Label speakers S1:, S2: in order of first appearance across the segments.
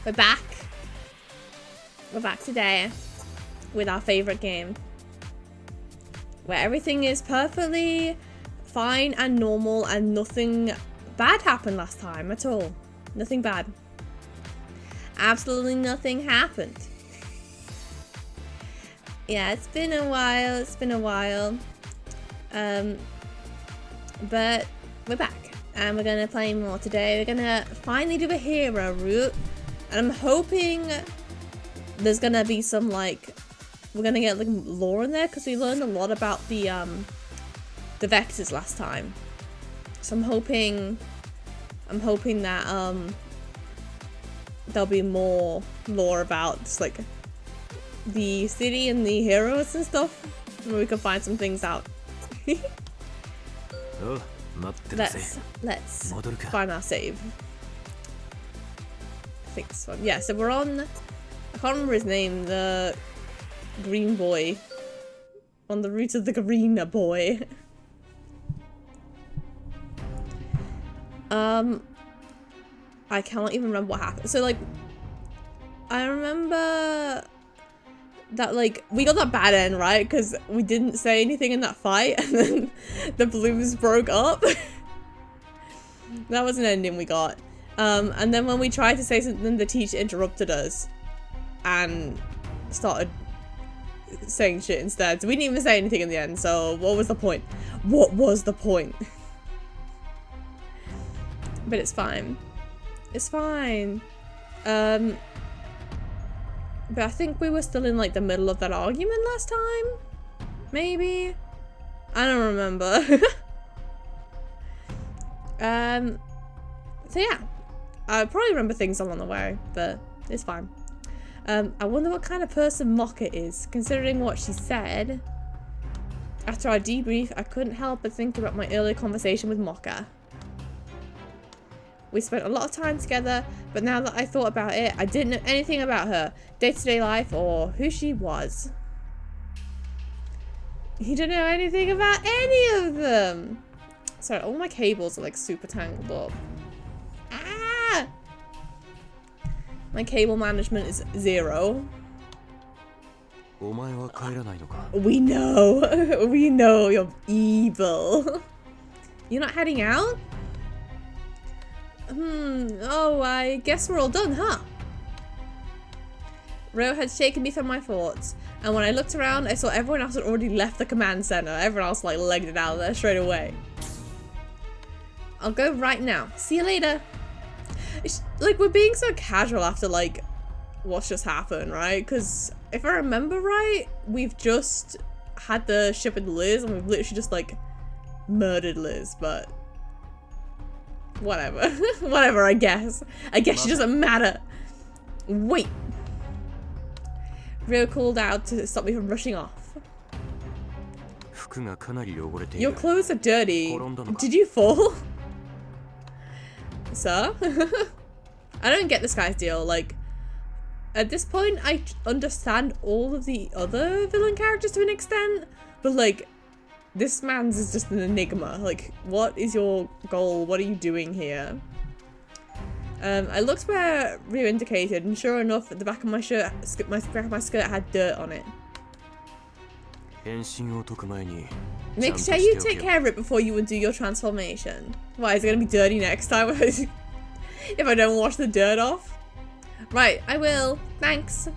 S1: We're back. We're back today with our favorite game, where everything is perfectly fine and normal and nothing bad happened last time at all. Nothing bad. Absolutely nothing happened. Yeah, it's been a while. But we're back and we're gonna play more today. We're gonna finally do a hero route, and I'm hoping there's gonna be some, like, we're gonna get like lore in there, because we learned a lot about the vectors last time. So I'm hoping that there'll be more lore about just like the city and the heroes and stuff, where we can find some things out. Let's find our save. I think this one. Yeah, so we're on, I can't remember his name, the green boy. On the route of the green boy. I cannot even remember what happened. So, like, I remember that, like, we got that bad end, right? Because we didn't say anything in that fight, and then the blues broke up. That was an ending we got. And then when we tried to say something, the teacher interrupted us and started saying shit instead. So we didn't even say anything in the end, so what was the point? What was the point? But it's fine. It's fine. But I think we were still in, like, the middle of that argument last time? Maybe? I don't remember. So yeah. I probably remember things along the way, but it's fine. I wonder what kind of person Mocha is, considering what she said. After our debrief, I couldn't help but think about my earlier conversation with Mocha. We spent a lot of time together, but now that I thought about it, I didn't know anything about her, day-to-day life, or who she was. You don't know anything about any of them! Sorry, all my cables are, like, super tangled up. Ah! My cable management is 0. We know! We know you're evil. You're not heading out? Oh, I guess we're all done, huh? Ro had shaken me from my thoughts, and when I looked around, I saw everyone else had already left the command center. Everyone else, like, legged it out of there straight away. I'll go right now. See you later. It's, like, we're being so casual after, like, what's just happened, right? Because if I remember right, we've just had the ship with Liz, and we've literally just, like, murdered Liz, but whatever. Whatever, I guess. I guess it doesn't matter. Wait. Rio called out to stop me from rushing off. Your clothes are dirty. Did you fall? Sir? I don't get this guy's deal. Like, at this point, I understand all of the other villain characters to an extent, but, like, this man's is just an enigma. Like, what is your goal? What are you doing here? I looked where Ryu indicated, and sure enough, at the back of my shirt, back of my skirt had dirt on it. Make sure you take care of it before you undo your transformation. Why, is it gonna be dirty next time if I don't wash the dirt off? Right, I will. Thanks.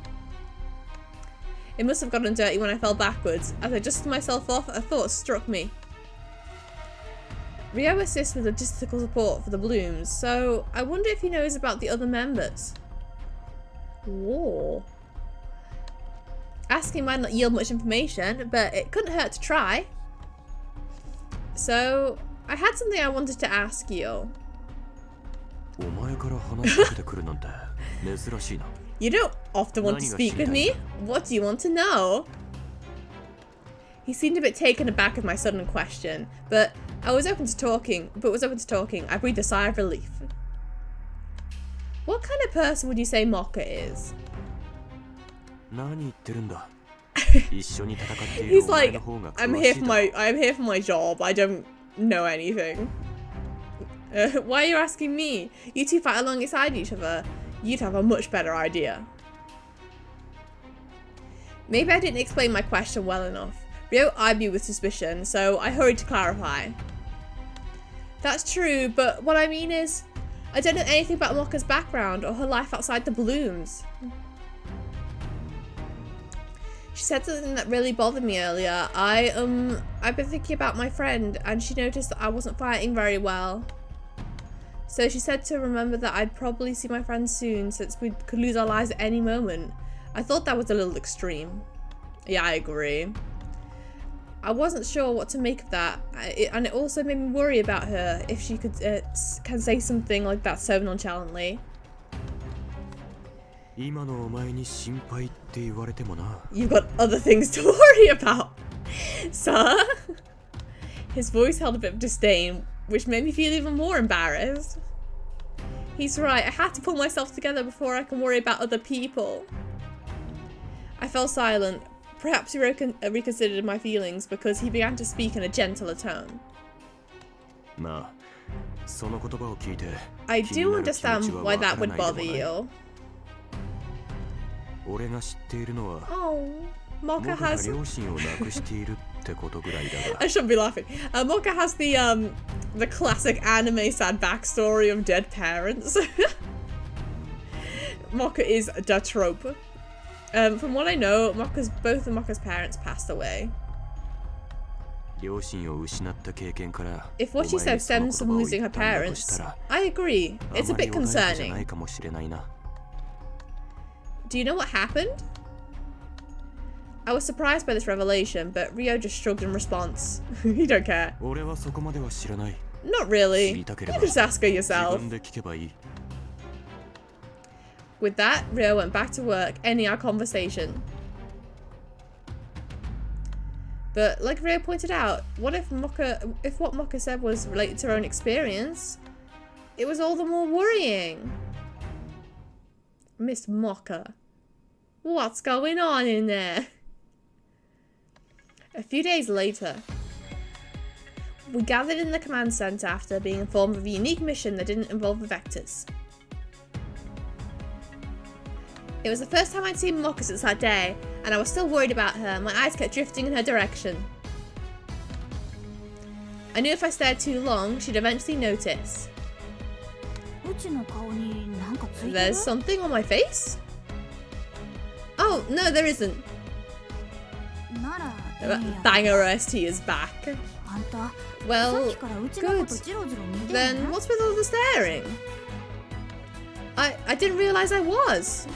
S1: It must have gotten dirty when I fell backwards. As I dusted myself off, a thought struck me. Rio assists with logistical support for the Blooms, so I wonder if he knows about the other members. Whoa. Asking might not yield much information, but it couldn't hurt to try. So, I had something I wanted to ask you. You don't often want to speak with me. What do you want to know? He seemed a bit taken aback with my sudden question, but was open to talking. I breathed a sigh of relief. What kind of person would you say Mocha is? He's like, I'm here for my job. I don't know anything. Why are you asking me? You two fight alongside each other. you'd have a much better idea. Maybe I didn't explain my question well enough. Ryo eyed me with suspicion, so I hurried to clarify. That's true, but what I mean is, I don't know anything about Mocha's background or her life outside the balloons. She said something that really bothered me earlier. I've been thinking about my friend, and she noticed that I wasn't fighting very well. So she said to remember that I'd probably see my friend soon, since we could lose our lives at any moment. I thought that was a little extreme. Yeah, I agree. I wasn't sure what to make of that, and it also made me worry about her if she can say something like that so nonchalantly. You've got other things to worry about, sir. His voice held a bit of disdain, which made me feel even more embarrassed. He's right, I had to pull myself together before I can worry about other people. I fell silent. Perhaps he reconsidered my feelings because he began to speak in a gentler tone. I do understand why that would bother you. Oh, Mocha has... I shouldn't be laughing. Mocha has the classic anime sad backstory of dead parents. Mocha is the trope. From what I know, both of Mocha's parents passed away. If what she said stems from losing her parents, I agree. It's a bit concerning. Do you know what happened? I was surprised by this revelation, but Ryo just shrugged in response. You don't care. Not really. You just ask her yourself. With that, Ryo went back to work, ending our conversation. But like Ryo pointed out, what if what Mocha said was related to her own experience? It was all the more worrying. Miss Mocha, what's going on in there? A few days later, we gathered in the command center after being informed of a unique mission that didn't involve the vectors. It was the first time I'd seen Mocha since that day, and I was still worried about her. My eyes kept drifting in her direction. I knew if I stared too long, she'd eventually notice. There's something on my face? Oh, no, there isn't. Banger OST is back. Well, good. Then what's with all the staring? I didn't realise I was.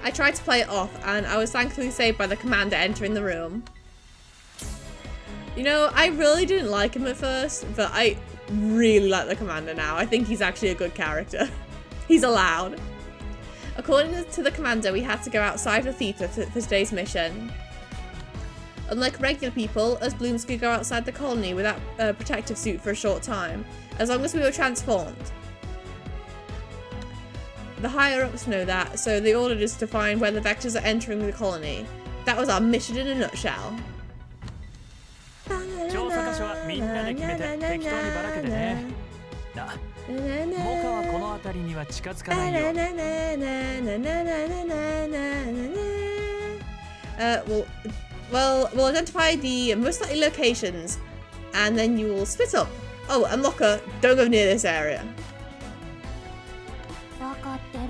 S1: I tried to play it off, and I was thankfully saved by the commander entering the room. You know, I really didn't like him at first, but I really like the commander now. I think he's actually a good character. He's allowed. According to the commander, we had to go outside the theatre for today's mission. Unlike regular people, us Blooms could go outside the colony without a protective suit for a short time, as long as we were transformed. The higher-ups know that, so they ordered us to find where the vectors are entering the colony. That was our mission in a nutshell. We'll identify the most likely locations, and then you will split up. Oh, and Mocha, don't go near this area.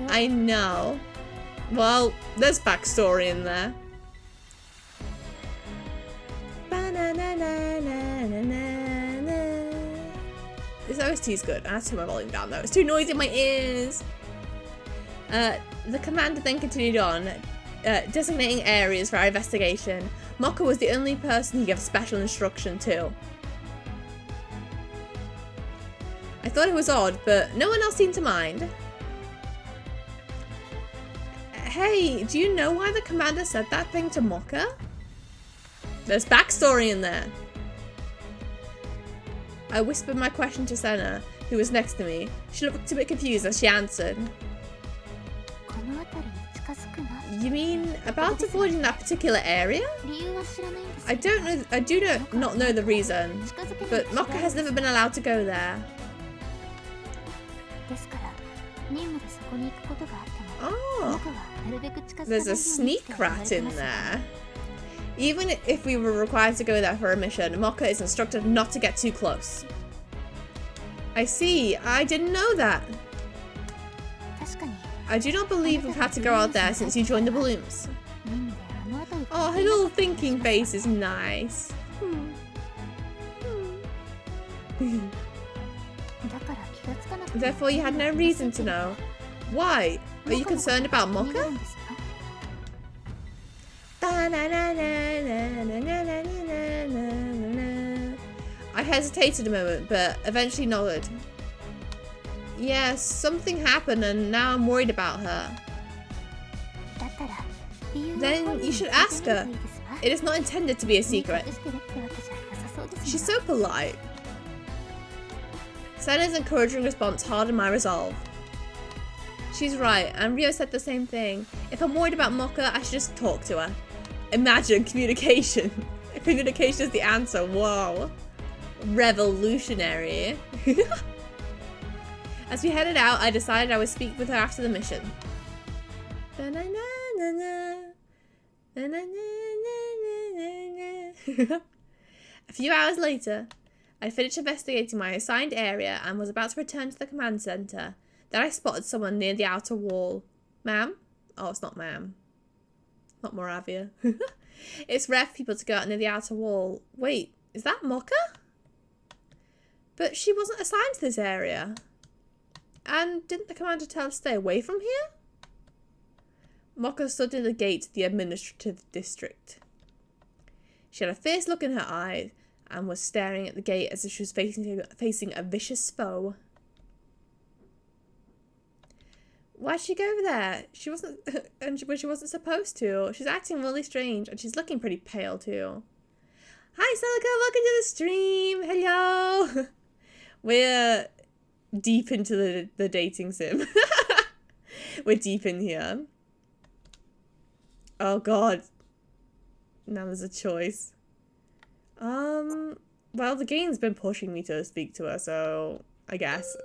S1: I know. Well, there's backstory in there. This OST is good. I have to turn my volume down though. It's too noisy in my ears. The commander then continued on, designating areas for our investigation. Mocha was the only person he gave special instruction to. I thought it was odd, but no one else seemed to mind. Hey, do you know why the commander said that thing to Mocha? There's backstory in there. I whispered my question to Senna, who was next to me. She looked a bit confused as she answered. You mean about avoiding that particular area? I do not know the reason, but Mocha has never been allowed to go there. Oh, there's a sneak rat in there. Even if we were required to go there for a mission, Mocha is instructed not to get too close. I see. I didn't know that. I do not believe we've had to go out there since you joined the balloons. Oh, her little thinking face is nice. Therefore, you had no reason to know. Why? Are you concerned about Mocha? I hesitated a moment, but eventually nodded. Yes, something happened and now I'm worried about her. Then you should ask her. It is not intended to be a secret. She's so polite. Sena's encouraging response hardened my resolve. She's right, and Rio said the same thing. If I'm worried about Mocha, I should just talk to her. Imagine communication. Communication is the answer. Whoa. Revolutionary. As we headed out, I decided I would speak with her after the mission. A few hours later, I finished investigating my assigned area and was about to return to the command center. Then I spotted someone near the outer wall. Ma'am? Oh, it's not ma'am. Not Moravia. It's rare for people to go out near the outer wall. Wait, is that Mocha? But she wasn't assigned to this area. And didn't the commander tell her to stay away from here? Mocha stood near the gate to the administrative district. She had a fierce look in her eyes and was staring at the gate as if she was facing a vicious foe. Why'd she go over there? She wasn't, when she wasn't supposed to. She's acting really strange, and she's looking pretty pale too. Hi, Celica, welcome to the stream. Hello. We're deep into the dating sim. We're deep in here. Oh God. Now there's a choice. Well, the game's been pushing me to speak to her, so I guess.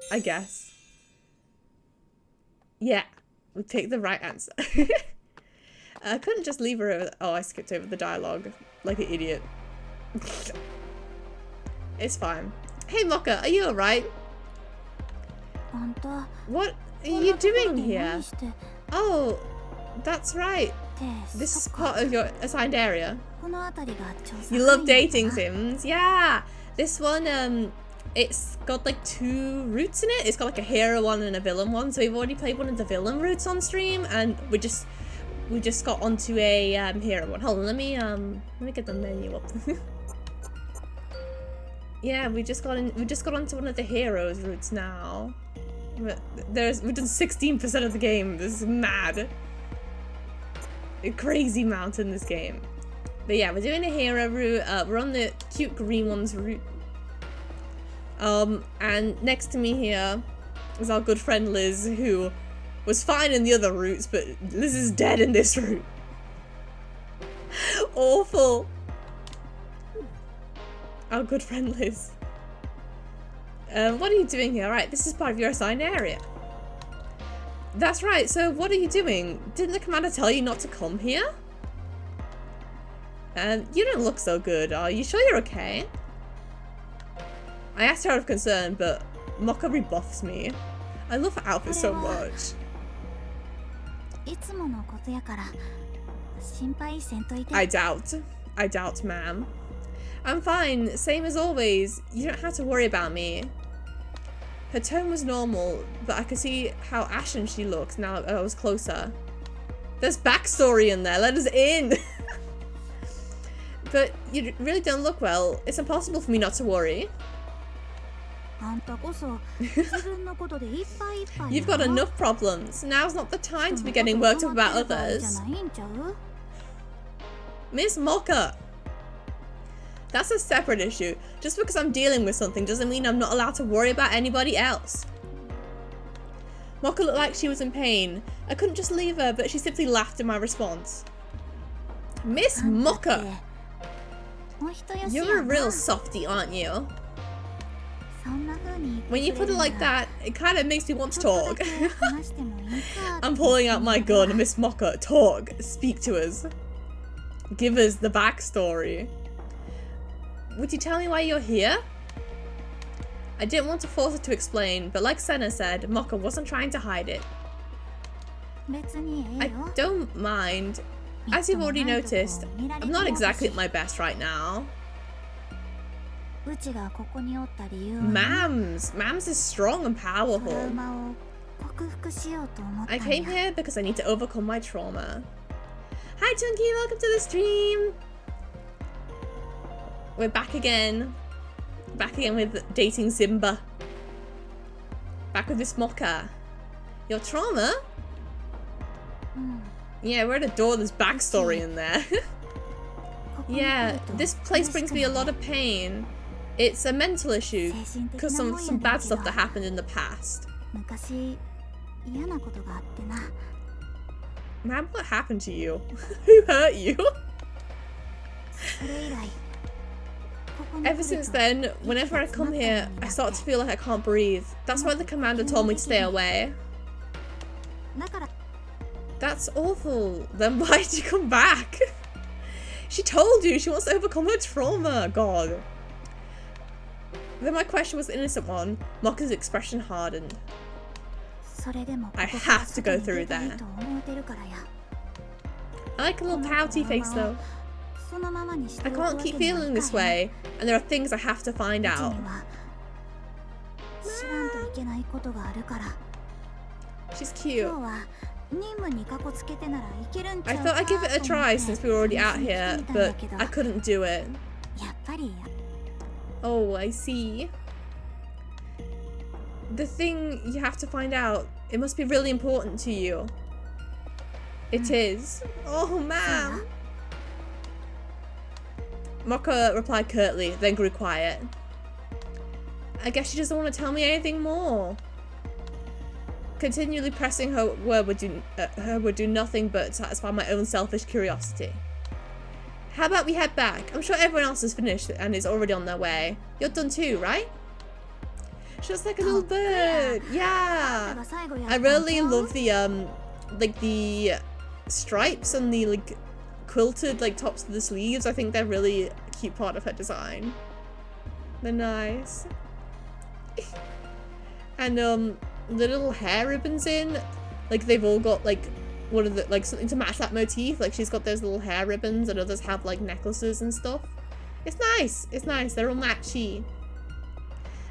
S1: Yeah, we picked the right answer. I couldn't just leave her over. Oh, I skipped over the dialogue like an idiot. It's fine. Hey, Mocha, are you alright? What are you doing here? Oh, that's right. This is part of your assigned area. You love dating sims? Yeah! This one, it's got like 2 routes in it. It's got like a hero one and a villain one. So we've already played one of the villain routes on stream, and we just got onto a hero one. Hold on, let me get the menu up. Yeah, we just got onto one of the heroes routes now. We've done 16% of the game. This is mad. A crazy amount in this game. But yeah, we're doing a hero route. We're on the cute green one's route. And next to me here is our good friend Liz, who was fine in the other routes, but Liz is dead in this route. Awful. Our good friend Liz. What are you doing here? Right, this is part of your assigned area. That's right, so what are you doing? Didn't the commander tell you not to come here? You don't look so good. Are you sure you're okay? I asked her out of concern, but Mocha rebuffs me. I love her outfit so much. I doubt, ma'am. I'm fine, same as always. You don't have to worry about me. Her tone was normal, but I could see how ashen she looks now that I was closer. There's backstory in there, let us in! But you really don't look well. It's impossible for me not to worry. You've got enough problems. Now's not the time to be getting worked up about others. Miss Mocha! That's a separate issue. Just because I'm dealing with something doesn't mean I'm not allowed to worry about anybody else. Mocha looked like she was in pain. I couldn't just leave her, but she simply laughed at my response. Miss Mocha! You're a real softie, aren't you? When you put it like that, it kind of makes me want to talk. I'm pulling out my gun. Miss Mocha, talk. Speak to us. Give us the backstory. Would you tell me why you're here? I didn't want to force her to explain, but like Senna said, Mocha wasn't trying to hide it. I don't mind. As you've already noticed, I'm not exactly at my best right now. Mams is strong and powerful. I came here because I need to overcome my trauma. Hi Chunky, welcome to the stream. We're back again. Back again with dating Simba. Back with Miss Mocha. Your trauma? Yeah, we're at a door, there's backstory in there. Yeah, this place brings me a lot of pain. It's a mental issue, because some bad stuff that happened in the past. Man, what happened to you? Who hurt you? Ever since then, whenever I come here, I start to feel like I can't breathe. That's why the commander told me to stay away. That's awful. Then why did you come back? She told you she wants to overcome her trauma. God. Then my question was the innocent one. Mocha's expression hardened. I have to go through there. I like a little pouty face though. I can't keep feeling this way, and there are things I have to find out. She's cute. I thought I'd give it a try since we were already out here, but I couldn't do it. Oh, I see. The thing you have to find out, it must be really important to you. It is. Oh, ma'am. Mocha replied curtly, then grew quiet. I guess she doesn't want to tell me anything more. Continually pressing her word would do nothing but satisfy my own selfish curiosity. How about we head back? I'm sure everyone else is finished and is already on their way. You're done too, right? She looks like a little bird. Yeah. I really love the like the stripes and the like quilted like tops of the sleeves. I think they're really a cute part of her design. They're nice. And the little hair ribbons in, like they've all got like one of the like something to match that motif. Like she's got those little hair ribbons and others have like necklaces and stuff. It's nice. It's nice. They're all matchy.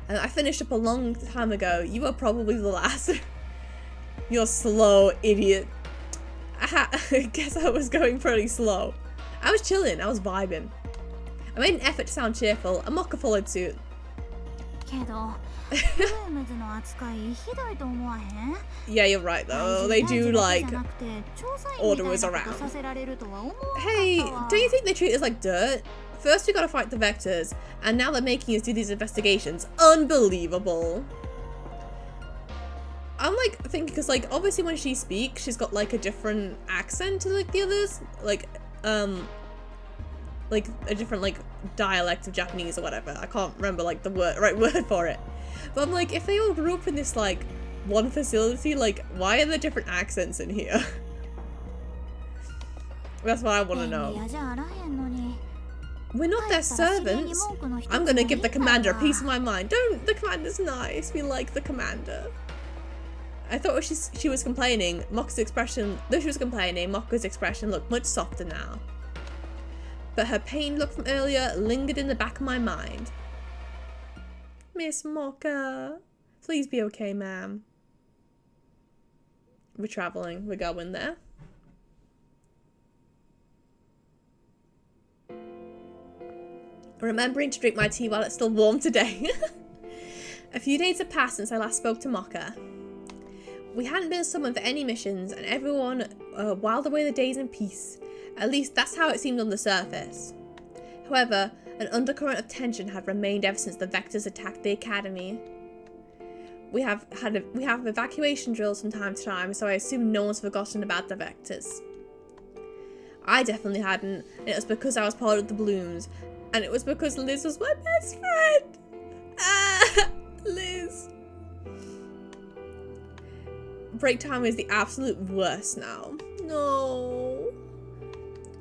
S1: And I finished up a long time ago. You are probably the last. You're slow, idiot. I guess I was going pretty slow. I was chilling. I was vibing. I made an effort to sound cheerful, and Mocha followed suit. Yeah, you're right though. They do like order us around. Hey, don't you think they treat us like dirt? First we gotta fight the vectors, and now they're making us do these investigations. Unbelievable. I'm like thinking, because like obviously when she speaks, she's got like a different accent to like the others, like a different like dialect of Japanese or whatever. I can't remember like the right word for it. But I'm like, if they all grew up in this like one facility, like why are there different accents in here? That's what I want to know. We're not their servants. I'm gonna give the commander a piece of my mind. Don't, the commander's nice. We like the commander. I thought she was complaining. Mocha's expression, though she was complaining, Mocha's expression looked much softer now. But her pain look from earlier lingered in the back of my mind. Miss Mocha, please be okay, ma'am. We're traveling. We're going there. Remembering to drink my tea while it's still warm today. A few days had passed since I last spoke to Mocha. We hadn't been summoned for any missions, and everyone whiled away the days in peace. At least that's how it seemed on the surface. However, an undercurrent of tension had remained ever since the Vectors attacked the academy. We have evacuation drills from time to time, so I assume no one's forgotten about the Vectors. I definitely hadn't, and it was because I was part of the Blooms, and it was because Liz was my best friend. Ah, Liz. break time is the absolute worst now. No.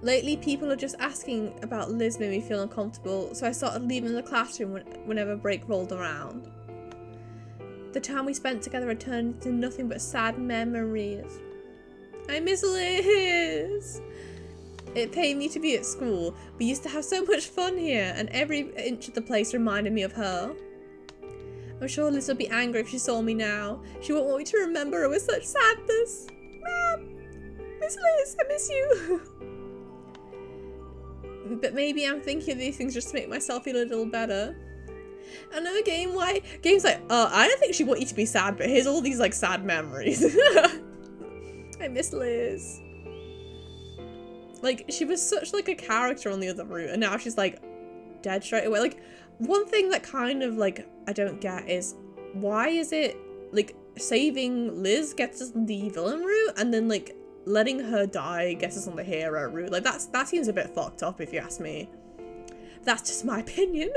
S1: Lately, people are just asking about Liz made me feel uncomfortable, so I started leaving the classroom whenever break rolled around. The time we spent together had turned into nothing but sad memories. I miss Liz! It pained me to be at school. We used to have so much fun here, and every inch of the place reminded me of her. I'm sure Liz will be angry if she saw me now. She won't want me to remember her with such sadness. Miss Liz, I miss you! But maybe I'm thinking of these things just to make myself feel a little better. I know game's like, I don't think she want you to be sad, but here's all these like sad memories. I miss Liz. Like, she was such like a character on the other route, and now she's like dead straight away. Like, one thing that kind of like I don't get is why is it like saving Liz gets us the villain route, and then like letting her die gets us on the hero route? Like that seems a bit fucked up if you ask me. That's just my opinion.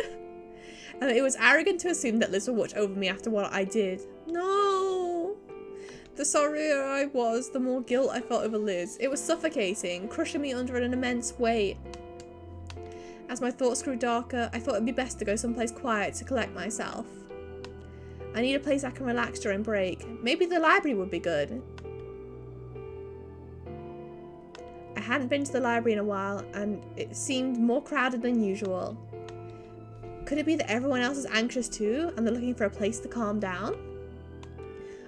S1: It was arrogant to assume that Liz would watch over me after what I did. No. The sorrier I was, the more guilt I felt over Liz. It was suffocating, crushing me under an immense weight. As my thoughts grew darker, I thought it'd be best to go someplace quiet to collect myself. I need a place I can relax during break. Maybe the library would be good. I hadn't been to the library in a while, and it seemed more crowded than usual. Could it be that everyone else is anxious too, and they're looking for a place to calm down?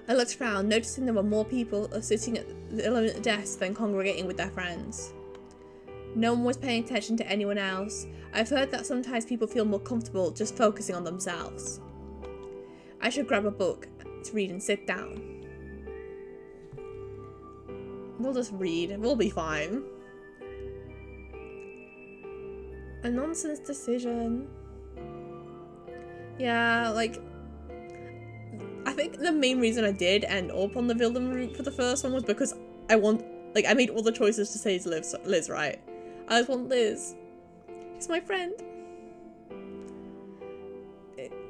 S1: I looked around, noticing there were more people sitting alone at the desk than congregating with their friends. No one was paying attention to anyone else. I've heard that sometimes people feel more comfortable just focusing on themselves. I should grab a book to read and sit down. We'll just read. We'll be fine. A nonsense decision. Yeah, like, I think the main reason I did end up on the villain route for the first one was because I made all the choices to save Liz, right? I just want Liz. She's my friend.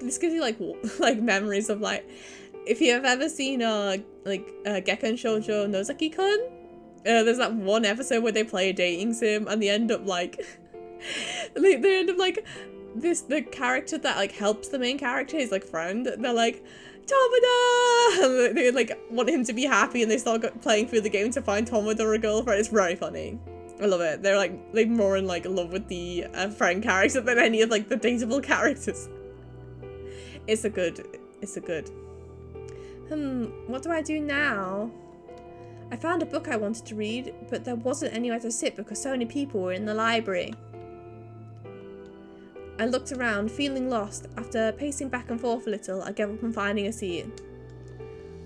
S1: This gives you like memories of like, if you have ever seen Gekko Shoujo Nozaki-kun, there's that one episode where they play a dating sim and they end up like, the character that like helps the main character, his like friend, they're like, Tomoda! And they like want him to be happy, and they start playing through the game to find Tomoda a girlfriend. It's very funny. I love it. They're like more in like love with the friend character than any of like the dateable characters. It's a good. What do I do now? I found a book I wanted to read, but there wasn't anywhere to sit because so many people were in the library. I looked around, feeling lost. After pacing back and forth a little, I gave up on finding a seat.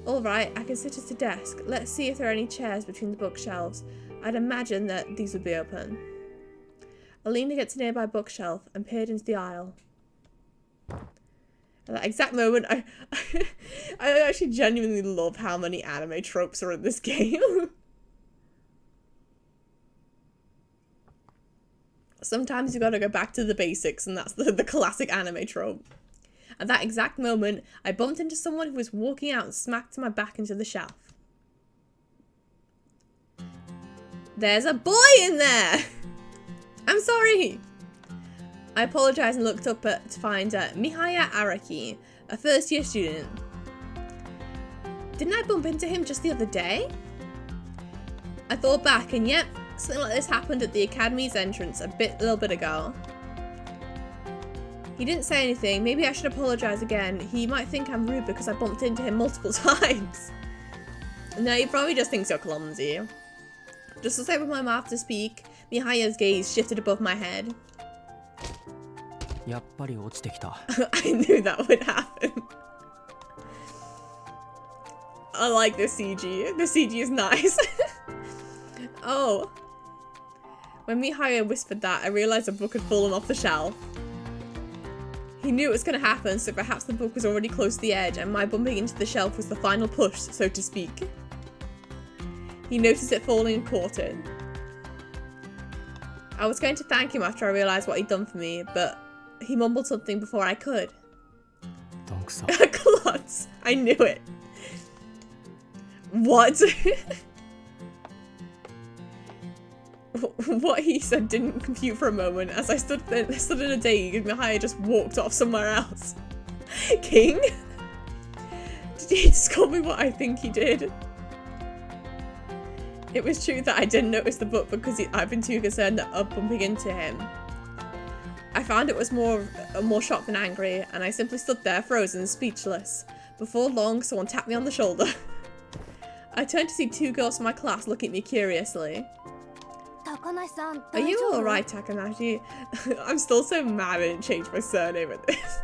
S1: Alright, I can sit at a desk. Let's see if there are any chairs between the bookshelves. I'd imagine that these would be open. I leaned against a nearby bookshelf and peered into the aisle. At that exact moment, I actually genuinely love how many anime tropes are in this game. Sometimes you gotta go back to the basics, and that's the classic anime trope. At that exact moment, I bumped into someone who was walking out and smacked my back into the shelf. There's a boy in there! I'm sorry! I apologised and looked up to find Mihaya Araki, a first-year student. Didn't I bump into him just the other day? I thought back, and yep, something like this happened at the academy's entrance a little bit ago. He didn't say anything. Maybe I should apologise again. He might think I'm rude because I bumped into him multiple times. No, he probably just thinks you're clumsy. Just as I opened my mouth to speak, Mihaya's gaze shifted above my head. I knew that would happen. I like this CG. The CG is nice. Oh. When Mihaya whispered that, I realised a book had fallen off the shelf. He knew it was going to happen, so perhaps the book was already close to the edge, and my bumping into the shelf was the final push, so to speak. He noticed it falling and caught it. I was going to thank him after I realised what he'd done for me, but he mumbled something before I could. Klutz! I knew it. What? What he said didn't compute for a moment as I stood in a daze and Mihaya just walked off somewhere else. King? Did he just call me what I think he did? It was true that I didn't notice the book because I've been too concerned of bumping into him. I found it was more shocked than angry, and I simply stood there frozen, speechless. Before long, someone tapped me on the shoulder. I turned to see two girls from my class looking at me curiously. Are you alright, Takanashi? I'm still so mad I didn't change my surname at this.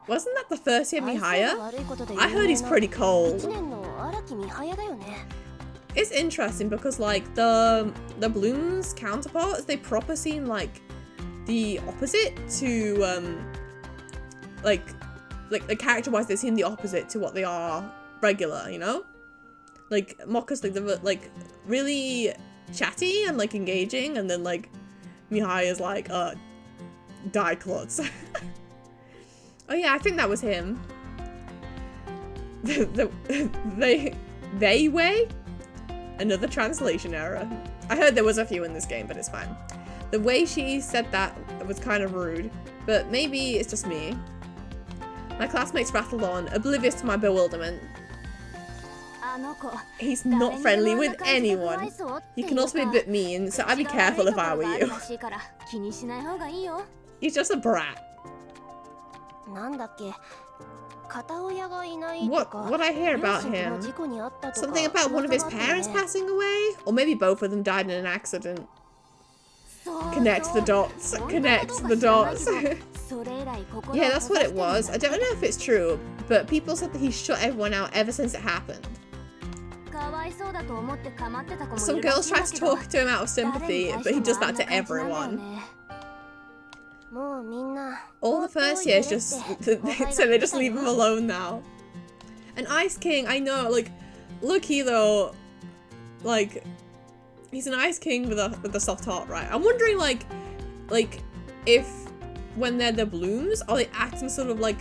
S1: Wasn't that the first year Mihaya? I heard he's pretty cold. It's interesting because like the Bloom's counterparts, they proper seem like the opposite to like character-wise they seem the opposite to what they are regular, you know? Like Mokka's like they're like really chatty and like engaging, and then like Mihaya's like die clots. Oh yeah, I think that was him. They way? Another translation error. I heard there was a few in this game, but it's fine. The way she said that was kind of rude, but maybe it's just me. My classmates rattled on, oblivious to my bewilderment. He's not friendly with anyone. He can also be a bit mean, so I'd be careful if I were you. He's just a brat. What I hear about him? Something about one of his parents passing away? Or maybe both of them died in an accident. Connect the dots. Connect the dots. Yeah, that's what it was. I don't know if it's true, but people said that he shut everyone out ever since it happened. Some girls try to talk to him out of sympathy, but he does that to everyone. All the first years just so they just leave him alone now. An Ice King, I know, like, look-y though, like, he's an Ice King with a soft heart, right? I'm wondering like if when they're the Blooms, are they acting sort of like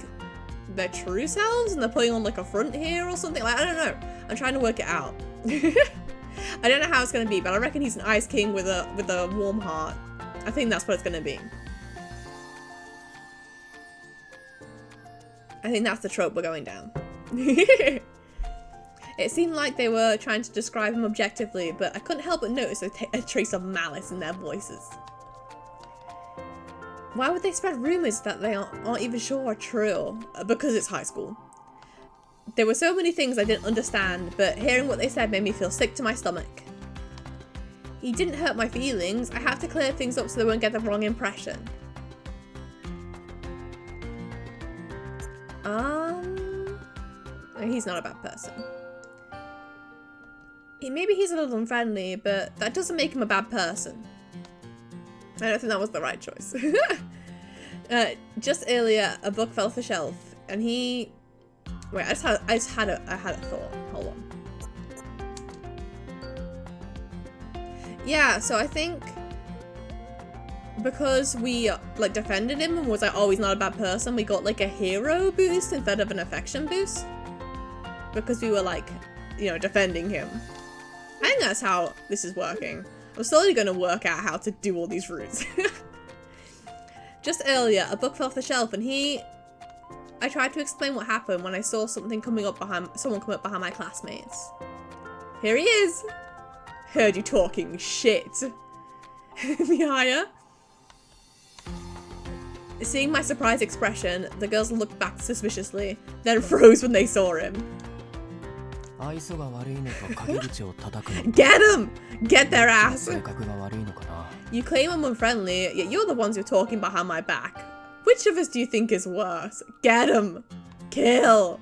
S1: their true selves and they're putting on like a front here or something? Like, I don't know. I'm trying to work it out. I don't know how it's gonna be, but I reckon he's an Ice King with a warm heart. I think that's what it's gonna be. I think that's the trope we're going down. It seemed like they were trying to describe him objectively, but I couldn't help but notice a trace of malice in their voices. Why would they spread rumors that they aren't even sure are true? Because it's high school. There were so many things I didn't understand, but hearing what they said made me feel sick to my stomach. He didn't hurt my feelings. I have to clear things up so they won't get the wrong impression. He's not a bad person. Maybe he's a little unfriendly, but that doesn't make him a bad person. I don't think that was the right choice. Just earlier, a book fell off the shelf, and he... Wait, I just had a thought. Hold on. Yeah, so I think because we like defended him and was like, oh, he's not a bad person, we got like a hero boost instead of an affection boost. Because we were like, you know, defending him. I think that's how this is working. I'm slowly going to work out how to do all these routes. Just earlier, a book fell off the shelf and I tried to explain what happened when I saw someone coming up behind my classmates. Here he is. Heard you talking shit. Mihaya. Seeing my surprised expression, the girls looked back suspiciously, then froze when they saw him. Get him! Get their ass! You claim I'm unfriendly, yet you're the ones who are talking behind my back. Which of us do you think is worse? Get him! Kill!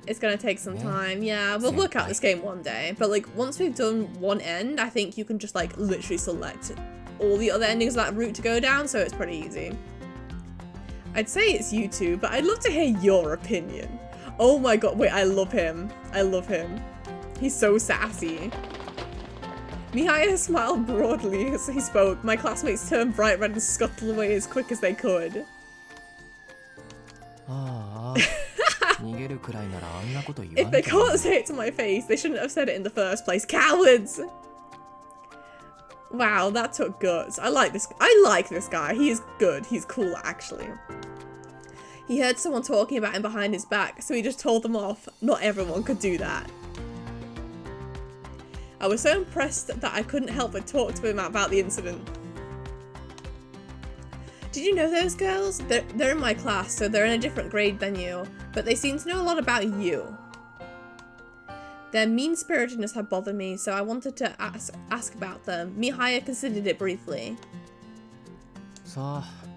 S1: It's gonna take some time, yeah, we'll work out this game one day. But like, once we've done one end, I think you can just like literally select all the other endings of that route to go down, so it's pretty easy. I'd say it's you two, but I'd love to hear your opinion. Oh my god, wait, I love him. I love him. He's so sassy. Mihaya smiled broadly as he spoke. My classmates turned bright red and scuttled away as quick as they could. If they can't say it to my face, they shouldn't have said it in the first place. Cowards! Wow, that took guts. I like this guy. He is good. He's cool, actually. He heard someone talking about him behind his back, so he just told them off. Not everyone could do that. I was so impressed that I couldn't help but talk to him about the incident. Did you know those girls? They're in my class, so they're in a different grade than you, but they seem to know a lot about you. Their mean-spiritedness had bothered me, so I wanted to ask about them. Mihaya considered it briefly.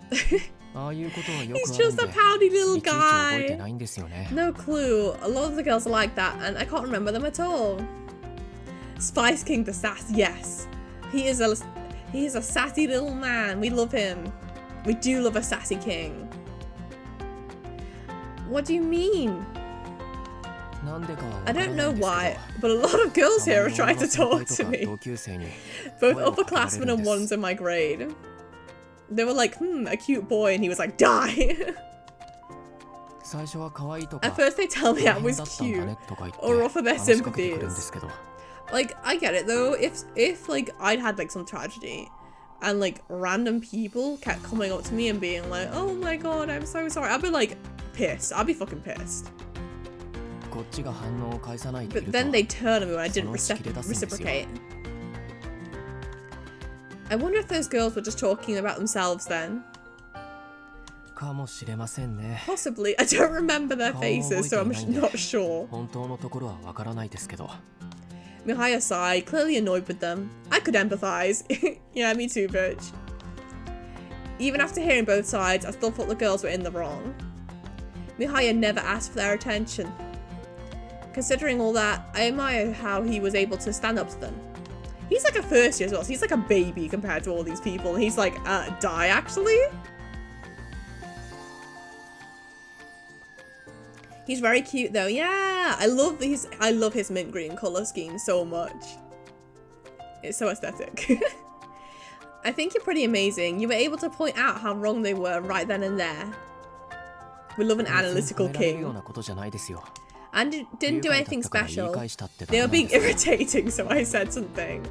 S1: He's just a pouty little guy. No clue. A lot of the girls are like that, and I can't remember them at all. Spice King the Sass, yes. He is a sassy little man. We love him. We do love a sassy king. What do you mean? I don't know why, but a lot of girls here are trying to talk to me. Both upperclassmen and ones in my grade. They were like, a cute boy, and he was like, die! At first they tell me I was cute, or offer their sympathies. Like, I get it though, if like, I'd had like some tragedy, and like, random people kept coming up to me and being like, oh my god, I'm so sorry, I'd be like, pissed. I'd be fucking pissed. But then they turned on me when I didn't reciprocate. I wonder if those girls were just talking about themselves then. Possibly. I don't remember their faces, so I'm not sure. Mihaya sighed, clearly annoyed with them. I could empathize. Yeah, me too, bitch. Even after hearing both sides, I still thought the girls were in the wrong. Mihaya never asked for their attention. Considering all that, I admire how he was able to stand up to them. He's like a first year as well, so he's like a baby compared to all these people. And he's like, die actually? He's very cute though. Yeah, I love his mint green color scheme so much. It's so aesthetic. I think you're pretty amazing. You were able to point out how wrong they were right then and there. We love an analytical king. And didn't do anything special. They were being irritating, so I said something.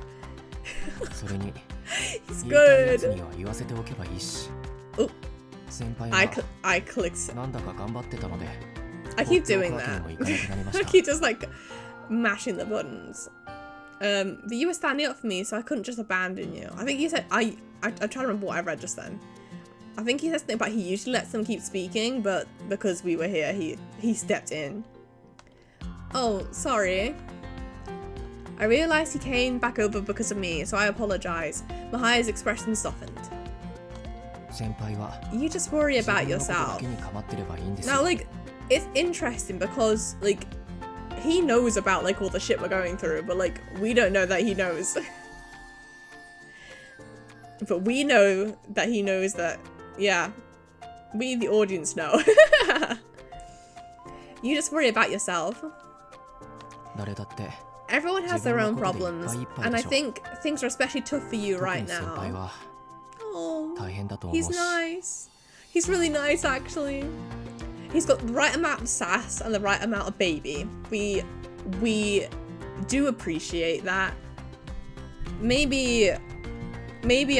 S1: He's good. Oh, I clicked. I keep doing that. I keep just like mashing the buttons. But you were standing up for me, so I couldn't just abandon you. I think you said I'm trying to remember what I read just then. I think he said something about he usually lets them keep speaking, but because we were here, he stepped in. Oh, sorry. I realised he came back over because of me, so I apologise. Mahaya's expression softened. You just worry about yourself. Now, like, it's interesting because, like, he knows about, like, all the shit we're going through, but, like, we don't know that he knows. But we know that he knows that, yeah, we, the audience, know. You just worry about yourself. Everyone has their own problems, and I think things are especially tough for you right now. Oh, he's nice. He's really nice, actually. He's got the right amount of sass and the right amount of baby. We do appreciate that. Maybe I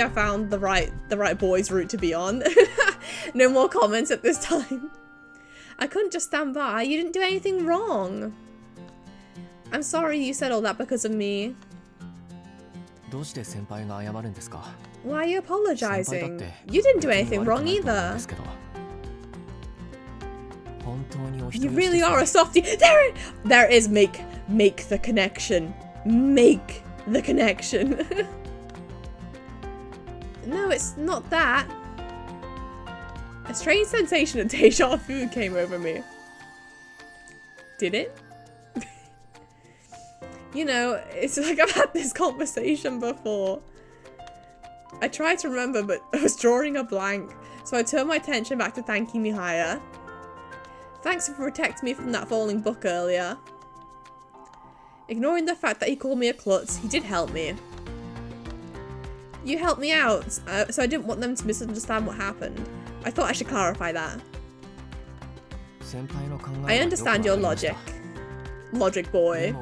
S1: found the right boys route to be on. No more comments at this time. I couldn't just stand by. You didn't do anything wrong. I'm sorry you said all that because of me. Why are you apologizing? You didn't do anything wrong either. You really are a softie. There is make the connection. Make the connection. No, it's not that. A strange sensation of deja vu came over me. Did it? You know, it's like I've had this conversation before. I tried to remember, but I was drawing a blank. So I turned my attention back to thanking Mihaya. Thanks for protecting me from that falling book earlier. Ignoring the fact that he called me a klutz, he did help me. You helped me out, so I didn't want them to misunderstand what happened. I thought I should clarify that. I understand your logic. Logic boy.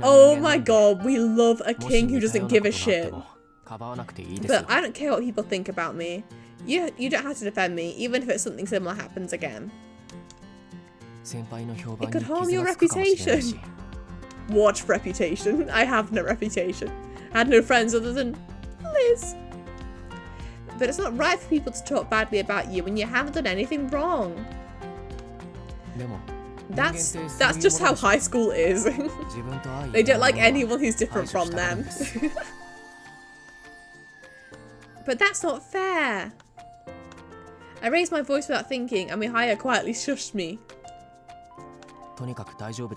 S1: Oh my god, we love a king who doesn't give a shit. But I don't care what people think about me. You don't have to defend me, even if it's something similar happens again. It could harm your reputation. What reputation? I have no reputation. I had no friends other than Liz. But it's not right for people to talk badly about you when you haven't done anything wrong. That's just how high school is. They don't like anyone who's different from them. But that's not fair. I raised my voice without thinking, and Mihaya quietly shushed me.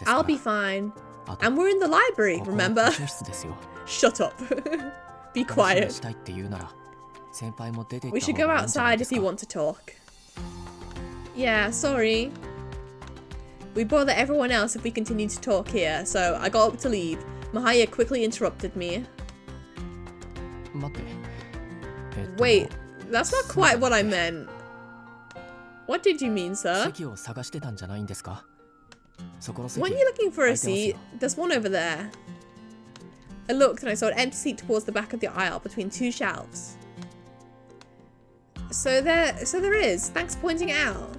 S1: I'll be fine. And we're in the library, remember? Shut up. Be quiet. We should go outside if you want to talk. Yeah, sorry. We bother everyone else if we continue to talk here, so I got up to leave. Mihaya quickly interrupted me. Wait, that's not quite what I meant. What did you mean, sir? Weren't you looking for a seat? There's one over there. I looked and I saw an empty seat towards the back of the aisle between two shelves. So there is. Thanks for pointing it out.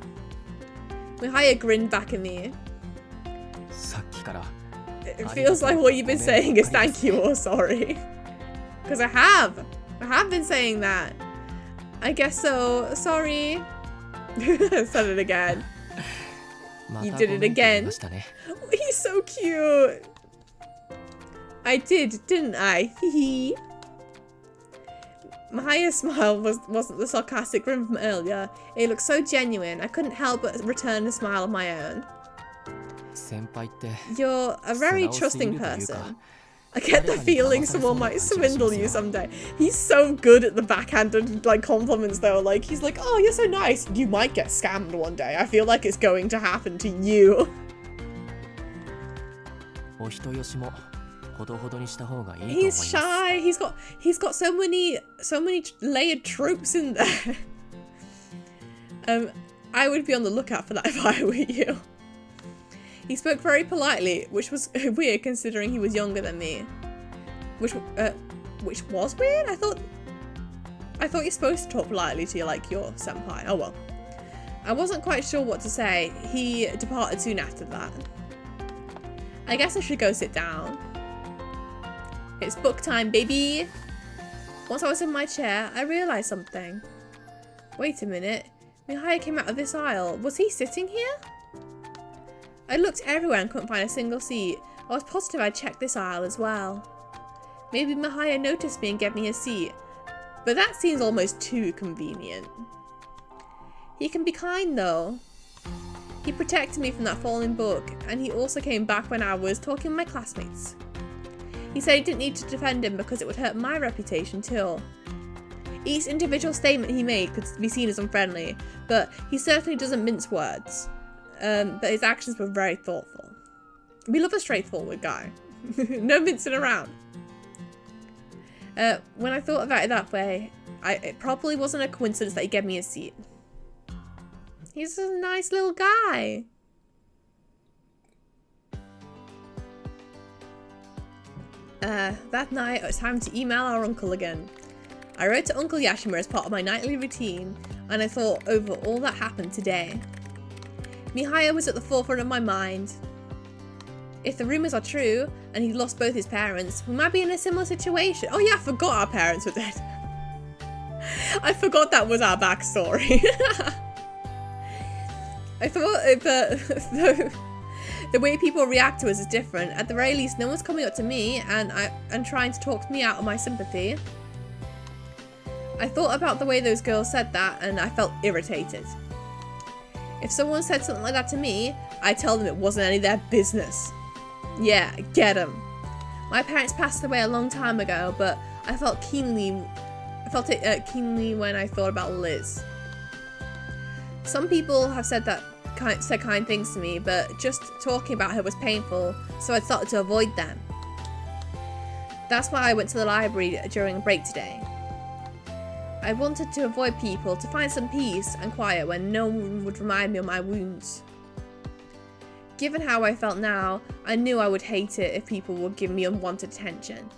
S1: Mihaya grinned back at me. It feels like what you've been saying is thank you or sorry. Because I have been saying that. I guess so. Sorry. I said it again. You did it again. He's so cute. I did, didn't I? Hee. Mahaya's smile wasn't the sarcastic grin from earlier. It looked so genuine. I couldn't help but return a smile of my own. You're a very trusting person. I get the feeling someone might swindle you someday. He's so good at the backhanded compliments though. Like he's like, oh, you're so nice. You might get scammed one day. I feel like it's going to happen to you. He's shy. He's got so many layered tropes in there. I would be on the lookout for that if I were you. He spoke very politely, which was weird considering he was younger than me. Which was weird? I thought you're supposed to talk politely to your senpai. Oh well. I wasn't quite sure what to say. He departed soon after that. I guess I should go sit down. It's book time, baby! Once I was in my chair, I realised something. Wait a minute. Mihaya came out of this aisle. Was he sitting here? I looked everywhere and couldn't find a single seat. I was positive I'd checked this aisle as well. Maybe Mihaya noticed me and gave me a seat. But that seems almost too convenient. He can be kind though. He protected me from that falling book, and he also came back when I was talking with my classmates. He said he didn't need to defend him because it would hurt my reputation too. Each individual statement he made could be seen as unfriendly, but he certainly doesn't mince words. But his actions were very thoughtful. We love a straightforward guy. No mincing around. When I thought about it that way, it probably wasn't a coincidence that he gave me a seat. He's a nice little guy. That night, it was time to email our uncle again. I wrote to Uncle Yashima as part of my nightly routine, and I thought over all that happened today. Mihaya was at the forefront of my mind. If the rumours are true, and he lost both his parents, we might be in a similar situation. Oh yeah, I forgot our parents were dead. I forgot that was our backstory. I thought the way people react to us is different. At the very least, no one's coming up to me and trying to talk me out of my sympathy. I thought about the way those girls said that, and I felt irritated. If someone said something like that to me, I'd tell them it wasn't any of their business. Yeah, get them. My parents passed away a long time ago, but I felt it keenly when I thought about Liz. Some people have said kind things to me, but just talking about her was painful, so I started to avoid them. That's why I went to the library during a break today. I wanted to avoid people, to find some peace and quiet when no one would remind me of my wounds. Given how I felt now, I knew I would hate it if people would give me unwanted attention.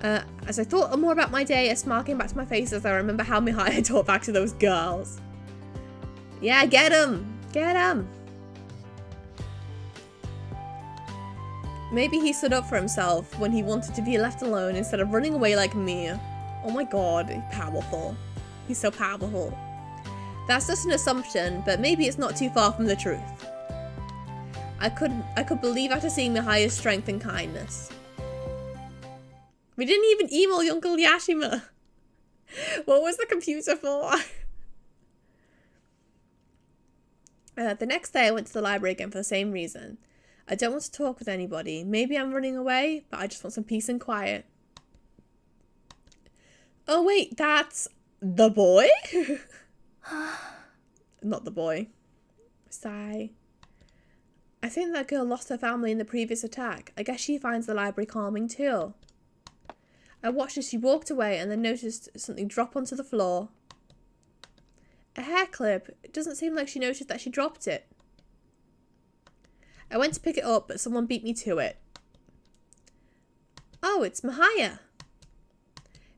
S1: As I thought more about my day, a smile came back to my face as I remember how Mihaya talked back to those girls. Yeah, get 'em! Get 'em! Maybe he stood up for himself when he wanted to be left alone instead of running away like me. Oh my god, he's powerful. He's so powerful. That's just an assumption, but maybe it's not too far from the truth. I could believe after seeing Mihaya's strength and kindness. We didn't even email Uncle Yashima. What was the computer for? The next day I went to the library again for the same reason. I don't want to talk with anybody. Maybe I'm running away, but I just want some peace and quiet. Oh wait, that's the boy? Not the boy. Sigh. I think that girl lost her family in the previous attack. I guess she finds the library calming too. I watched as she walked away and then noticed something drop onto the floor. A hair clip. It doesn't seem like she noticed that she dropped it. I went to pick it up, but someone beat me to it. Oh, it's Mihaya.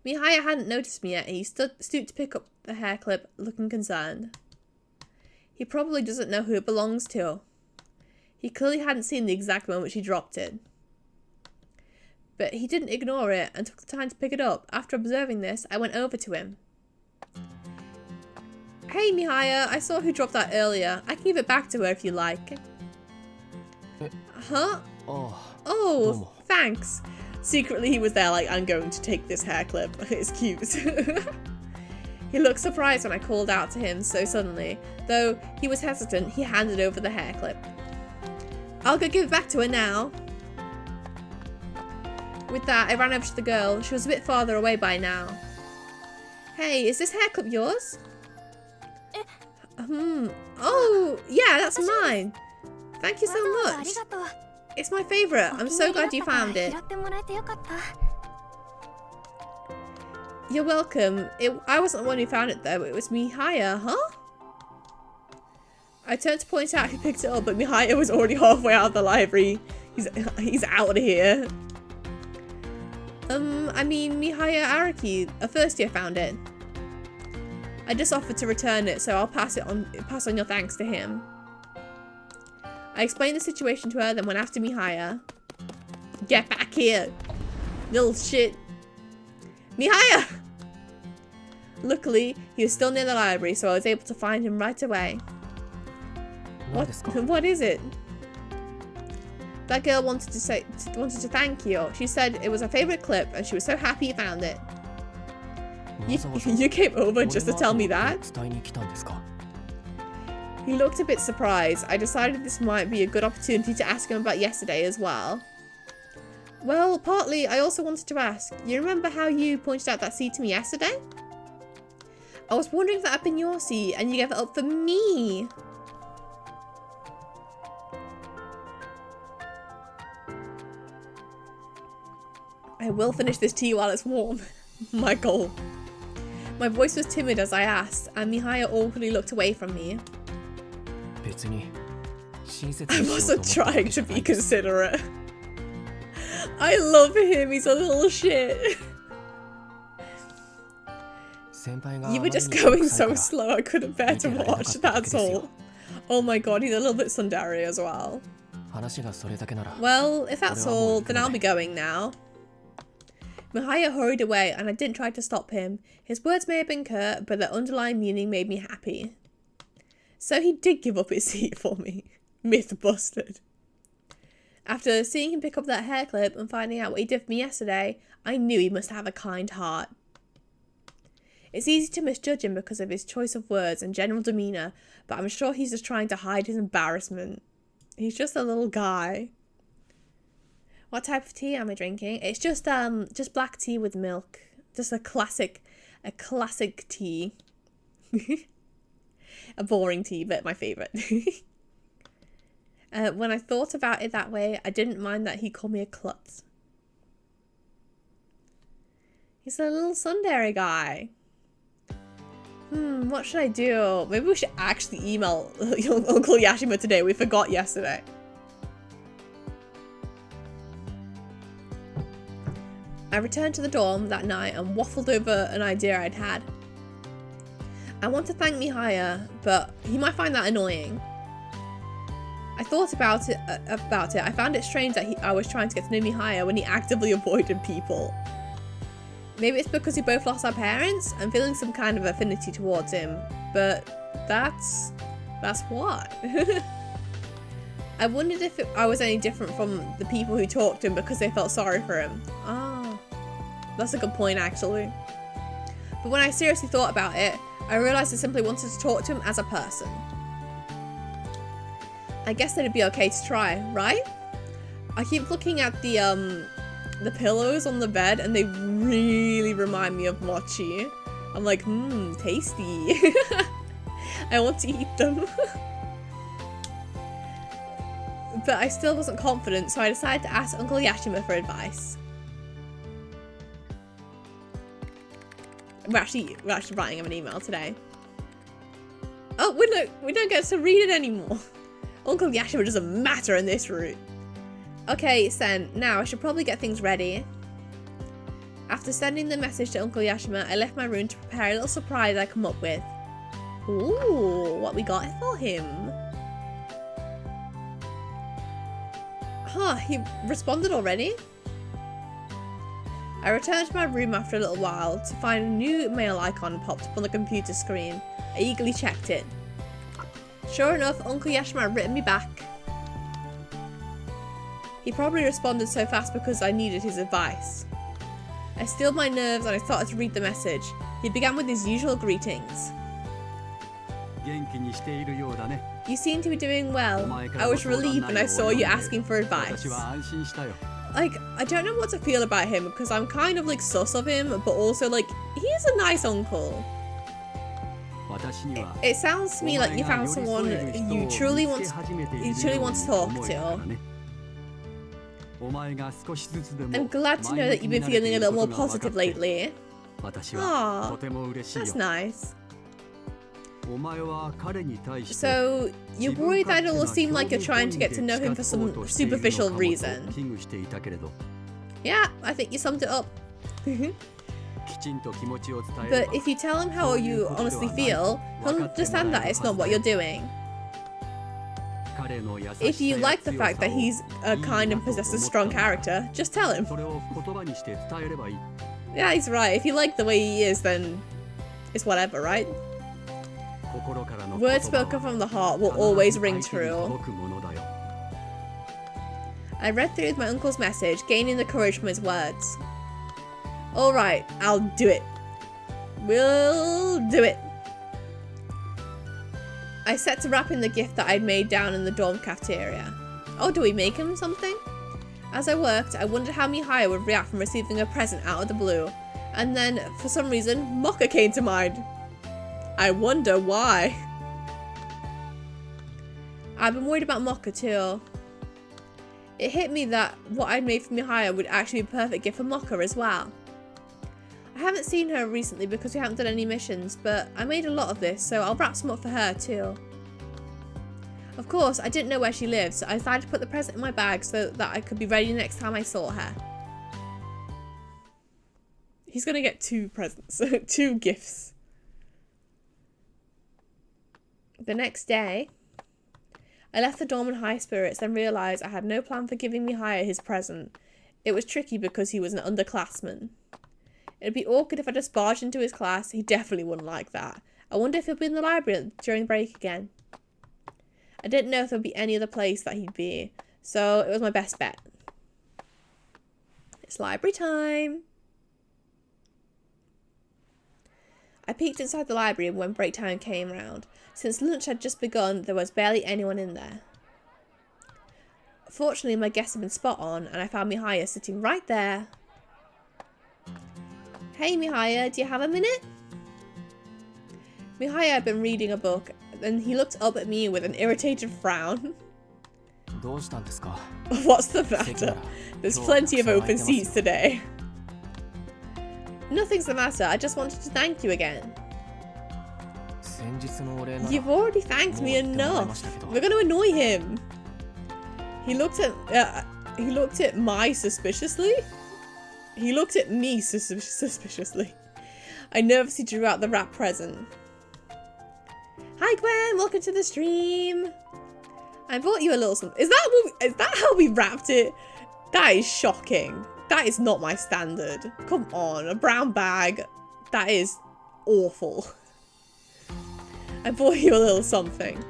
S1: Mihaya hadn't noticed me yet, and he stooped to pick up the hair clip, looking concerned. He probably doesn't know who it belongs to. He clearly hadn't seen the exact moment she dropped it. But he didn't ignore it and took the time to pick it up. After observing this, I went over to him. Hey Mihaya, I saw who dropped that earlier. I can give it back to her if you like. Huh? Oh, thanks. Secretly he was there like, I'm going to take this hair clip. It's cute. He looked surprised when I called out to him so suddenly. Though he was hesitant, he handed over the hair clip. I'll go give it back to her now. With that, I ran over to the girl. She was a bit farther away by now. Hey, is this hair clip yours? Oh, yeah, that's mine. Thank you so much. It's my favourite. I'm so glad you found it. You're welcome. I wasn't the one who found it though. It was Mihaya, huh? I turned to point out who picked it up, but Mihaya was already halfway out of the library. He's out of here. I mean Mihaya Araki, a first year found it. I just offered to return it, so I'll pass on your thanks to him. I explained the situation to her, then went after Mihaya. Get back here, little shit. Mihaya! Luckily, he was still near the library, so I was able to find him right away. What is it? That girl wanted to thank you. She said it was her favourite clip, and she was so happy you found it. You came over just to tell me that? He looked a bit surprised. I decided this might be a good opportunity to ask him about yesterday as well. Well, partly, I also wanted to ask, you remember how you pointed out that seat to me yesterday? I was wondering if that had been your seat and you gave it up for me. I will finish this tea while it's warm. My goal. My voice was timid as I asked, and Mihaya awkwardly looked away from me. I wasn't trying to be considerate. I love him, he's a little shit. You were just going so slow, I couldn't bear to watch, that's all. Oh my god, he's a little bit tsundere as well. Well, if that's all, then I'll be going now. Mihaya hurried away and I didn't try to stop him. His words may have been curt, but their underlying meaning made me happy. So he did give up his seat for me. Myth busted. After seeing him pick up that hair clip and finding out what he did for me yesterday, I knew he must have a kind heart. It's easy to misjudge him because of his choice of words and general demeanour, but I'm sure he's just trying to hide his embarrassment. He's just a little guy. What type of tea am I drinking? It's just black tea with milk. Just a classic tea. A boring tea, but my favourite. When I thought about it that way, I didn't mind that he called me a klutz. He's a little tsundere guy. What should I do? Maybe we should actually email Uncle Yashima today. We forgot yesterday. I returned to the dorm that night and waffled over an idea I'd had. I want to thank Mihaya, but he might find that annoying. I thought about it. I found it strange that I was trying to get to know Mihaya when he actively avoided people. Maybe it's because we both lost our parents. I'm feeling some kind of affinity towards him, but that's what. I wondered if I was any different from the people who talked to him because they felt sorry for him. Oh, that's a good point actually. But when I seriously thought about it, I realised I simply wanted to talk to him as a person. I guess that'd be okay to try, right? I keep looking at the pillows on the bed and they really remind me of mochi. I'm like, tasty. I want to eat them. But I still wasn't confident, so I decided to ask Uncle Yashima for advice. We're actually writing him an email today. Oh, we don't get to read it anymore. Uncle Yashima doesn't matter in this route. Okay, Sen, now I should probably get things ready. After sending the message to Uncle Yashima, I left my room to prepare a little surprise I come up with. Ooh, what we got for him? Huh, he responded already? I returned to my room after a little while to find a new mail icon popped up on the computer screen. I eagerly checked it. Sure enough, Uncle Yashima had written me back. He probably responded so fast because I needed his advice. I stilled my nerves and I started to read the message. He began with his usual greetings. You seem to be doing well. I was relieved when I saw you asking for advice. Like, I don't know what to feel about him because I'm kind of like sus of him, but also like, he's a nice uncle. It sounds to me like you found someone you truly want to talk to. I'm glad to know that you've been feeling a little more positive lately. Aww, that's nice. So, you're worried that it'll seem like you're trying to get to know him for some superficial reason. Yeah, I think you summed it up. But if you tell him how you honestly feel, he'll understand that it's not what you're doing. If you like the fact that he's kind and possesses a strong character, just tell him. Yeah, he's right. If you like the way he is, then it's whatever, right? Words spoken from the heart will always ring true. I read through my uncle's message, gaining the courage from his words. Alright, I'll do it. We'll do it. I set to wrapping the gift that I'd made down in the dorm cafeteria. Oh, do we make him something? As I worked, I wondered how Mihaya would react from receiving a present out of the blue. And then, for some reason, Mocha came to mind. I wonder why. I've been worried about Mocha too. It hit me that what I'd made for Mihaya would actually be a perfect gift for Mocha as well. I haven't seen her recently because we haven't done any missions, but I made a lot of this, so I'll wrap some up for her too. Of course, I didn't know where she lived, so I decided to put the present in my bag so that I could be ready next time I saw her. He's gonna get 2 presents, 2 gifts. The next day, I left the dorm in high spirits and realised I had no plan for giving Mihaya his present. It was tricky because he was an underclassman. It'd be awkward if I just barged into his class. He definitely wouldn't like that. I wonder if he'll be in the library during break again. I didn't know if there would be any other place that he'd be, so it was my best bet. It's library time. I peeked inside the library when break time came round. Since lunch had just begun, there was barely anyone in there. Fortunately, my guess had been spot on, and I found Mihaya sitting right there. Hey Mihaya, do you have a minute? Mihaya had been reading a book, and he looked up at me with an irritated frown. What's the matter? There's plenty of open seats today. Nothing's the matter. I just wanted to thank you again. You've already thanked me enough. We're going to annoy him. He looked at my suspiciously. He looked at me suspiciously. I nervously drew out the wrap present. Hi Gwen, welcome to the stream. I bought you a little something. Is that how we wrapped it? That is shocking. That is not my standard. Come on, a brown bag. That is awful. I bought you a little something.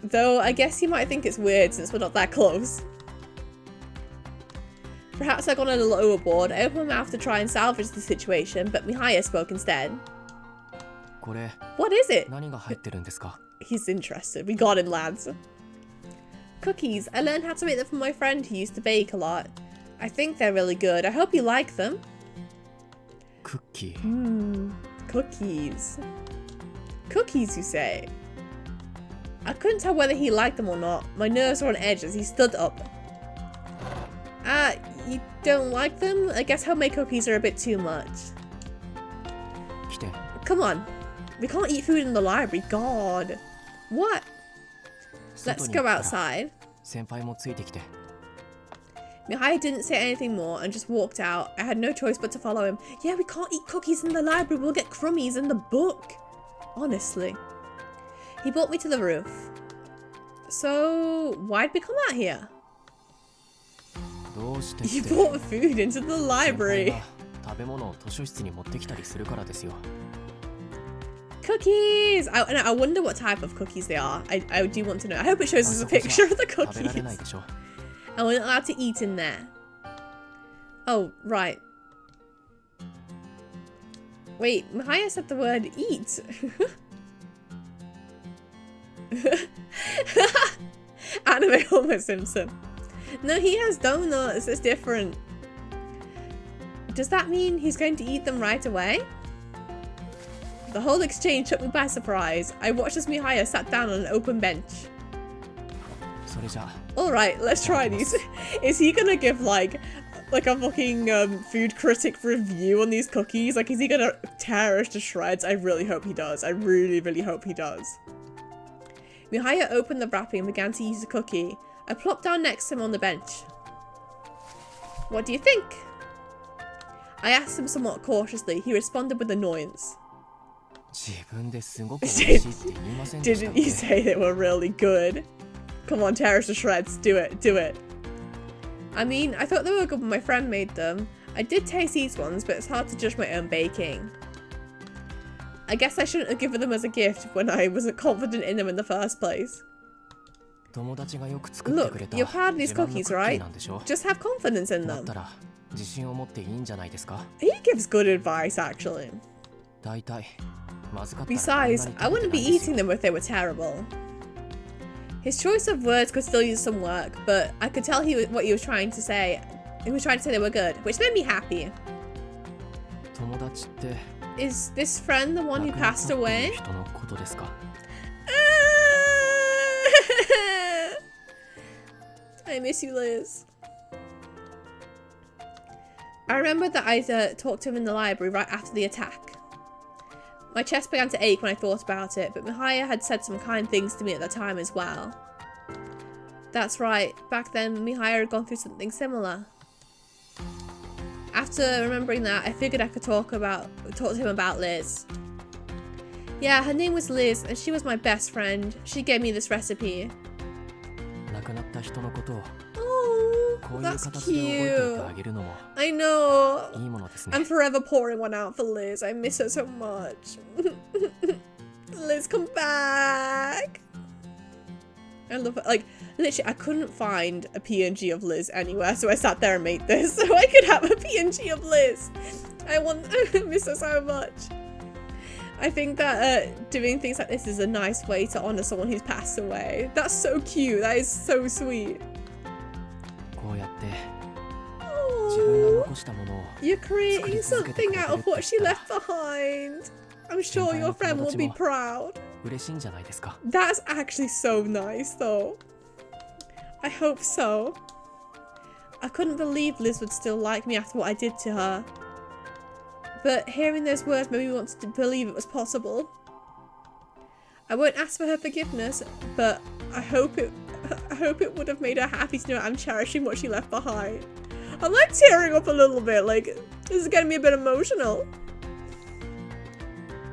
S1: Though I guess you might think it's weird since we're not that close. Perhaps I got a little overboard. I opened my mouth to try and salvage the situation, but Mihaya spoke instead. What is it? He's interested. We got him, lads. Cookies. I learned how to make them from my friend who used to bake a lot. I think they're really good. I hope you like them. Cookies. Cookies, you say? I couldn't tell whether he liked them or not. My nerves were on edge as he stood up. You don't like them? I guess homemade cookies are a bit too much. Come on. We can't eat food in the library. God. What? Let's go outside. Mihaya didn't say anything more and just walked out. I had no choice but to follow him. Yeah, we can't eat cookies in the library. We'll get crummies in the book. Honestly. He brought me to the roof. So, why'd we come out here? You brought food into the library. Cookies! I wonder what type of cookies they are. I do want to know. I hope it shows us a picture of the cookies. And we're not allowed to eat in there. Oh, right. Wait, Mihaya said the word eat. Anime Homer Simpson. No, he has donuts. It's different. Does that mean he's going to eat them right away? The whole exchange took me by surprise. I watched as Mihaya sat down on an open bench. Alright, let's try these. Is he gonna give like a fucking food critic review on these cookies? Like, is he gonna tear us to shreds? I really hope he does. I really, really hope he does. Mihaya opened the wrapping and began to eat a cookie. I plopped down next to him on the bench. What do you think? I asked him somewhat cautiously. He responded with annoyance. Didn't you say they were really good? Come on, tear us to shreds. Do it. Do it. I mean, I thought they were good when my friend made them. I did taste these ones, but it's hard to judge my own baking. I guess I shouldn't have given them as a gift when I wasn't confident in them in the first place. Look, you're proud of these cookies, right? Just have confidence in them. He gives good advice, actually. Besides, I wouldn't be eating them if they were terrible. His choice of words could still use some work, but I could tell what he was trying to say. He was trying to say they were good, which made me happy. Is this friend the one who passed away? I miss you, Liz. I remember that I talked to him in the library right after the attack. My chest began to ache when I thought about it, but Mihaya had said some kind things to me at the time as well. That's right, back then Mihaya had gone through something similar. After remembering that, I figured I could talk to him about Liz. Yeah, her name was Liz, and she was my best friend. She gave me this recipe. Oh, that's cute. I know. I'm forever pouring one out for Liz. I miss her so much. Liz, come back. I love her. Like, literally, I couldn't find a PNG of Liz anywhere, so I sat there and made this so I could have a PNG of Liz. I miss her so much. I think that doing things like this is a nice way to honor someone who's passed away. That's so cute. That is so sweet. Aww. You're creating something out of what she left behind. I'm sure your friend will be proud. That's actually so nice, though. I hope so. I couldn't believe Liz would still like me after what I did to her. but hearing those words made me want to believe it was possible. I won't ask for her forgiveness, but I hope it would have made her happy to know I'm cherishing what she left behind. I'm like tearing up a little bit, like this is getting me a bit emotional.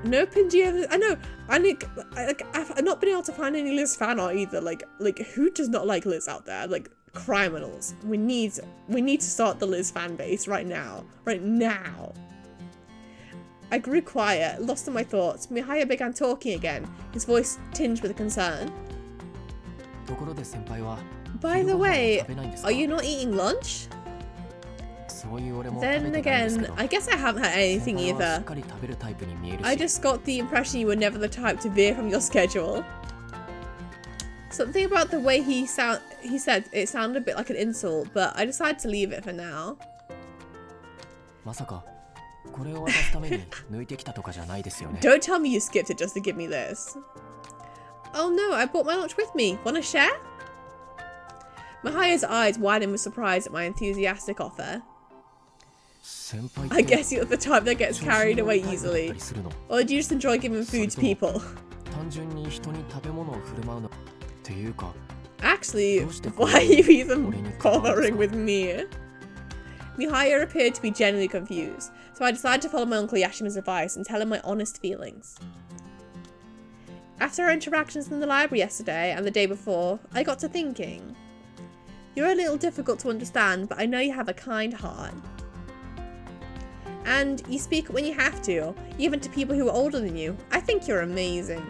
S1: No Pingy, I know. I've not been able to find any Liz fan art either. Like who does not like Liz out there? Like criminals. We need to start the Liz fan base right now. Right now. I grew quiet, lost in my thoughts. Mihaya began talking again, his voice tinged with concern. By the way, are you not eating lunch? Then again, I guess I haven't had anything either. I just got the impression you were never the type to veer from your schedule. Something about the way he said it sounded a bit like an insult, but I decided to leave it for now. Don't tell me you skipped it just to give me this. Oh no, I brought my lunch with me. Wanna share? Mihaya's eyes widened with surprise at my enthusiastic offer. I guess you're the type that gets carried away easily. Or do you just enjoy giving food to people? Actually, why are you even bothering with me? Mihaya appeared to be genuinely confused, so I decided to follow my Uncle Yashima's advice and tell him my honest feelings. After our interactions in the library yesterday and the day before, I got to thinking. You're a little difficult to understand, but I know you have a kind heart. And you speak when you have to, even to people who are older than you. I think you're amazing.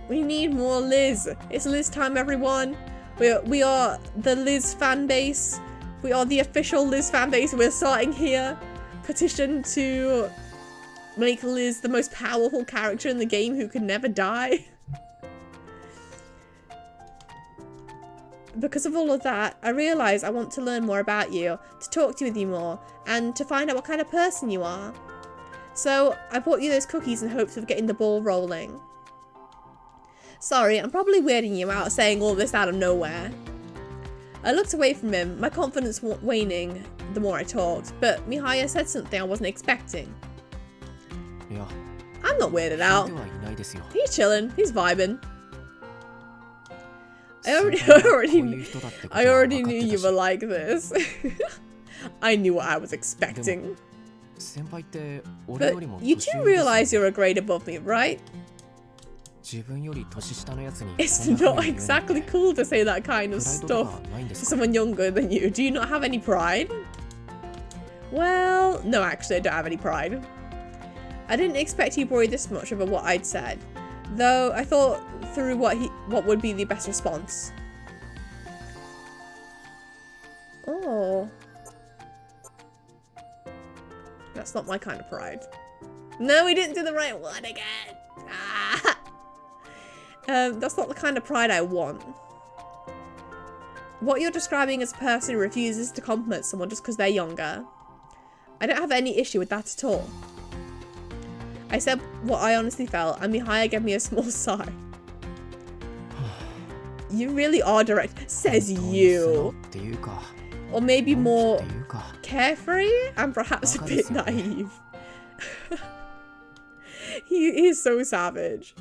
S1: We need more Liz. It's Liz time, everyone. We are the Liz fan base. We are the official Liz fan base. We're starting here. Petition to make Liz the most powerful character in the game who can never die. Because of all of that, I realise I want to learn more about you, to talk to you more, and to find out what kind of person you are. So, I bought you those cookies in hopes of getting the ball rolling. Sorry, I'm probably weirding you out saying all this out of nowhere. I looked away from him, my confidence waning the more I talked, but Mihaya said something I wasn't expecting.
S2: Yeah.
S1: I'm not weirded out. He's chilling, he's vibing. I already knew you were like this. I knew what I was expecting. But you do realize you're a grade above me, right? It's not exactly cool to say that kind of stuff to someone younger than you. Do you not have any pride? Well, no, actually, I don't have any pride. I didn't expect he'd worry this much over what I'd said, though I thought through what would be the best response. Oh. That's not my kind of pride. No, we didn't do the right one again. Ah. That's not the kind of pride I want. What you're describing as a person who refuses to compliment someone just because they're younger. I don't have any issue with that at all. I said what I honestly felt, and Mihaya gave me a small sigh. You really are direct, says you. Or maybe more carefree and perhaps a bit naive. He is so savage.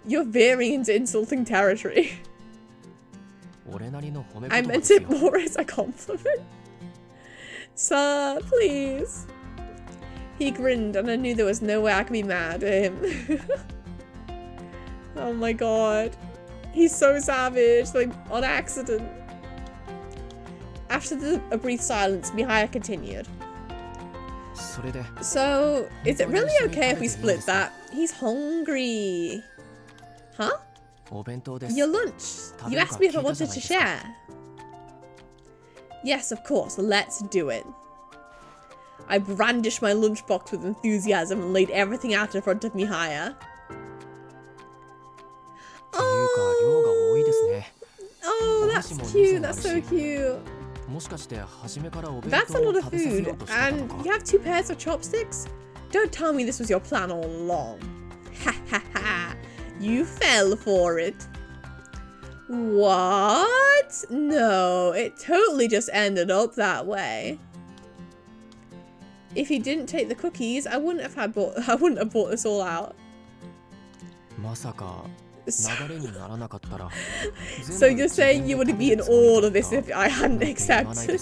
S1: You're veering into insulting territory. I meant it more as a compliment. Sir, please. He grinned and I knew there was no way I could be mad at him. Oh my god. He's so savage, like on accident. After a brief silence, Mihaya continued. So, is it really okay if we split that? He's hungry. Huh? Your lunch. You asked me if I wanted to share. Yes, of course. Let's do it. I brandished my lunchbox with enthusiasm and laid everything out in front of Mihaya. Oh, that's cute. That's so cute. That's a lot of food. And you have 2 pairs of chopsticks? Don't tell me this was your plan all along. Ha ha ha. You fell for it. What? No, it totally just ended up that way. if he didn't take the cookies, I wouldn't have bought this all out.
S2: まさか流れにならなかったら
S1: So you're saying you wouldn't be in all of this if I hadn't accepted?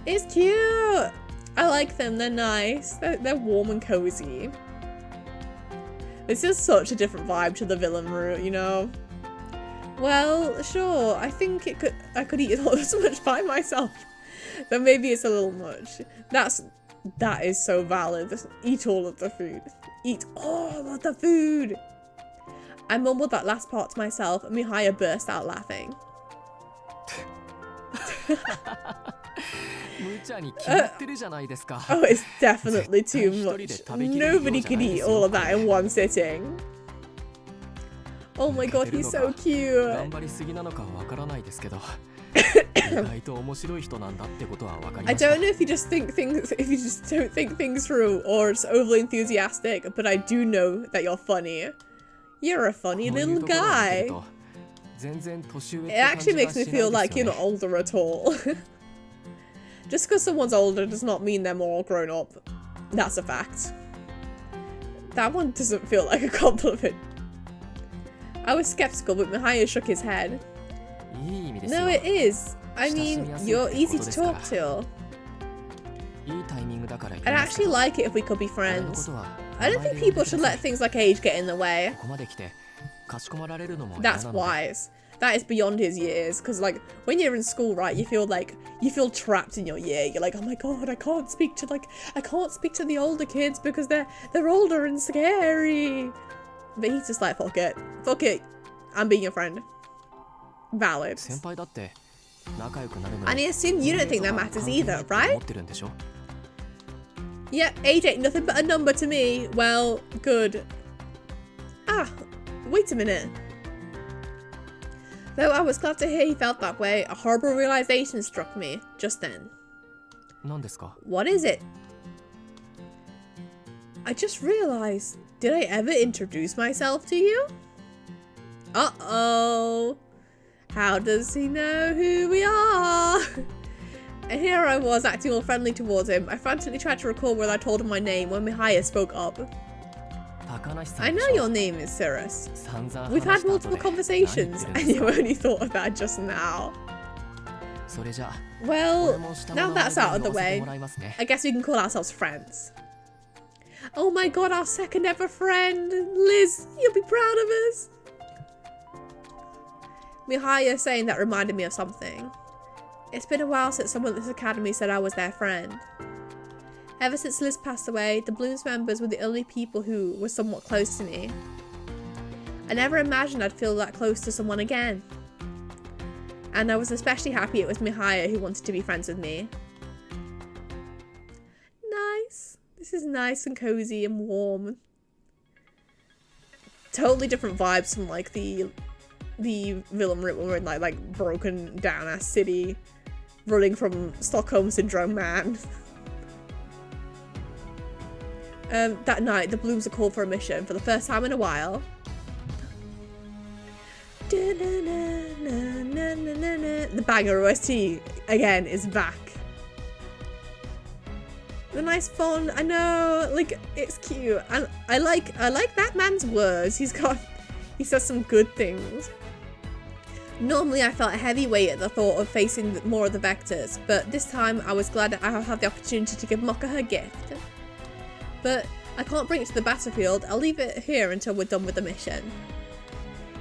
S1: It's cute! I like them, they're nice. They're warm and cozy. This is such a different vibe to the villain route, you know? Well, sure, I think I could eat all this much by myself. But maybe it's a little much. That is so valid. Just eat all of the food. Eat all of the food! I mumbled that last part to myself and Mihaya burst out laughing. Oh, it's definitely too much. Nobody could eat all of that in one sitting. Oh my god, he's so cute. I don't know if you just don't think things through or it's overly enthusiastic, but I do know that you're funny. You're a funny little guy. It actually makes me feel like you're not older at all. Just because someone's older does not mean they're more grown up. That's a fact. That one doesn't feel like a compliment. I was skeptical, but Mihaya shook his head. No, it is. I mean, you're easy to talk to. I'd actually like it if we could be friends. I don't think people should let things like age get in the way. That's wise. That is beyond his years, because like when you're in school, right, you feel trapped in your year. You're like, oh my god, I can't speak to the older kids because they're older and scary. But he's just like, fuck it, I'm being your friend. Valid. And I assume you don't think that matters either, right? Yeah, age ain't nothing but a number to me. Well, good. Ah, wait a minute. Though I was glad to hear he felt that way, a horrible realization struck me just then. What is it? I just realized, did I ever introduce myself to you? Uh-oh. How does he know who we are? And here I was acting all friendly towards him. I frantically tried to recall whether I told him my name when Mihaya spoke up. I know your name is Cirrus. We've had multiple conversations and you only thought of that just now. Well, now that's out of the way, I guess we can call ourselves friends. Oh my god, our second ever friend! Liz, you'll be proud of us! Mihaya saying that reminded me of something. It's been a while since someone at this academy said I was their friend. Ever since Liz passed away, the Blooms members were the only people who were somewhat close to me. I never imagined I'd feel that close to someone again. And I was especially happy it was Mihaya who wanted to be friends with me. Nice. This is nice and cozy and warm. Totally different vibes from like the villain route when we're in like broken down ass city, running from Stockholm Syndrome man. That night, the Blooms are called for a mission for the first time in a while. The banger OST again is back. The nice font, I know, like it's cute, and I like that man's words. He says some good things. Normally I felt a heavy weight at the thought of facing more of the vectors, but this time I was glad that I had the opportunity to give Mokka her gift. But I can't bring it to the battlefield. I'll leave it here until we're done with the mission.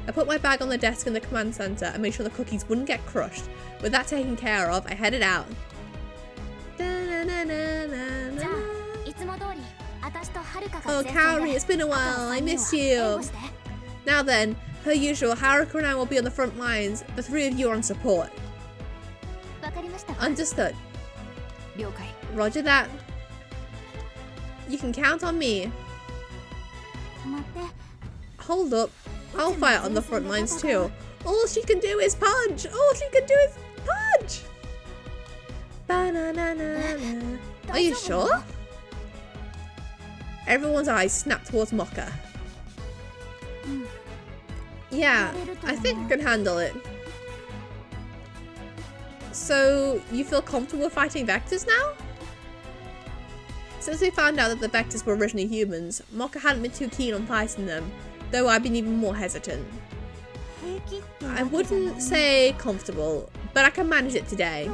S1: I put my bag on the desk in the command center and made sure the cookies wouldn't get crushed. With that taken care of, I headed out. Oh, Kaori, it's been a while. I miss you. Now then, per usual, Haruka and I will be on the front lines. The three of you are on support. Understood. Roger that. You can count on me. Hold up. I'll fight on the front lines too. All she can do is punch. All she can do is punch. Ba-na-na-na-na. Are you sure? Everyone's eyes snap towards Mokka. Yeah, I think I can handle it. So, you feel comfortable fighting vectors now? Since we found out that the Vectors were originally humans, Mokka hadn't been too keen on fighting them, though I've been even more hesitant. I wouldn't say comfortable, but I can manage it today.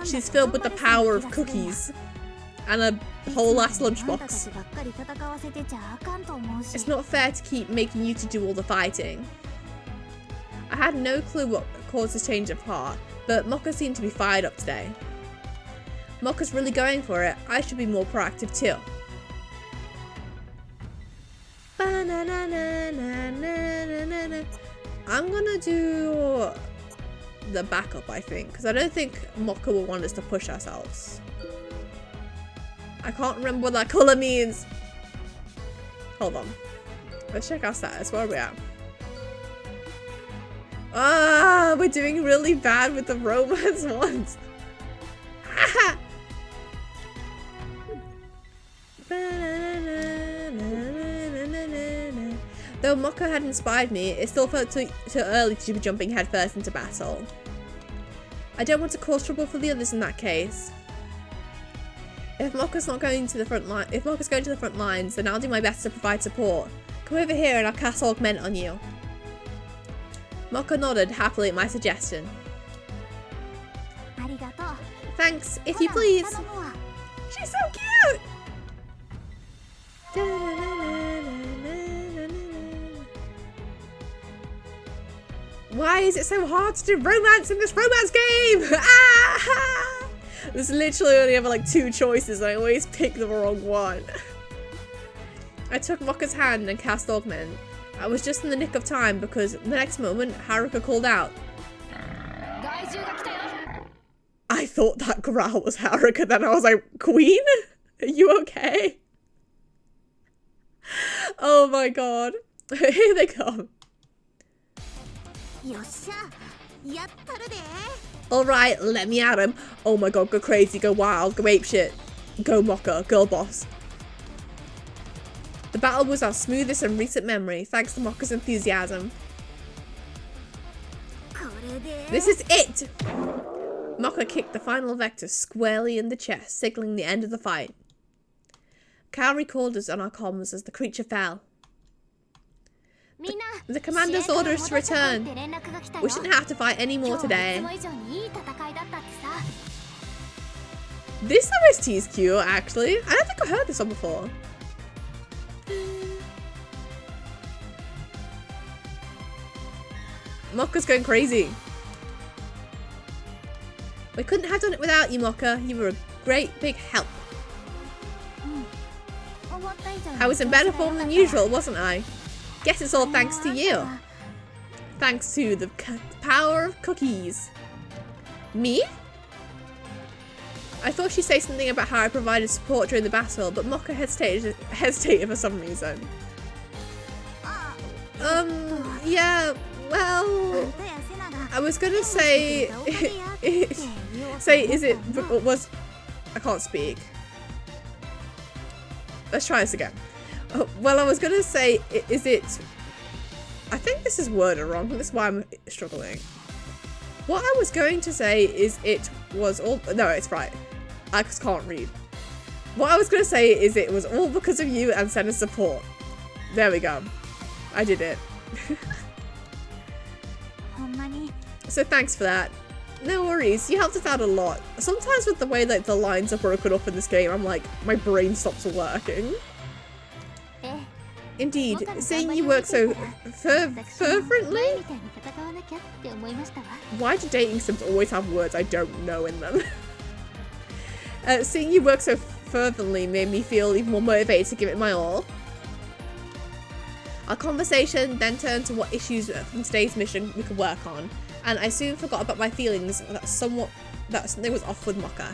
S1: She's filled with the power of cookies and a whole ass lunchbox. It's not fair to keep making you to do all the fighting. I had no clue what caused this change of heart, but Mokka seemed to be fired up today. Mokka's really going for it. I should be more proactive too. I'm gonna do the backup, I think, because I don't think Mokka will want us to push ourselves. I can't remember what that colour means. Hold on. Let's check our status. Where are we at? Ah, we're doing really bad with the romance ones. Though Mokka had inspired me, it still felt too early to be jumping headfirst into battle. I don't want to cause trouble for the others in that case. If Mokka's going to the front lines, then I'll do my best to provide support. Come over here and I'll cast Augment on you. Mokka nodded happily at my suggestion. Thanks, if you please. She's so cute! Why is it so hard to do romance in this romance game? Ah! There's literally only ever like 2 choices and I always pick the wrong one. I took Mokka's hand and cast Augment. I was just in the nick of time because the next moment Haruka called out. I thought that growl was Haruka, then I was like, Queen? Are you okay? Oh my god. Here they come. Alright, let me at him. Oh my god, go crazy, go wild, go apeshit. Go Mokka, girl boss. The battle was our smoothest in recent memory, thanks to Mokka's enthusiasm. This is it! Mokka kicked the final vector squarely in the chest, signaling the end of the fight. Cal recalled us on our comms as the creature fell. The commander's order is to return. We shouldn't have to fight any more today. This OST is cute, actually. I don't think I've heard this one before. Mokka's going crazy. We couldn't have done it without you, Mokka. You were a great big help. I was in better form than usual, wasn't I? Guess it's all thanks to you. Thanks to the power of cookies. Me? I thought she'd say something about how I provided support during the battle, but Mokka hesitated for some reason. Yeah, well, I was gonna say, I can't speak. Let's try this again. Well, I was gonna say, is it, I think this is worded wrong, that's why I'm struggling. What I was going to say is it was all, no, it's right. I just can't read. What I was gonna say is it was all because of you and Senna's support. There we go. I did it. So thanks for that. No worries, you helped us out a lot. Sometimes with the way that the lines are broken up in this game, I'm like, my brain stops working. Indeed, seeing you work so fervently? Why do dating sims always have words I don't know in them? Seeing you work so fervently made me feel even more motivated to give it my all. Our conversation then turned to what issues from today's mission we could work on, and I soon forgot about my feelings that something was off with Mokka.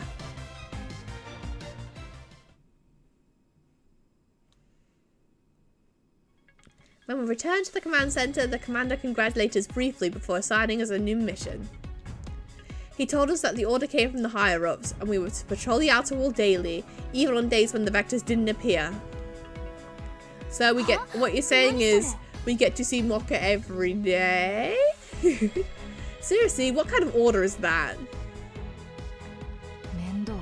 S1: When we returned to the command center, the commander congratulated us briefly before assigning us a new mission. He told us that the order came from the higher-ups, and we were to patrol the outer wall daily, even on days when the vectors didn't appear. So we get, what you're saying is, we get to see Mokka every day? Seriously, what kind of order is that?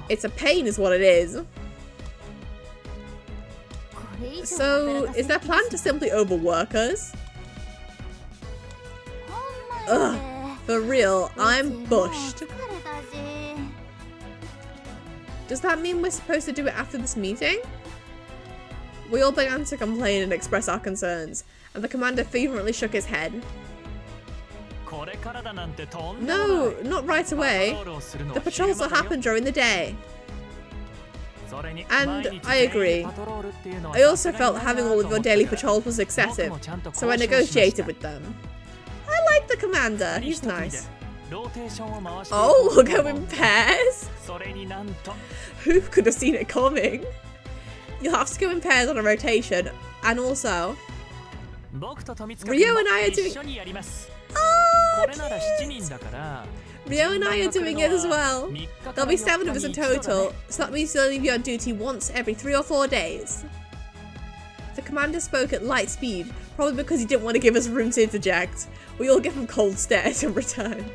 S1: It's a pain is what it is. So, is their plan to simply overwork us? Ugh, for real, I'm bushed. Does that mean we're supposed to do it after this meeting? We all began to complain and express our concerns, and the commander fervently shook his head. No, not right away. The patrols will happen during the day. And I agree. I also felt having all of your daily patrols was excessive, so I negotiated with them. I like the commander, he's nice. Oh, we'll go in pairs? Who could have seen it coming? You'll have to go in pairs on a rotation, and also Rio and I are doing. Oh, cute. Rio and I are doing it as well. There'll be 7 of us in total, so that means you'll be on duty once every 3 or 4 days. The commander spoke at light speed, probably because he didn't want to give us room to interject. We all give him cold stares in return.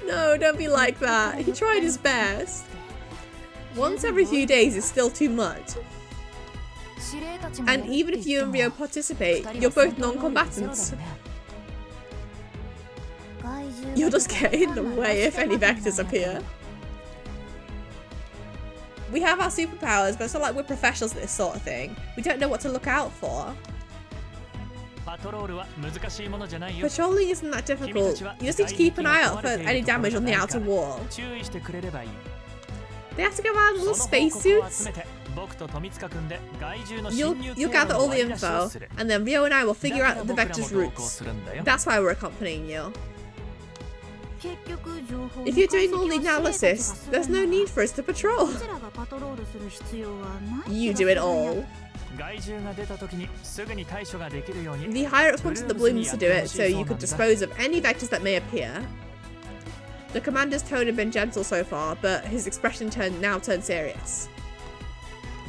S1: No, don't be like that. He tried his best. Once every few days is still too much. And even if you and Rio participate, you're both non-combatants. You'll just get in the way if any vectors appear. We have our superpowers, but it's not like we're professionals at this sort of thing. We don't know what to look out for. Patrolling isn't that difficult. You just need to keep an eye out for any damage on the outer wall. They have to go around in little spacesuits. You'll gather all the info, and then Rio and I will figure out the vector's routes. That's why we're accompanying you. If you're doing all the analysis, there's no need for us to patrol. You do it all. The higher-ups wanted the balloons to do it, so you could dispose of any vectors that may appear. The commander's tone had been gentle so far, but his expression now turned serious.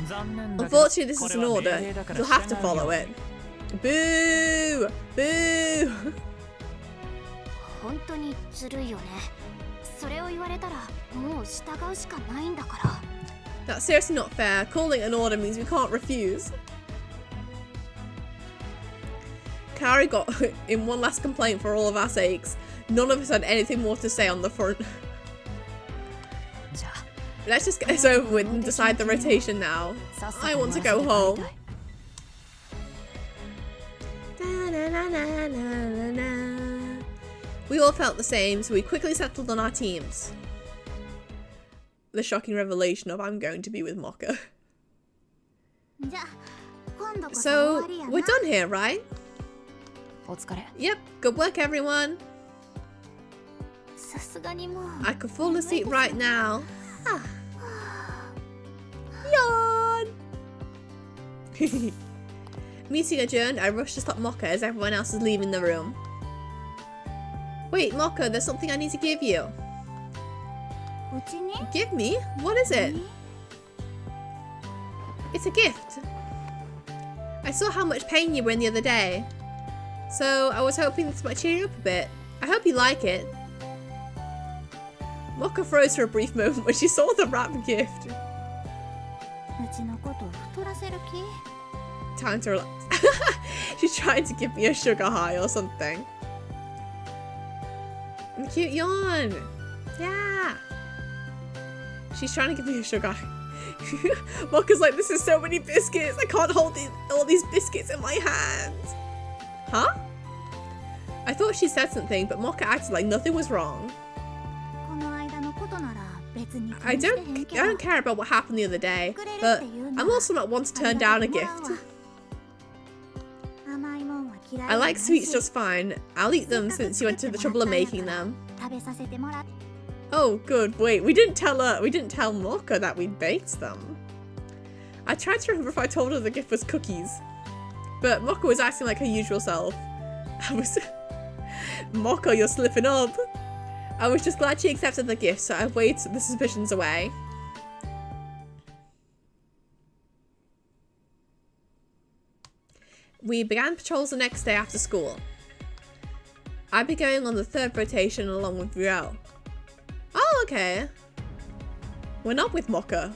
S1: Unfortunately, this is an order. You'll have to follow it. Boo! Boo! That's seriously not fair. Calling it an order means we can't refuse. Kari got in one last complaint for all of our sakes. None of us had anything more to say on the front. Let's just get this over with and decide the rotation now. I want to go home. We all felt the same, so we quickly settled on our teams. The shocking revelation of I'm going to be with Mokka. So, we're done here, right? Yep, good work everyone. I could fall asleep right now. Yawn! Meeting adjourned, I rushed to stop Mokka as everyone else is leaving the room. Wait, Mokka, there's something I need to give you. Give me? What is it? It's a gift. I saw how much pain you were in the other day, so I was hoping this might cheer you up a bit. I hope you like it. Mokka froze for a brief moment when she saw the wrapped gift. Time to relax. She's trying to give me a sugar high or something. A cute yawn. Yeah. She's trying to give me a sugar high. Mokka's like, this is so many biscuits. I can't hold all these biscuits in my hands. Huh? I thought she said something, but Mokka acted like nothing was wrong. I don't care about what happened the other day, but I'm also not one to turn down a gift. I like sweets just fine. I'll eat them since you went to the trouble of making them. Oh, good. Wait, we didn't tell Mokka that we'd baked them. I tried to remember if I told her the gift was cookies, but Mokka was acting like her usual self. Mokka, you're slipping up. I was just glad she accepted the gift, so I waved the suspicions away. We began patrols the next day after school. I'd be going on the 3rd rotation along with Rio. Oh, okay. We're not with Mokka.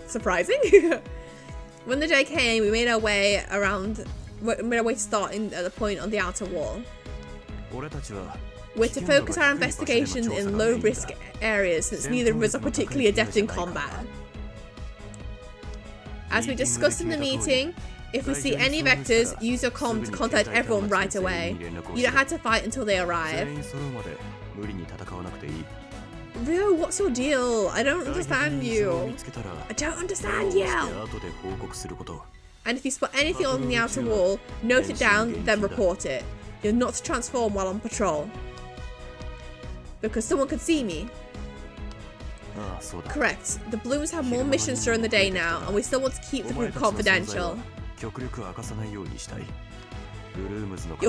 S1: Surprising. When the day came, we made our way to start at the point on the outer wall. We're to focus our investigation in low-risk areas since neither of us are particularly adept in combat. As we discussed in the meeting, if we see any vectors, use your comm to contact everyone right away. You don't have to fight until they arrive. Ryo, what's your deal? I don't understand you. I don't understand you. And if you spot anything on the outer wall, note it down, then report it. You're not to transform while on patrol. Because someone could see me. Correct. The Blooms have more missions during the day now, and we still want to keep the group confidential. Your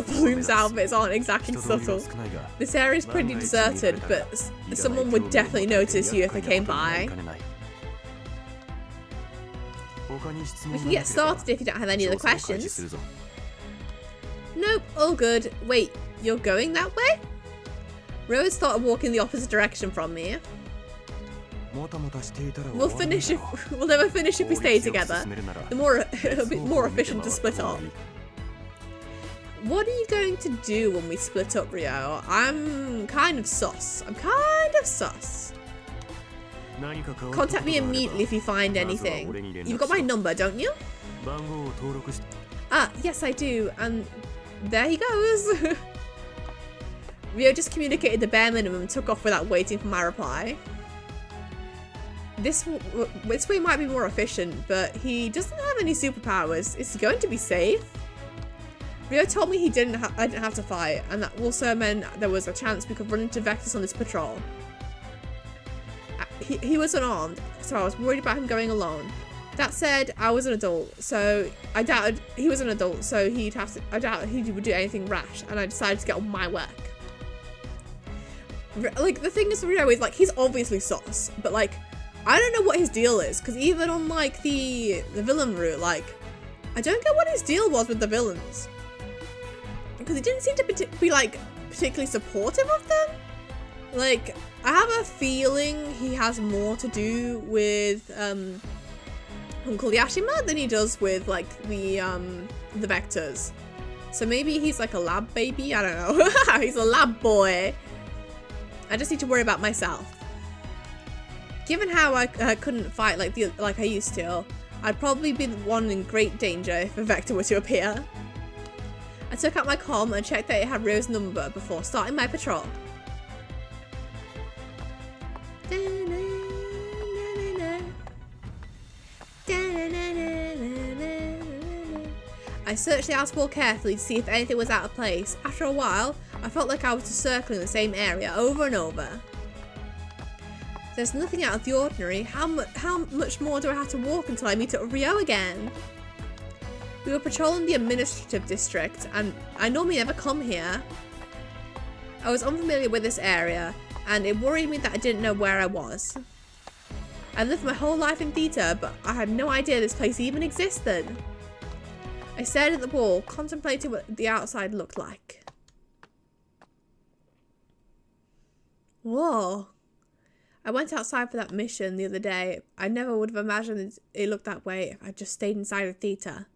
S1: Bloom's outfits aren't exactly subtle. This area is pretty deserted, but someone would definitely notice you if they came by. We can get started if you don't have any other questions. Nope, all good. Wait, you're going that way? Rose started walking the opposite direction from me. We'll never finish if we stay together. It'll be more efficient to split up. What are you going to do when we split up, Ryo? I'm kind of sus. Contact me immediately if you find anything. You've got my number, don't you? Ah, yes I do. And there he goes. Ryo just communicated the bare minimum and took off without waiting for my reply. This way might be more efficient, but he doesn't have any superpowers. Is he going to be safe? Ryo told me I didn't have to fight, and that also meant there was a chance we could run into Vectus on this patrol. He was unarmed, so I was worried about him going alone. That said, I was an adult, so I doubted he was an adult, so I doubt he would do anything rash, and I decided to get on my work. Like, the thing is, Ryo is, like, he's obviously sus, but, like, I don't know what his deal is, because even on, like, the villain route, like, I don't get what his deal was with the villains. Because he didn't seem to be, like, particularly supportive of them. Like, I have a feeling he has more to do with, Uncle Yashima than he does with, like, the Vectors. So maybe he's, like, a lab baby? I don't know. He's a lab boy. I just need to worry about myself. Given how I couldn't fight like I used to, I'd probably be the one in great danger if a Vector were to appear. I took out my comm and checked that it had Ryo's number before starting my patrol. I searched the outer wall carefully to see if anything was out of place. After a while, I felt like I was just circling the same area over and over. There's nothing out of the ordinary. How much more do I have to walk until I meet up with Ryo again? We were patrolling the administrative district, and I normally never come here. I was unfamiliar with this area, and it worried me that I didn't know where I was. I lived my whole life in theatre, but I had no idea this place even existed. I stared at the wall, contemplating what the outside looked like. Whoa. I went outside for that mission the other day. I never would have imagined it looked that way if I just stayed inside a theatre.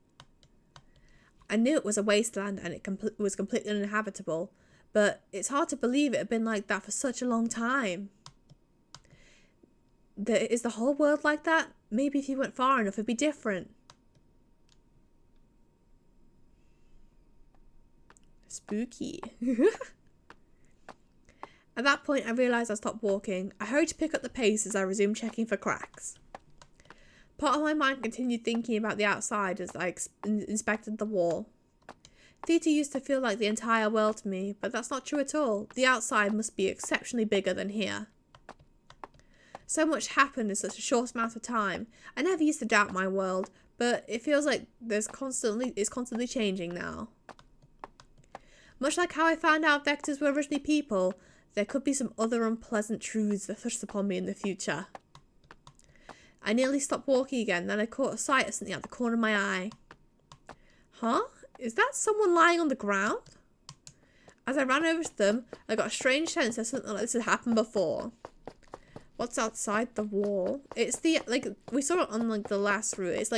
S1: I knew it was a wasteland and it was completely uninhabitable, but it's hard to believe it had been like that for such a long time. Is the whole world like that? Maybe if you went far enough it'd be different. Spooky. At that point, I realised I stopped walking. I hurried to pick up the pace as I resumed checking for cracks. Part of my mind continued thinking about the outside as I inspected the wall. Theatre used to feel like the entire world to me, but that's not true at all. The outside must be exceptionally bigger than here. So much happened in such a short amount of time. I never used to doubt my world, but it feels like it's constantly changing now. Much like how I found out Vectors were originally people, there could be some other unpleasant truths that thrust upon me in the future. I nearly stopped walking again, then I caught a sight of something at the corner of my eye. Huh? Is that someone lying on the ground? As I ran over to them, I got a strange sense that something like this had happened before. What's outside the wall? It's we saw it on the last route. It's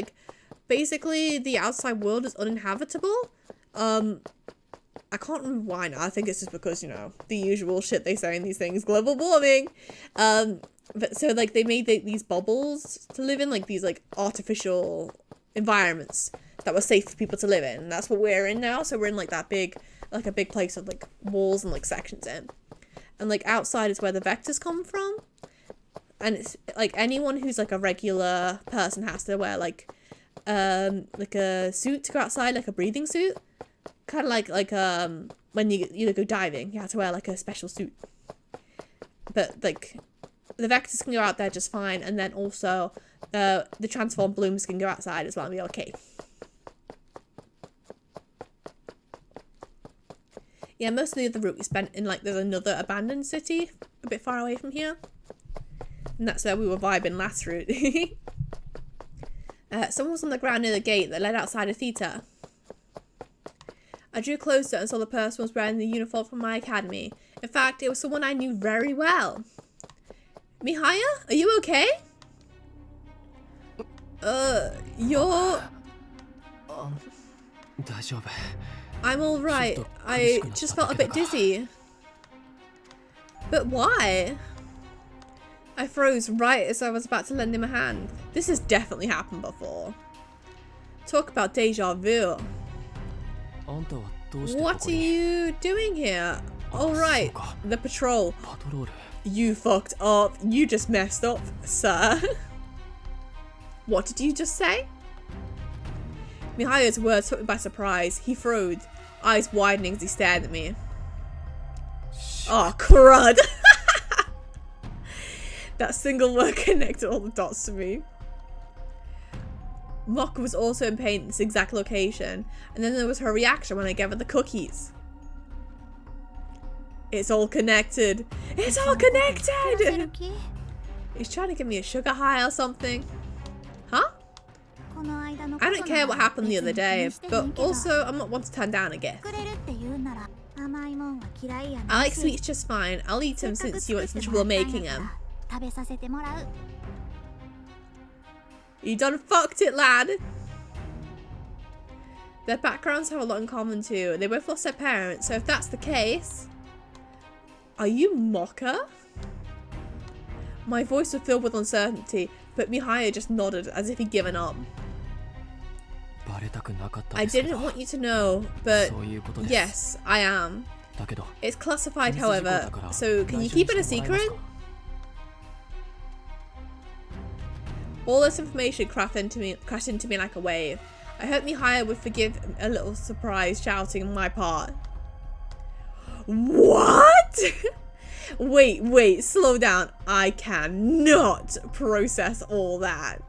S1: basically the outside world is uninhabitable. I can't remember why now. I think it's just because, you know, the usual shit they say in these things, global warming. But so like they made these bubbles to live in, like these like artificial environments that were safe for people to live in. And that's what we're in now. So we're in like that big, like a big place with like walls and like sections in. And like outside is where the vectors come from. And it's like anyone who's like a regular person has to wear like a suit to go outside, like a breathing suit. Kind of like when you go diving, you have to wear like a special suit. But like the vectors can go out there just fine, and then also the transformed blooms can go outside as well and be okay. Yeah, most of the other route we spent in like there's another abandoned city a bit far away from here, and that's where we were vibing last route. Someone was on the ground near the gate that led outside a theatre. I drew closer and saw the person was wearing the uniform from my academy. In fact, it was someone I knew very well. Mihaya, are you okay? You're... I'm alright. I just felt a bit dizzy. But why? I froze right as I was about to lend him a hand. This has definitely happened before. Talk about deja vu. What are you doing here? Oh right, the patrol. You fucked up. You just messed up, sir. What did you just say? Mihaya's words took me by surprise. He froze, eyes widening as he stared at me. Oh, crud. That single word connected all the dots to me. Mock was also in pain at this exact location, and then there was her reaction when I gave her the cookies. It's all connected. It's all connected! He's trying to give me a sugar high or something. Huh? I don't care what happened the other day, but also I'm not one to turn down a gift. I like sweets just fine. I'll eat them since you went into trouble making them. You done fucked it, lad. Their backgrounds have a lot in common too. They both lost their parents, so if that's the case... Are you Mocha? My voice was filled with uncertainty, but Mihaya just nodded as if he'd given up. I didn't want you to know, but yes, I am. It's classified, however, so can you keep it a secret? All this information crashed into me like a wave. I hope Mihaya would forgive a little surprise shouting on my part. What? Wait, slow down. I cannot process all that.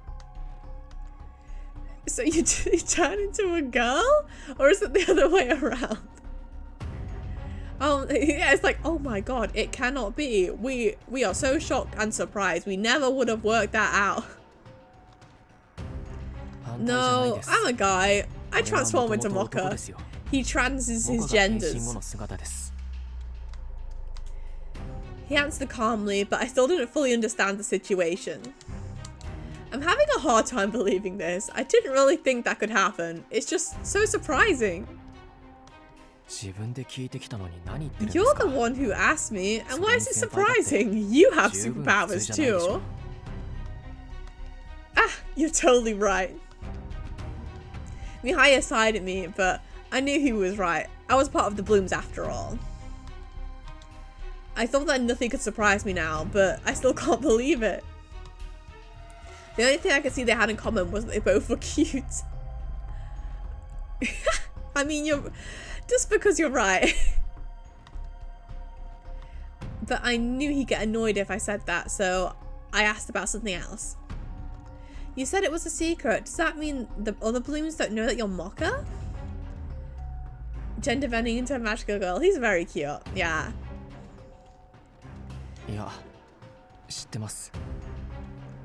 S1: So you turn into a girl? Or is it the other way around? Yeah, it's like, oh my god, it cannot be. We are so shocked and surprised. We never would have worked that out. No, I'm a guy. I transform into Mocha. He transes his genders. He answered calmly, but I still didn't fully understand the situation. I'm having a hard time believing this. I didn't really think that could happen. It's just so surprising. You're the one who asked me, and why is it surprising? You have superpowers too. Ah, you're totally right. Mihaya sighed at me, but I knew he was right. I was part of the Blooms after all. I thought that nothing could surprise me now, but I still can't believe it. The only thing I could see they had in common was that they both were cute. I mean, just because you're right. But I knew he'd get annoyed if I said that, so I asked about something else. You said it was a secret. Does that mean the other Blooms don't know that you're Mocha? Gender bending into a magical girl. He's very cute. Yeah.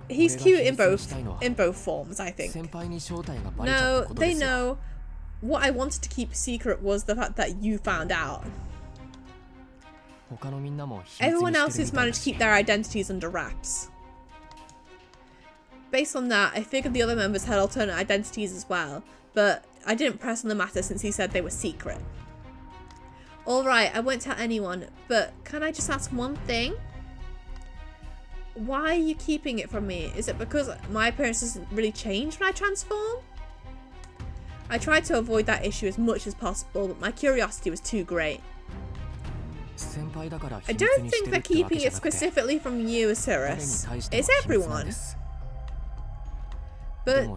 S1: He's cute in both forms, I think. No, they know. What I wanted to keep secret was the fact that you found out. Everyone else has managed to keep their identities under wraps. Based on that, I figured the other members had alternate identities as well, but I didn't press on the matter since he said they were secret. Alright, I won't tell anyone, but can I just ask one thing? Why are you keeping it from me? Is it because my appearance doesn't really change when I transform? I tried to avoid that issue as much as possible, but my curiosity was too great. I don't think they're keeping it specifically from you, Cirrus. It's everyone. But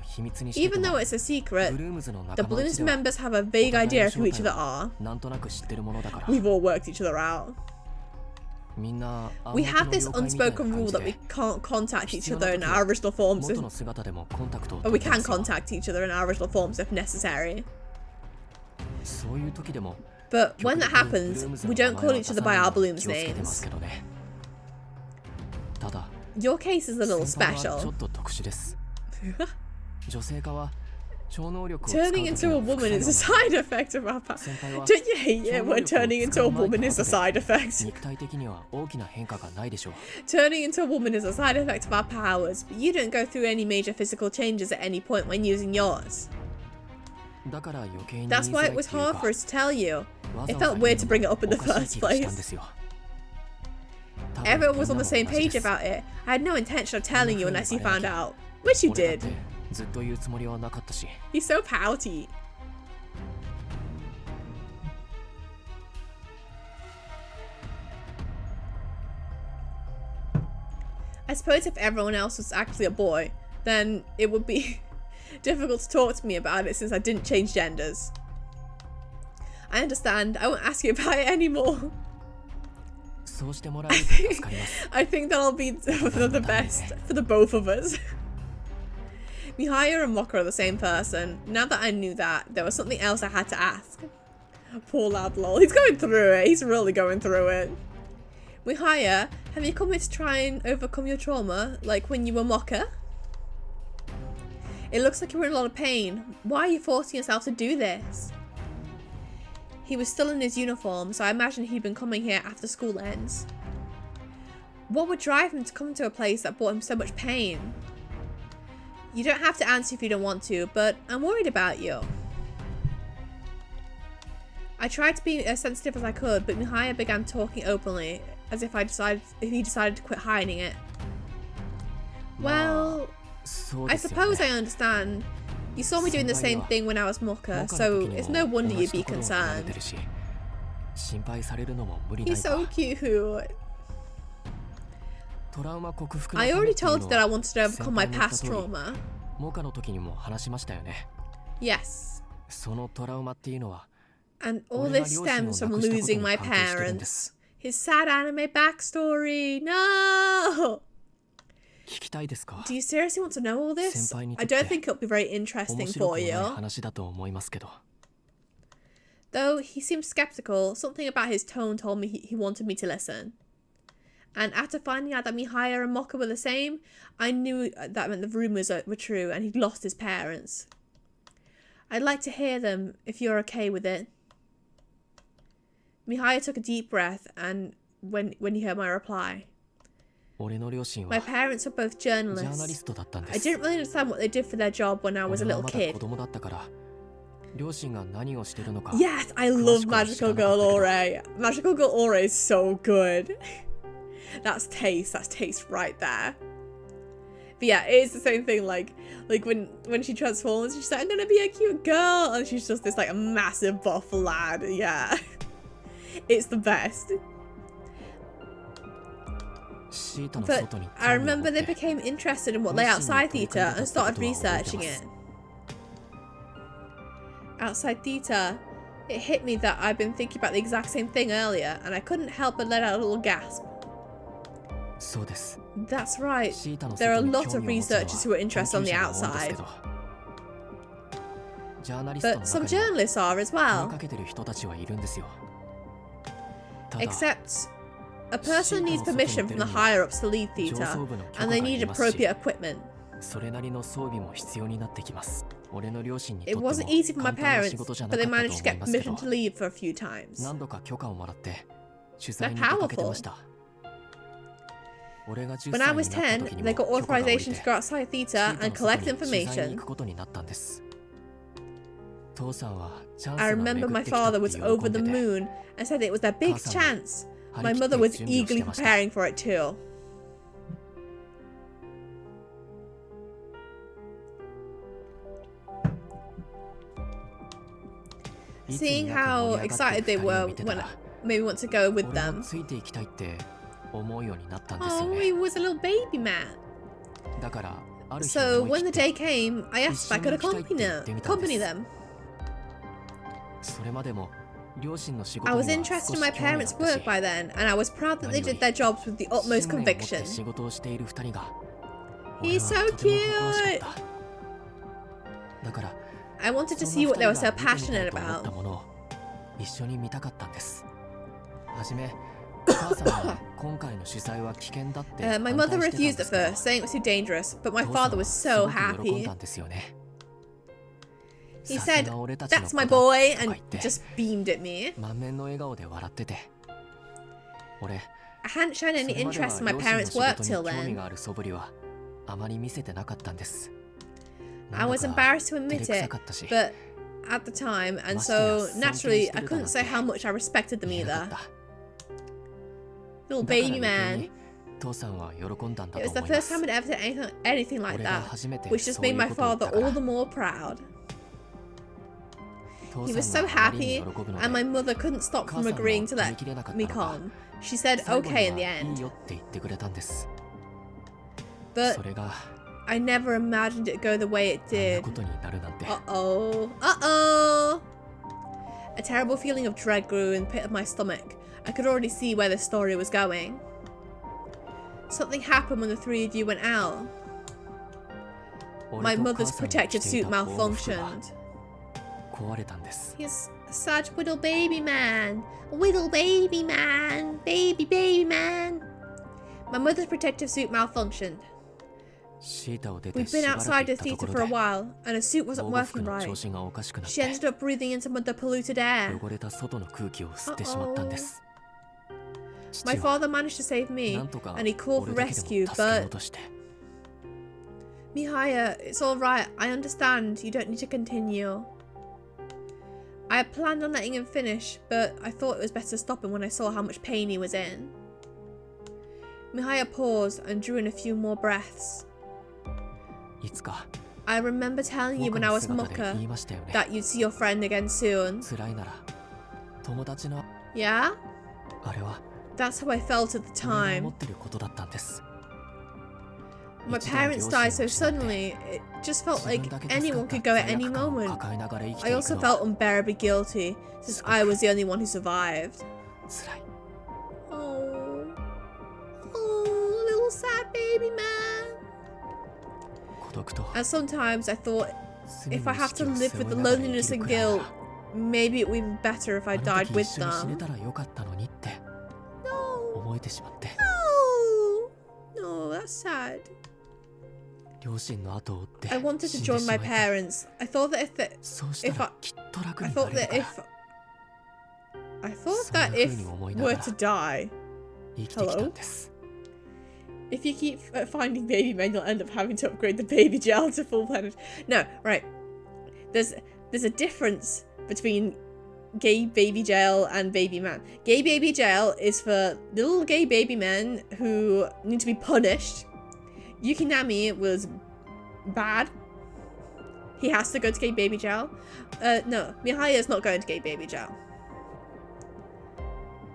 S1: even though it's a secret, the Bloons members have a vague idea of who each other are. We've all worked each other out. We have this unspoken rule that we can't contact each other in our original forms, but we can contact each other in our original forms if necessary. But when that happens, we don't call each other by our Bloons names. Your case is a little special. Turning into a woman is a side effect of our power. Don't you hate it when turning into a woman is a side effect? Turning into a woman is a side effect of our powers, but you don't go through any major physical changes at any point when using yours. That's why it was hard for us to tell you. It felt weird to bring it up in the first place. Everyone was on the same page about it. I had no intention of telling you unless you found out. Which you did. He's so pouty. I suppose if everyone else was actually a boy, then it would be difficult to talk to me about it since I didn't change genders. I understand. I won't ask you about it anymore. I think that'll be for the best for the both of us. Mihaya and Mocha are the same person. Now that I knew that, there was something else I had to ask. Poor lad, lol. He's going through it. He's really going through it. Mihaya, have you come here to try and overcome your trauma, like when you were Mocha? It looks like you're in a lot of pain. Why are you forcing yourself to do this? He was still in his uniform, so I imagine he'd been coming here after school ends. What would drive him to come to a place that brought him so much pain? You don't have to answer if you don't want to, but I'm worried about you. I tried to be as sensitive as I could, but Mihaya began talking openly, as if he decided to quit hiding it. Well, I suppose I understand. You saw me doing the same thing when I was Mocha, so it's no wonder you'd be concerned. He's so cute. I already told you that I wanted to overcome my past trauma. Yes. And all this stems from losing my parents. His sad anime backstory. No! Do you seriously want to know all this? I don't think it'll be very interesting for you. Though he seemed skeptical, something about his tone told me he wanted me to listen. And after finding out that Mihaya and Mocha were the same, I knew that meant the rumours were true and he'd lost his parents. I'd like to hear them, if you're okay with it. Mihaya took a deep breath and when he heard my reply. My parents were both journalists. I didn't really understand what they did for their job when I was a little kid. Yes, I love Magical Girl Ore. Magical Girl Ore is so good. That's taste right there. But yeah, it is the same thing, like when she transforms, she's like, I'm gonna be a cute girl, and she's just this like a massive buff lad. Yeah. It's the best. But I remember they became interested in what lay outside theatre and started researching it. Outside theatre, it hit me that I'd been thinking about the exact same thing earlier, and I couldn't help but let out a little gasp. That's right. There are a lot of researchers who are interested on the outside. But some journalists are as well. Except a person needs permission from the higher-ups to leave theatre, and they need appropriate equipment. It wasn't easy for my parents, but they managed to get permission to leave for a few times. They're powerful. When I was 10, they got authorization to go outside theater and collect information. I remember my father was over the moon and said it was their big chance. My mother was eagerly preparing for it too. Seeing how excited they were when I maybe want to go with them. Oh, he was a little baby man. So when the day came, I asked if I could accompany them. I was interested in my parents' work by then, and I was proud that they did their jobs with the utmost conviction. He's so cute! I wanted to see what they were so passionate about. My mother refused at first, saying it was too dangerous, but my father was so happy. He said, "That's my boy," and just beamed at me. I hadn't shown any interest in my parents' work till then. I was embarrassed to admit it, but at the time, and so naturally I couldn't say how much I respected them either. Little baby man. It was the first time I'd ever said anything like that, which just made my father all the more proud. He was so happy, and my mother couldn't stop from agreeing to let me come. She said okay in the end. But I never imagined it'd go the way it did. Uh-oh. Uh-oh! A terrible feeling of dread grew in the pit of my stomach. I could already see where the story was going. Something happened when the three of you went out. My mother's protective suit malfunctioned. He's such a little baby man. Little baby man. Baby man. My mother's protective suit malfunctioned. We'd been outside the theatre for a while, and her suit wasn't working right. She ended up breathing in some of the polluted air. My father managed to save me, and he called for rescue, but... Mihaya, it's alright. I understand. You don't need to continue. I had planned on letting him finish, but I thought it was better to stop him when I saw how much pain he was in. Mihaya paused and drew in a few more breaths. I remember telling you when I was Mucker that you'd see your friend again soon. Yeah? That's how I felt at the time. My parents died so suddenly, it just felt like anyone could go at any moment. I also felt unbearably guilty, since I was the only one who survived. Oh, little sad baby man. And sometimes I thought, if I have to live with the loneliness and guilt, maybe it would be better if I died with them. No, that's sad. I wanted to join my parents. I thought that if were to die. Hello? If you keep finding baby men, you'll end up having to upgrade the baby gel to full planet. No, right. There's a difference between gay baby gel and baby man. Gay baby gel is for little gay baby men who need to be punished. Yukinami was bad. He has to go to gay baby jail. No, Mihaya is not going to gay baby jail.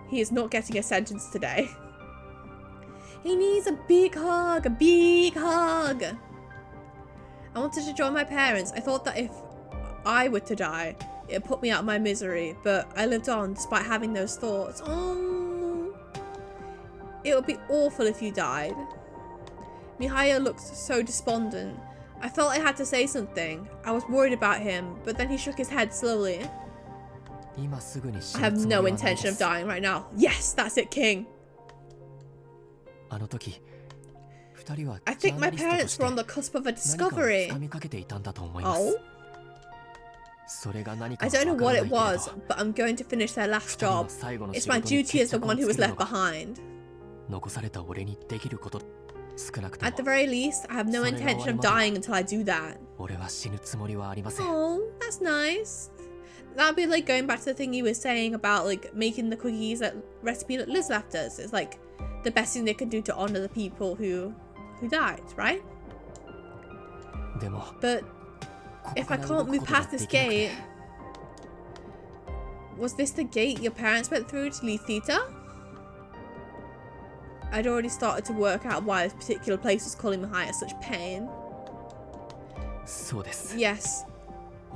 S1: He is not getting a sentence today. He needs a big hug, a big hug. I wanted to join my parents. I thought that if I were to die, it put me out of my misery, but I lived on despite having those thoughts. Oh, it would be awful if you died. Mihaya looked so despondent. I felt I had to say something. I was worried about him, but then he shook his head slowly. I have no intention of dying right now. Yes, that's it, King. I think my parents were on the cusp of a discovery. Oh? I don't know what it was, but I'm going to finish their last job. It's my duty as the one who was left behind.
S2: 残された俺にできること少なくとも
S1: At the very least, I have no intention of dying until I do that.
S2: 俺は死ぬつもりはありません。
S1: Oh, that's nice. That'd be like going back to the thing you were saying about like making the cookies that recipe that Liz left us. It's like the best thing they can do to honor the people who died, right?
S2: でも
S1: But if I can't move past this gate, was this the gate your parents went through to leave Theta? I'd already started to work out why this particular place was causing Mihaya such pain.
S2: そうです。
S1: Yes,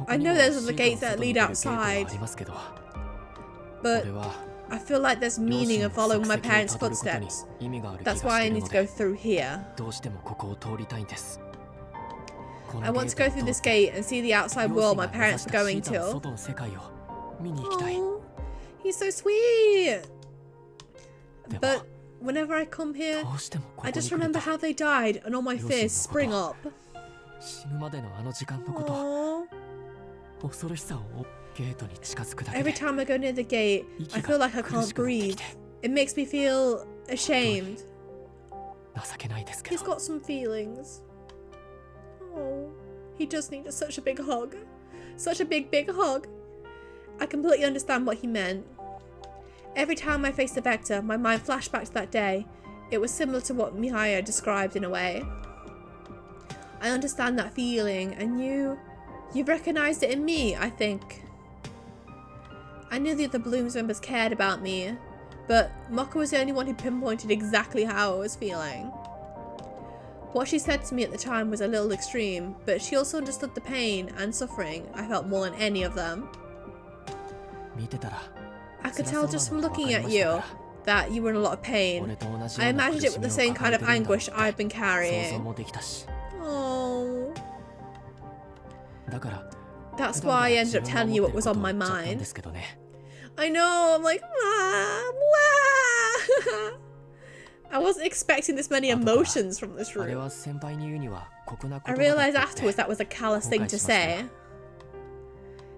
S1: I know there's other gates that lead outside, but I feel like there's meaning in following my parents' footsteps. That's why I need to go through here.
S2: どうしてもここを通りたいんです。
S1: I want to go through this gate and see the outside world my parents were going to.
S2: 外の世界を見に行きたい。
S1: Oh, he's so sweet. But whenever I come here, I just remember how they died and all my fears spring up.
S2: 死ぬまでのあの時間のこと、
S1: Aww.
S2: 恐ろしさをゲートに近づくだけ
S1: Every
S2: で
S1: time I go near the gate, I feel like I can't breathe. It makes me feel ashamed.
S2: 情けないですけ
S1: He's
S2: ど、
S1: got some feelings. Oh, he does need such a big hug. Such a big hug. I completely understand what he meant. Every time I face the Vector, my mind flashed back to that day. It was similar to what Mihaya described in a way. I understand that feeling, and you've recognized it in me, I think. I knew the other Bloom's members cared about me, but Mocha was the only one who pinpointed exactly how I was feeling. What she said to me at the time was a little extreme, but she also understood the pain and suffering I felt more than any of them.
S2: 見てたら
S1: I could tell just from looking at you that you were in a lot of pain. I imagined it with the same kind of anguish I've been
S2: 想像
S1: carrying.
S2: もできたし、
S1: Oh,
S2: だから
S1: that's why I ended up telling you what was on my
S2: で
S1: mind.
S2: すけどね。
S1: I know, I'm like, wah, wah. I wasn't expecting this many emotions from this
S2: あれ
S1: room.
S2: は先輩に言うには酷な
S1: I
S2: 言葉だ
S1: realized
S2: ったって
S1: afterwards that was a callous thing to say.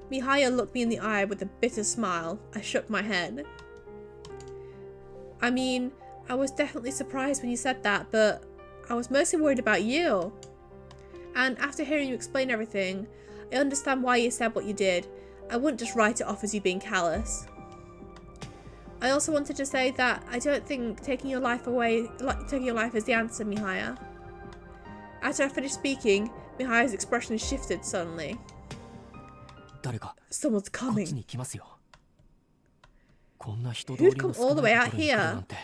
S1: Mihaya looked me in the eye with a bitter smile. I shook my head. I mean, I was definitely surprised when you said that, but I was mostly worried about you. And after hearing you explain everything, I understand why you said what you did. I wouldn't just write it off as you being callous. I also wanted to say that I don't think taking your life is the answer, Mihaya. After I finished speaking, Mihaya's expression shifted suddenly.
S2: 誰か
S1: Someone's
S2: こっち
S1: coming.
S2: に来ますよ。こんな人通
S1: Who'd
S2: りの
S1: come
S2: 少
S1: all the
S2: な
S1: way
S2: い
S1: out
S2: ところに来る
S1: here?
S2: なんて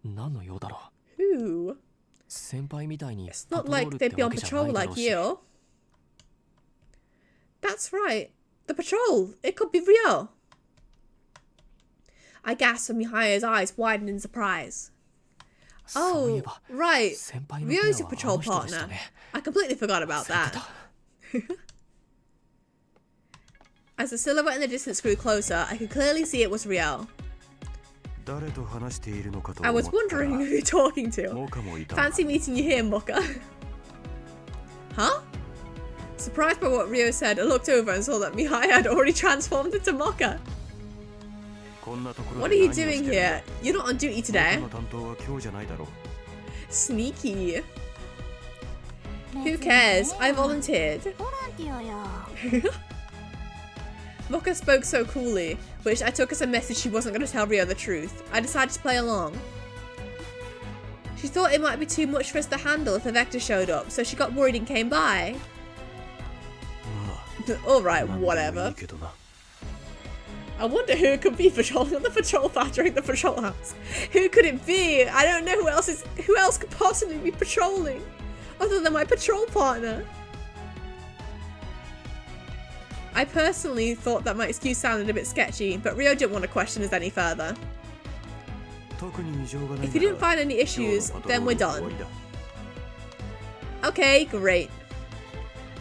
S2: 何の用だろう。
S1: Who?
S2: 先輩みたいに
S1: It's
S2: パ
S1: not
S2: トロー
S1: like
S2: ルって
S1: they'd be
S2: わ
S1: on
S2: けじゃない
S1: patrol
S2: だろ
S1: like
S2: うし。
S1: you. That's right. The patrol. It could be real. I gasped and Mihaya's eyes widened in surprise.
S2: そういえ
S1: Oh,
S2: ば
S1: right.
S2: 先輩のペア
S1: Ryo's your
S2: はあ
S1: patrol
S2: の人でした
S1: partner.
S2: ね。
S1: I completely forgot about
S2: 忘れて
S1: that.
S2: た。
S1: As the silhouette in the distance grew closer, I could clearly see it was Ryo.
S3: 誰と話しているのかと
S1: I
S3: 思っ
S1: was
S3: た
S1: wondering
S3: ら
S1: who you're talking to.
S3: モカもいた。
S1: Fancy meeting you here, Mocha. Huh? Surprised by what Ryo said, I looked over and saw that Mihaya had already transformed into Mocha.
S3: こんなところ
S1: What
S3: で
S1: are you
S3: 何をして
S1: doing
S3: るん
S1: here?
S3: だ。
S1: You're not on duty
S3: モカ
S1: today.
S3: の担当は今日じゃないだろう。
S1: Sneaky. Who cares? I volunteered.
S4: ボランティアや。
S1: Mocha spoke so coolly, which I took as a message she wasn't going to tell Ryo the truth. I decided to play along. She thought it might be too much for us to handle if the Vector showed up, so she got worried and came by.
S3: ま
S1: Alright,
S3: あ、なんでもいい
S1: whatever.
S3: けどな。
S1: I wonder who could be patrolling on the patrol path during the patrol house. Who could it be? I don't know who else could possibly be patrolling other than my patrol partner. I personally thought that my excuse sounded a bit sketchy, but Ryo didn't want to question us any further.
S3: 特に異常がない
S1: If you didn't find any issues, then we're done. Okay, great.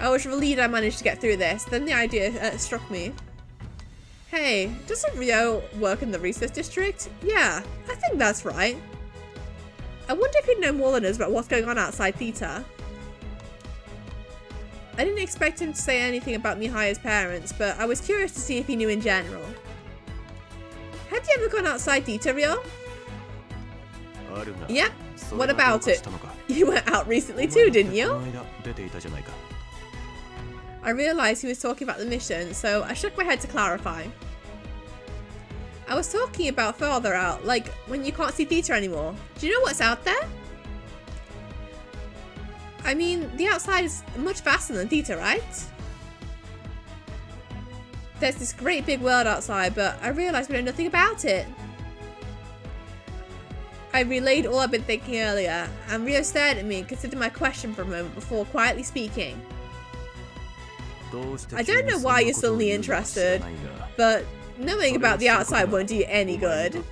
S1: I was relieved I managed to get through this. Then the idea struck me. Hey, doesn't Ryo work in the research district? Yeah, I think that's right. I wonder if he'd know more than us about what's going on outside Theta. I didn't expect him to say anything about Mihaya's parents, but I was curious to see if he knew in general. Have you ever gone outside Theta, Ryo?
S3: あ
S1: Yep. What about it? You went out recently too, didn't you? I realised he was talking about the mission, so I shook my head to clarify. I was talking about further out, like when you can't see theatre anymore. Do you know what's out there? I mean, the outside is much vaster than theatre, right? There's this great big world outside, but I realised we know nothing about it. I relayed all I'd been thinking earlier, and Rio stared at me and considered my question for a moment before quietly speaking. I don't know why you're suddenly interested, but knowing about the outside won't do you any good.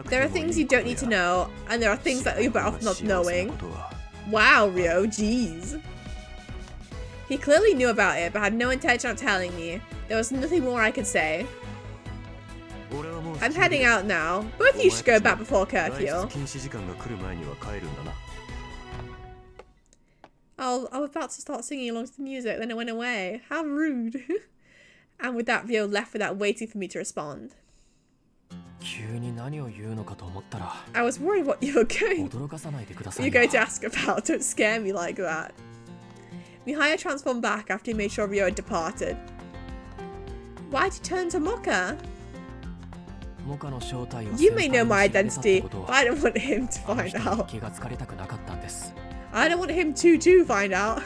S1: There are things you don't need to know, and there are things that you're better off not knowing. Wow, Rio, jeez. He clearly knew about it, but had no intention of telling me. There was nothing more I could say. I'm heading out now. Both of you should go back before curfew. Oh, I was about to start singing along to the music, then it went away. How rude. And with that, Rio left without waiting for me to respond. I was worried what you were going to ask about. Don't scare me like that. Mihaya transformed back after he made sure Rio had departed. Why'd you turn to Mocha? You may know my identity, but I don't want him to find out. I don't want him to find out.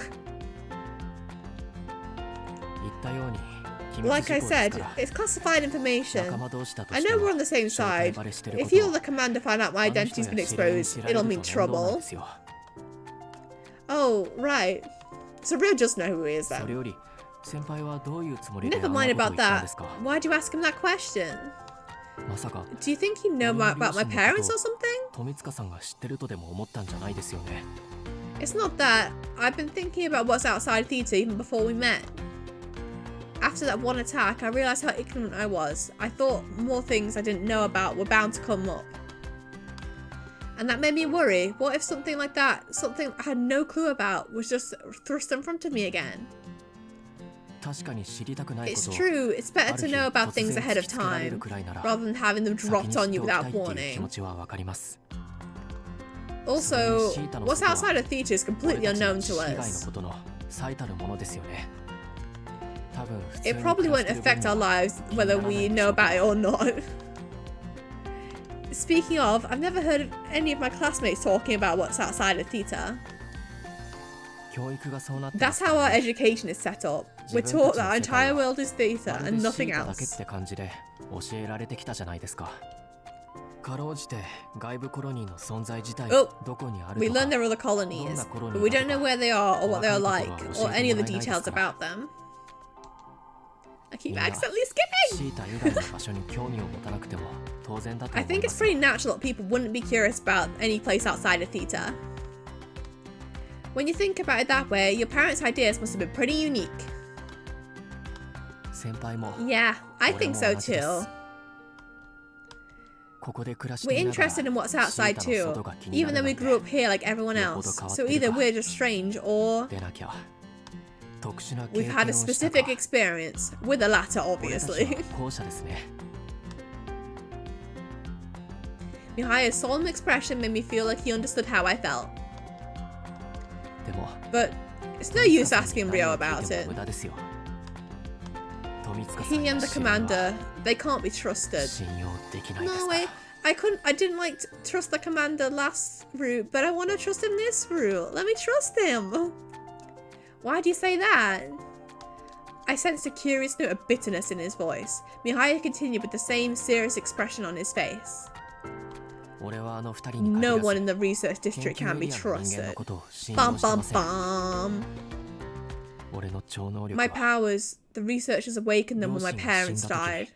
S1: Like I said, it's classified information. I know we're on the same side. If you or the commander find out my identity's been exposed, it'll mean trouble. Oh, right. So Rio just know who he is then. Never mind about that. Why'd you ask him that question? Do you think you know about my parents or something? It's not that. I've been thinking about what's outside theatre even before we met. After that one attack, I realised how ignorant I was. I thought more things I didn't know about were bound to come up. And that made me worry. What if something like that, something I had no clue about, was just thrust in front of me again? It's true, it's better to know about things ahead of time, rather than having them dropped on you without warning. Also, what's outside of theatre is completely unknown to us. It probably won't affect our lives whether we know about it or not. Speaking of, I've never heard of any of my classmates talking about what's outside of theatre. That's how our education is set up. We're taught that our entire world is theatre and nothing else. Oh, we learn there are other colonies, but we don't know where they are or what they are like, or any of the details about them. I keep accidentally skipping! I think it's pretty natural that people wouldn't be curious about any place outside of theatre. When you think about it that way, your parents' ideas must have been pretty unique. Yeah, I think so too. We're interested in what's outside too, even though we grew up here like everyone else, so either we're just strange or we've had a specific experience, with the latter obviously. Mihaya's solemn expression made me feel like he understood how I felt. But it's no use asking Rio about it. He and the commander, they can't be trusted. No way, I didn't trust the commander last route, but I want to trust him this route. Let me trust him. Why do you say that? I sensed a curious note of bitterness in his voice. Mihaya continued with the same serious expression on his face. No one in the research district can be trusted. Bum bum bum. My powers, the researchers awakened them when my parents died.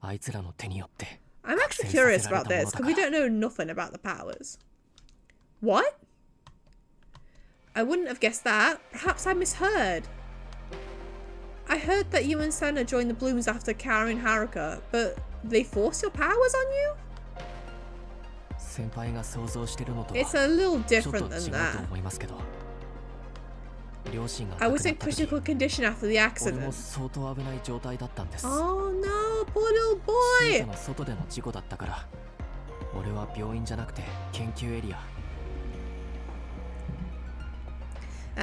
S1: I'm actually curious about this, because we don't know nothing about the powers. What? I wouldn't have guessed that. Perhaps I misheard. I heard that you and Senna joined the Blooms after Kaoru and Haruka, but they forced your powers on you? It's a little different than that. I was in critical condition after the accident. Oh no, Oh, poor little
S2: シー
S1: boy.
S2: トの外での事故だったから、俺は病院じゃなくて研究エリア。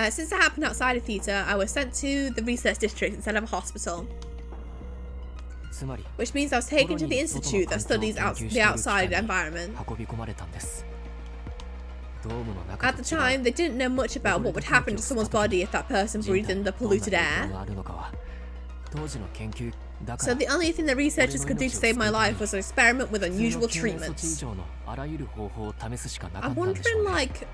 S1: Since it happened outside of theatre, I was sent to the research district instead of a hospital.
S2: つまり、
S1: Which means I was taken to the institute that studies the outside environment.
S2: 運び込まれたんです。ドームの中
S1: At the time, they didn't know much about what would happen to someone's body if that person breathed in the polluted air. So the only thing the researchers could do to save my life was an experiment with unusual treatments. I'm wondering, like,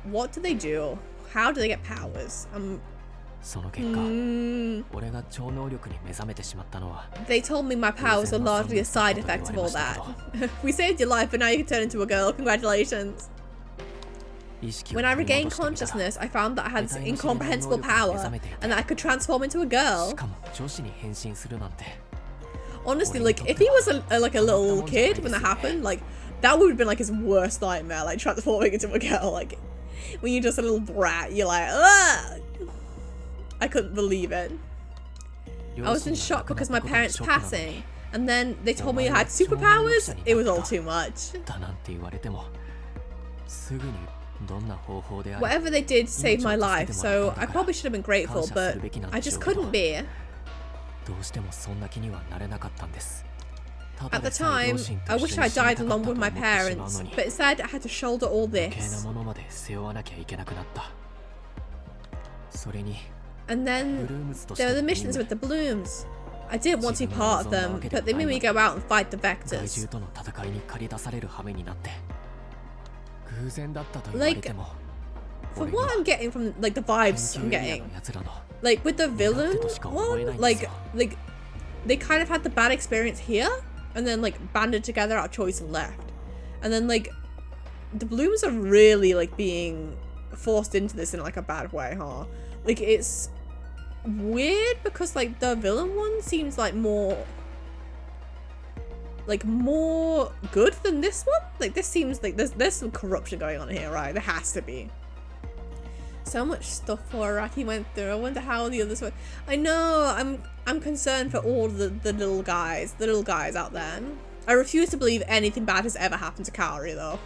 S1: what do they do? How do they get powers?
S2: その結果、俺が超能力に目覚めてしまったのは
S1: They told me my powers are largely a side effect of all that. We saved your life, but now you can turn into a girl. Congratulations. When I regained consciousness, I found that I had incomprehensible power and that I could transform into a girl.
S2: しかも女子に変身するなんて
S1: Honestly, like, if he was like a little kid when that happened, like, that would have been like his worst nightmare, like transforming into a girl. Like, when you're just a little brat, you're like, ugh! I couldn't believe it. I was in shock because my parents passing, and then they told me I had superpowers. It was all too much.
S2: だなんて言われてもすぐに
S1: Whatever they did saved my life, so I probably should have been grateful, but I just couldn't be. At the time, I wished I died along with my parents, but instead I had to shoulder all this. And then there were the missions with the blooms. I didn't want to be part of them, but they made me go out and fight the vectors. Like, from what I'm getting from, like, the vibes I'm getting, like, with the villain one, like, they kind of had the bad experience here, and then, like, banded together out of choice and left. And then, like, the blooms are really, like, being forced into this in, like, a bad way, huh? Like, it's weird because, like, the villain one seems like more good than this one. Like, this seems like there's some corruption going on here, right? There has to be. So much stuff poor Araki went through. I wonder how the others went. I know, I'm concerned for all the little guys out there. I refuse to believe anything bad has ever happened to Kaori though.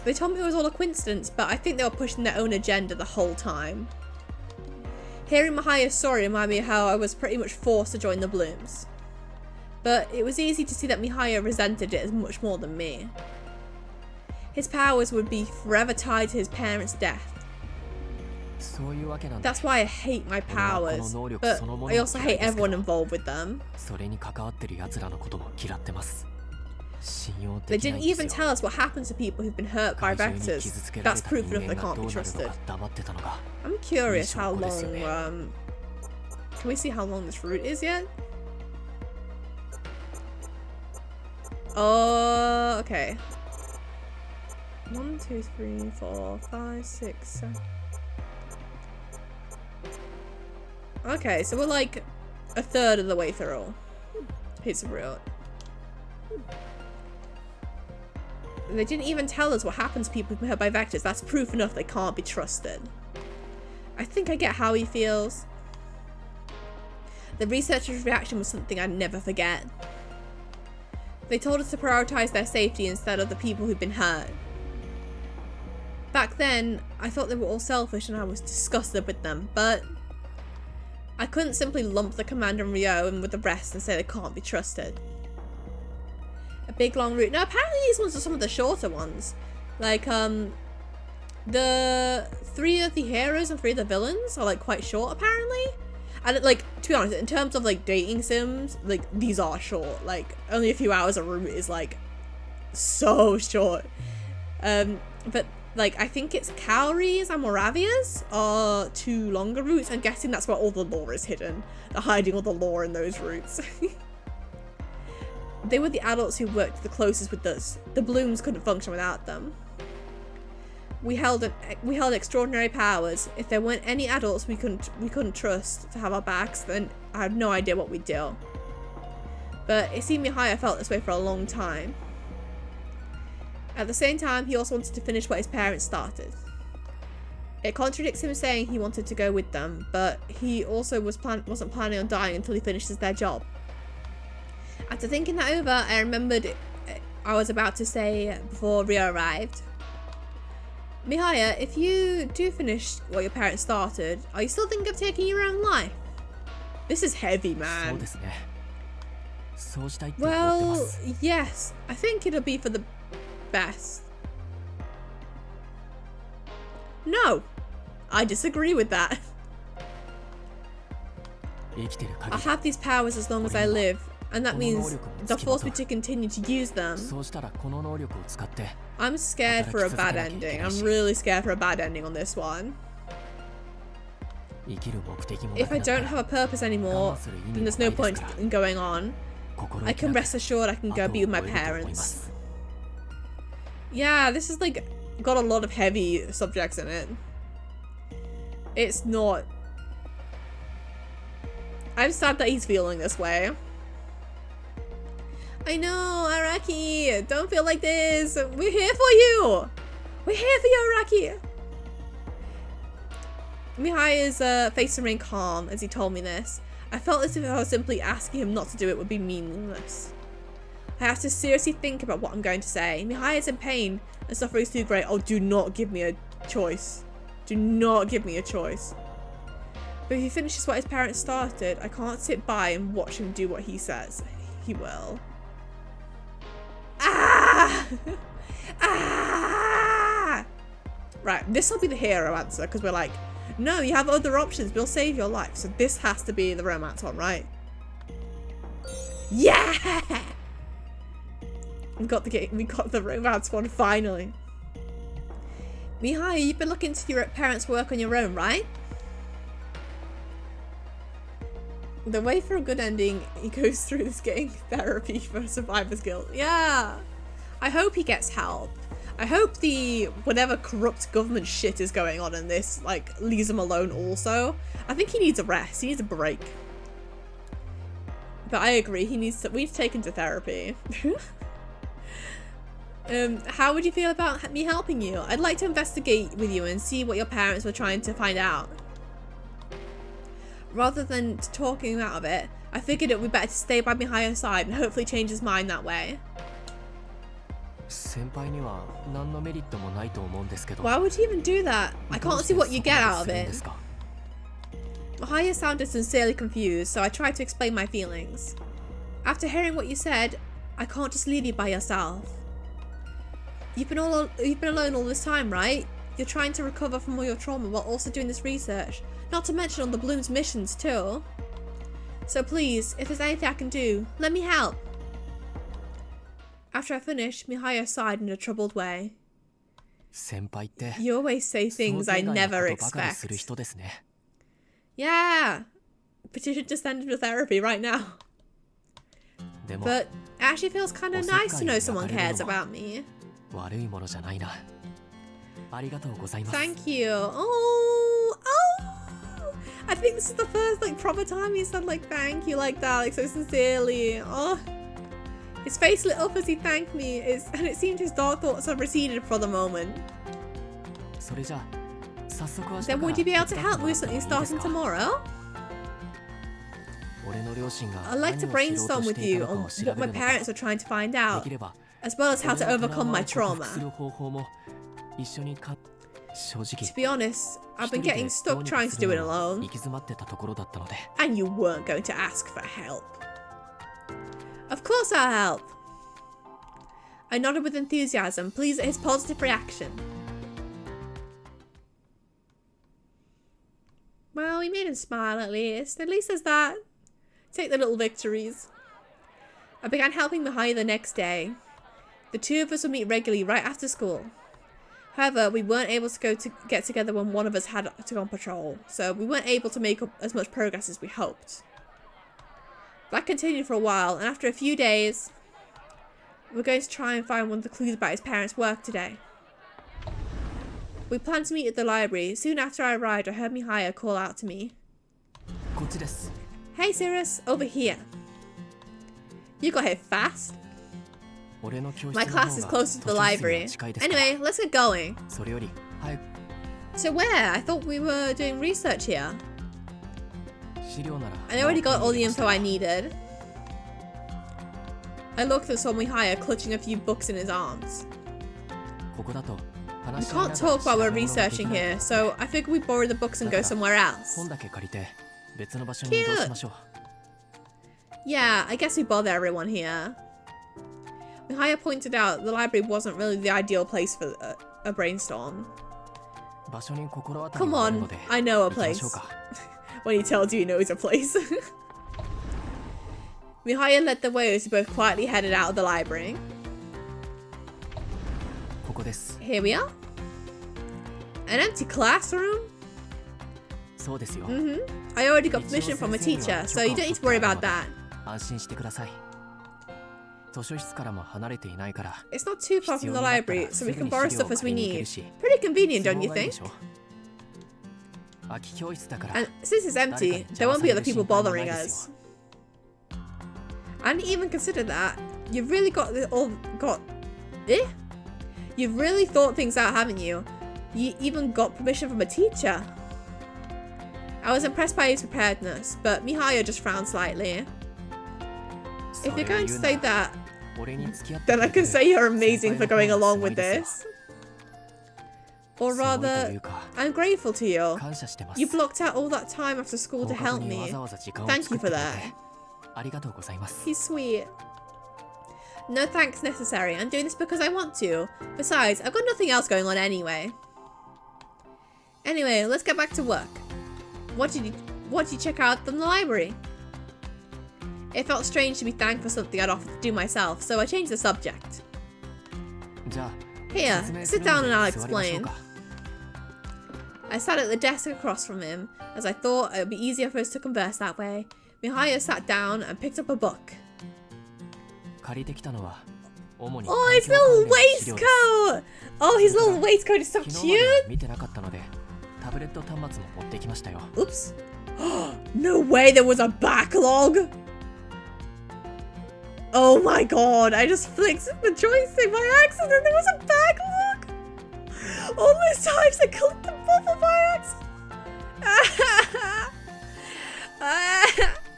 S1: They told me it was all a coincidence, but I think they were pushing their own agenda the whole time. Hearing Mahaya's story reminded me of how I was pretty much forced to join the Blooms. But it was easy to see that Mihaya resented it as much more than me. His powers would be forever tied to his parents' death. That's why I hate my powers, but I also hate everyone involved with them. They didn't even tell us what happens to people who've been hurt by vectors. That's proof enough they can't be trusted. I'm curious how long, can we see how long this route is yet? Oh, okay. 1, 2, 3, 4, 5, 6, 7. Okay, so we're like a third of the way through. It's real. They didn't even tell us what happens to people who've been hurt by vectors. That's proof enough they can't be trusted. I think I get how he feels. The researcher's reaction was something I'd never forget. They told us to prioritize their safety instead of the people who'd been hurt. Back then, I thought they were all selfish and I was disgusted with them, but I couldn't simply lump the commander and Ryo in with the rest and say they can't be trusted. A big long route. Now apparently these ones are some of the shorter ones. Like, the 3 of the heroes and 3 of the villains are like quite short apparently. And like, to be honest, in terms of like dating sims, like these are short. Like only a few hours a route is like so short. But like I think it's Kaori's and Moravia's are 2 longer routes. I'm guessing that's where all the lore is hidden. They're hiding all the lore in those routes. They were the adults who worked the closest with us. The Blooms couldn't function without them. We held extraordinary powers. If there weren't any adults we couldn't trust to have our backs, then I have no idea what we'd do. But it seemed Mihaya felt this way for a long time. At the same time, he also wanted to finish what his parents started. It contradicts him saying he wanted to go with them, but he also wasn't planning on dying until he finishes their job. After thinking that over, I remembered I was about to say before Rio arrived. Mihaya, if you do finish what your parents started, are you still thinking of taking your own life? This is heavy, man. Well, yes. I think it'll be for the best. No, I disagree with that. I'll have these powers as long as I live, and that means they'll force me to continue to use them. I'm scared for a bad ending. I'm really scared for a bad ending on this one. If I don't have a purpose anymore, then there's no point in going on. I can rest assured I can go be with my parents. Yeah, this is like got a lot of heavy subjects in it. It's not. I'm sad that he's feeling this way. I know, Araki, don't feel like this. We're here for you. We're here for you, Araki. Mihaya's face remained calm as he told me this. I felt as if I was simply asking him not to do it would be meaningless. I have to seriously think about what I'm going to say. Mihaya's in pain and suffering is too great. Oh, do not give me a choice. Do not give me a choice. But if he finishes what his parents started, I can't sit by and watch him do what he says. He will. Ah! Ah! Right, this will be the hero answer because we're like, no, you have other options. We'll save your life. So this has to be the romance one, right? Yeah! We got the romance one finally. Mihaya, you've been looking into your parents' work on your own, right? The way for a good ending, he goes through this getting therapy for survivor's guilt. Yeah! I hope he gets help. I hope the whatever corrupt government shit is going on in this, like, leaves him alone also. I think he needs a rest. He needs a break. But I agree, we need to take him to therapy. How would you feel about me helping you? I'd like to investigate with you and see what your parents were trying to find out. Rather than talking him out of it, I figured it would be better to stay by Mihaya's side and hopefully change his mind that way. Why would he even do that? I can't see what you get out of it. Mihaya sounded sincerely confused, so I tried to explain my feelings. After hearing what you said, I can't just leave you by yourself. You've been alone all this time, right? You're trying to recover from all your trauma while also doing this research. Not to mention on the Bloom's missions too. So please, if there's anything I can do, let me help. After I finished, Mihaya sighed in a troubled way. You always say things I never expect. Yeah! Petition to send him to therapy right now. But it actually feels kind of nice to know someone cares about me. Thank you. Oh! I think this is the first like proper time he said like thank you like that, like so sincerely. Oh. His face lit up as he thanked me, and it seemed his dark thoughts had receded for the moment. Then would you be able to help me with something starting tomorrow? I'd like to brainstorm with you on what my parents are trying to find out, as well as how to overcome my trauma. To be honest, I've been getting stuck trying to do it alone. And you weren't going to ask for help. Of course I'll help. I nodded with enthusiasm, pleased at his positive reaction. Well, we made him smile at least. At least there's that. Take the little victories. I began helping Mihaya the next day. The two of us would meet regularly right after school. However, we weren't able to get together when one of us had to go on patrol, so we weren't able to make up as much progress as we hoped. That continued for a while, and after a few days, we're going to try and find one of the clues about his parents' work today. We planned to meet at the library. Soon after I arrived, I heard Mihaya call out to me. Hey Cirrus, over here. You got here fast. My class is closer to the library. Anyway, let's get going. So where? I thought we were doing research here.
S2: 資料なら
S1: I already got all the info I needed. I looked at Mihaya clutching a few books in his arms.
S2: ここだと
S1: We can't talk while we're researching here, so I figure we borrow the books and go somewhere else.
S2: 本だけ借りて別の場所に移動しましょう
S1: Yeah, I guess we bother everyone here. Mihaya pointed out the library wasn't really the ideal place for a brainstorm.
S2: 場所に心当たり
S1: Come
S2: がある
S1: on,
S2: ので
S1: I know a
S2: 行きま
S1: place.
S2: しょうか
S1: When he tells you he knows a place. Mihaya led the way as we both quietly headed out of the library.
S2: ここです
S1: Here we are. An empty classroom?
S2: そうですよ
S1: I already got permission from a teacher, so you don't need to worry about that.
S2: 安心してください図書室からも離れていないから
S1: It's not too far from the library, so we can borrow stuff as we need.
S2: 必
S1: Pretty convenient,
S2: 要
S1: don't you
S2: ないで
S1: think?
S2: しょ空き教室だから
S1: And since it's empty, there won't be other people bothering us. I didn't even consider that. You've really You've really thought things out, haven't you? You even got permission from a teacher. I was impressed by his preparedness, but Mihaya just frowned slightly. If you're going to say that,
S2: 俺に付き合って
S1: then I can say you're amazing for going along with
S2: すごいです
S1: this. Or
S2: すごいと
S1: rather,
S2: いうか
S1: I'm grateful to you.
S2: 感謝してます
S1: You blocked out all that time after school to
S2: 放課後
S1: help
S2: に
S1: me.
S2: わざわざ時間を
S1: Thank
S2: 作
S1: you
S2: って
S1: for
S2: くれ
S1: that.
S2: てありがとうございます
S1: He's sweet. No thanks necessary. I'm doing this because I want to. Besides, I've got nothing else going on anyway. Anyway, let's get back to work. What did you check out from the library? It felt strange to be thanked for something I'd offered to do myself, so I changed the subject.
S2: じゃあ
S1: Here,
S2: 説明す
S1: sit
S2: る
S1: down
S2: の
S1: and
S2: で
S1: I'll
S2: 座りましょう
S1: explain.
S2: か
S1: I sat at the desk across from him, as I thought it would be easier for us to converse that way. Mihaya sat down and picked up a book.
S2: 借りてきたのは主に
S1: Oh, his little
S2: 環境関連の資料です
S1: waistcoat! Oh, his little waistcoat is so
S2: 昨日まで
S1: cute!
S2: は見てなかったのでタブレット端末も持ってきましたよ
S1: Oops. No way there was a backlog! Oh my god, I just flicked the joystick by accident. There was a backlog! All those times I clicked the bubble by accident.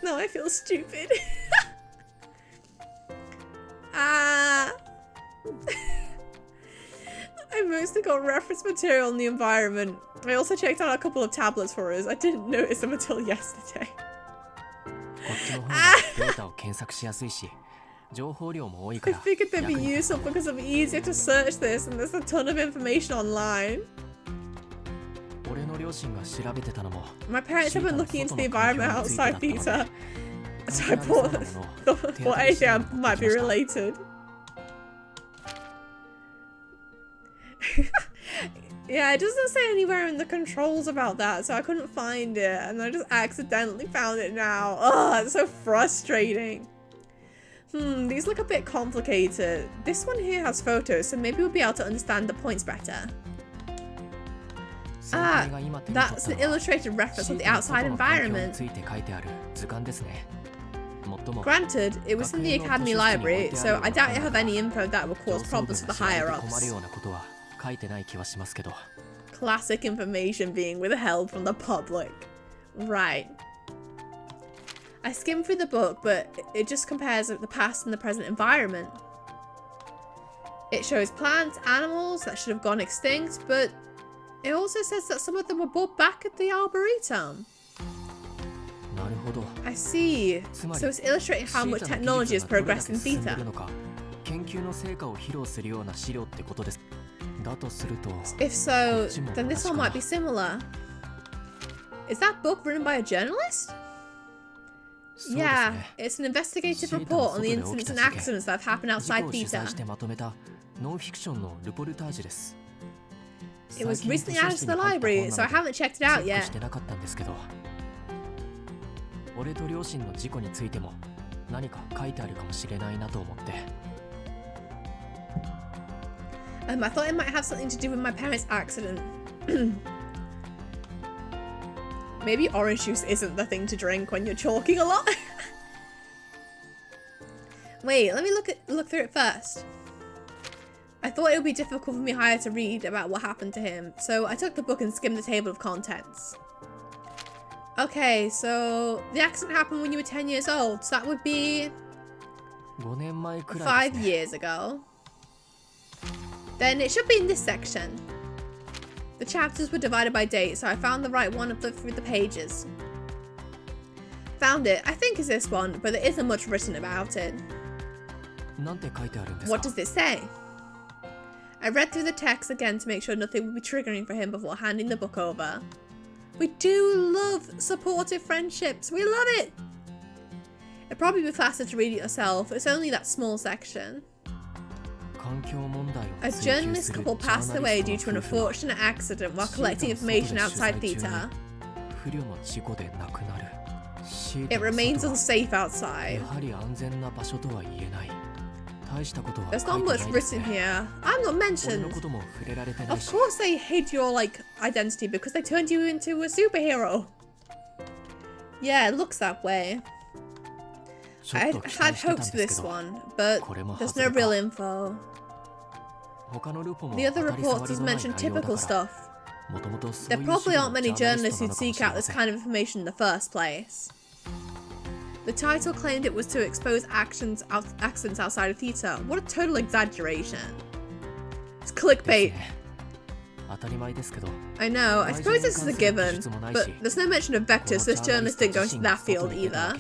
S1: No, I feel stupid. I mostly got reference material on the environment. I also checked out a couple of tablets for us. I didn't notice them until yesterday.
S2: こっちの方がデータを検索しやすいし情報量も多いか
S1: I
S2: ら
S1: figured they'd be
S2: 役に立つ
S1: useful because it's easier to search this and there's a ton of information online.
S2: 俺の両親が調べてたのも
S1: My parents have been looking into the environment outside theta, so I thought anything might be related. Yeah, it doesn't say anywhere in the controls about that, so I couldn't find it, and I just accidentally found it now. Ugh, it's so frustrating. These look a bit complicated. This one here has photos, so maybe we'll be able to understand the points better. Ah, that's an illustrated reference of the outside environment. Granted, it was in the academy library, so I doubt it have any info that would cause problems for the higher-ups. Classic information being withheld from the public. Right. I skimmed through the book, but it just compares the past and the present environment. It shows plants, animals that should have gone extinct, but it also says that some of them were brought back at the Arboretum. I see. So it's illustrating how much technology has progressed in theta. If so, then this one might be similar. Is that book written by a journalist? Yeah, it's an investigative report on the incidents and accidents that have happened outside theta. It was recently added to the library, so I haven't checked it out yet. I thought it might have something to do with my parents' accident. Maybe orange juice isn't the thing to drink when you're chalking a lot. Wait, let me look through it first. I I thought it would be difficult for Mihaya to read about what happened to him, so I took the book and skimmed the table of contents. Okay, so the accident happened when you were 10 years old, so that would be 5 years ago. Then it should be in this section. The chapters were divided by date, so I found the right one and flipped through the pages. Found it. I think it's this one, but there isn't much written about it. What does it say? I read through the text again to make sure nothing would be triggering for him before handing the book over. We do love supportive friendships. We love it. It'd probably be faster to read it yourself. It's only that small section. A journalist couple passed away due to an unfortunate accident while collecting information outside Theta. It remains unsafe outside. There's not much written here. I'm not mentioned. Of course they hid your, like, identity because they turned you into a superhero. Yeah, it looks that way. I had hopes for this one, but there's no real info. The other reports just mention typical stuff. There probably aren't many journalists who'd seek out this kind of information in the first place. The title claimed it was to expose accidents outside of Theta. What a total exaggeration. It's clickbait. I know, I suppose this is a given, but there's no mention of vectors, so this journalist didn't go into that field either.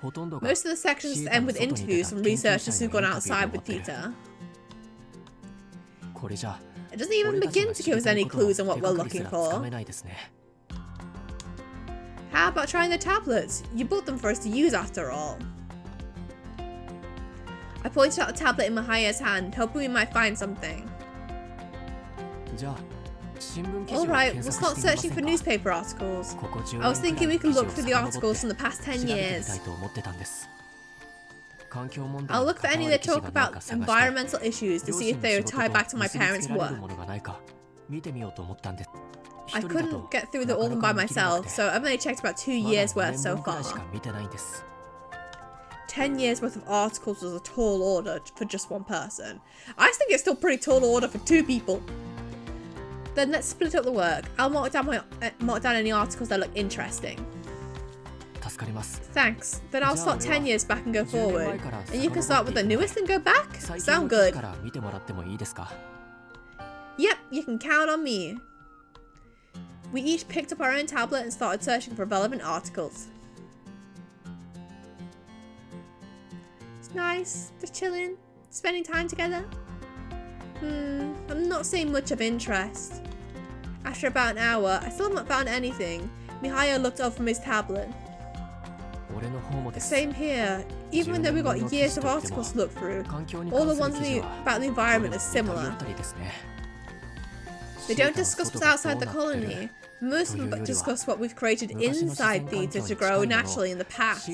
S1: Most of the sections end with interviews from researchers who've gone outside with Theta. It doesn't even begin to give us any clues on what we're looking for. How about trying the tablets? You bought them for us to use after all. I pointed out the tablet in Mihaya's hand, hoping we might find something. Alright, we'll start searching for newspaper articles. I was thinking we could look through the articles from the past 10 years. I'll look for any that talk about environmental issues to see if they would tie back to my parents' work. I couldn't get through all of them by myself, so I've only checked about 2 years worth so far. 10 years worth of articles was a tall order for just one person. I think it's still pretty tall order for 2 people. Then let's split up the work. I'll mark down any articles that look interesting. Thanks. Then I'll start 10 years back and go forward. And you can start with the newest and go back? Sound good. Yep, you can count on me. We each picked up our own tablet and started searching for relevant articles. It's nice, just chilling, spending time together. I'm not seeing much of interest. After about an hour, I still haven't found anything. Mihaya looked up from his tablet. The same here. Even though we've got years of articles to look through, all the ones about the environment are similar. They don't discuss what's outside the colony. Most of them discuss what we've created inside Theta to grow naturally in the past.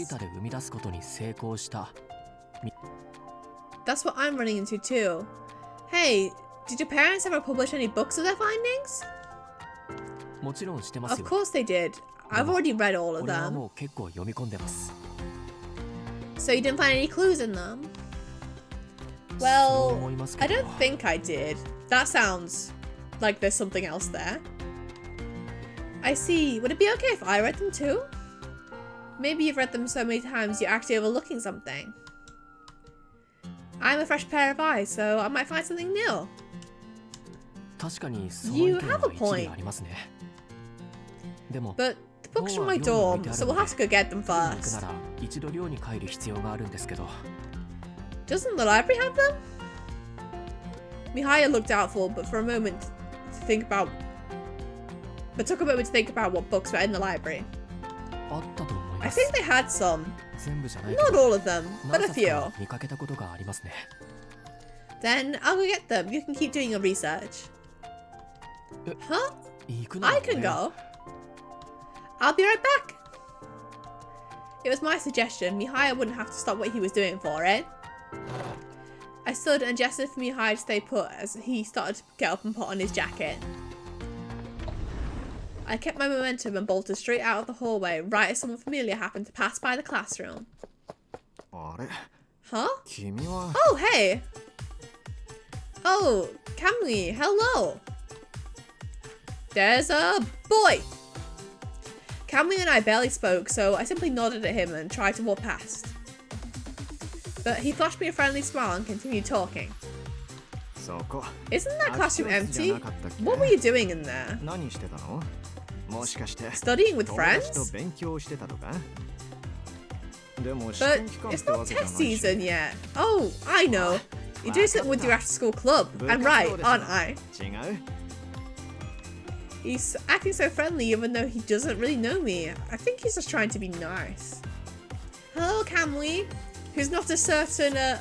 S1: That's what I'm running into too. Hey, did your parents ever publish any books of their findings? Of course they did. I've already read all of them. So you didn't find any clues in them? Well, I don't think I did. That sounds like there's something else there. I see. Would it be okay if I read them too? Maybe you've read them so many times you're actually overlooking something. I'm a fresh pair of eyes, so I might find something new. You have a point. But the books from my dorm, so we'll have to go get them first. Doesn't the library have them? Mihaya looked doubtful, but took a moment to think about what books were in the library. I think they had some. Not all of them, but a few. Then I'll go get them. You can keep doing your research. Huh? I can go. I'll be right back. It was my suggestion. Mihaya wouldn't have to stop what he was doing for it. I stood and gestured for Mihaya to stay put as he started to get up and put on his jacket. I kept my momentum and bolted straight out of the hallway right as someone familiar happened to pass by the classroom. Huh? Oh, hey! Oh, Cammy, hello. There's a boy. Cammy and I barely spoke, so I simply nodded at him and tried to walk past. But he flashed me a friendly smile and continued talking. Isn't that classroom empty? What were you doing in there? Studying with friends? But it's not test season yet. Oh, I know. You do something with your after-school club. I'm right, aren't I? He's acting so friendly even though he doesn't really know me. I think he's just trying to be nice. Hello, Camly. Who's not a certain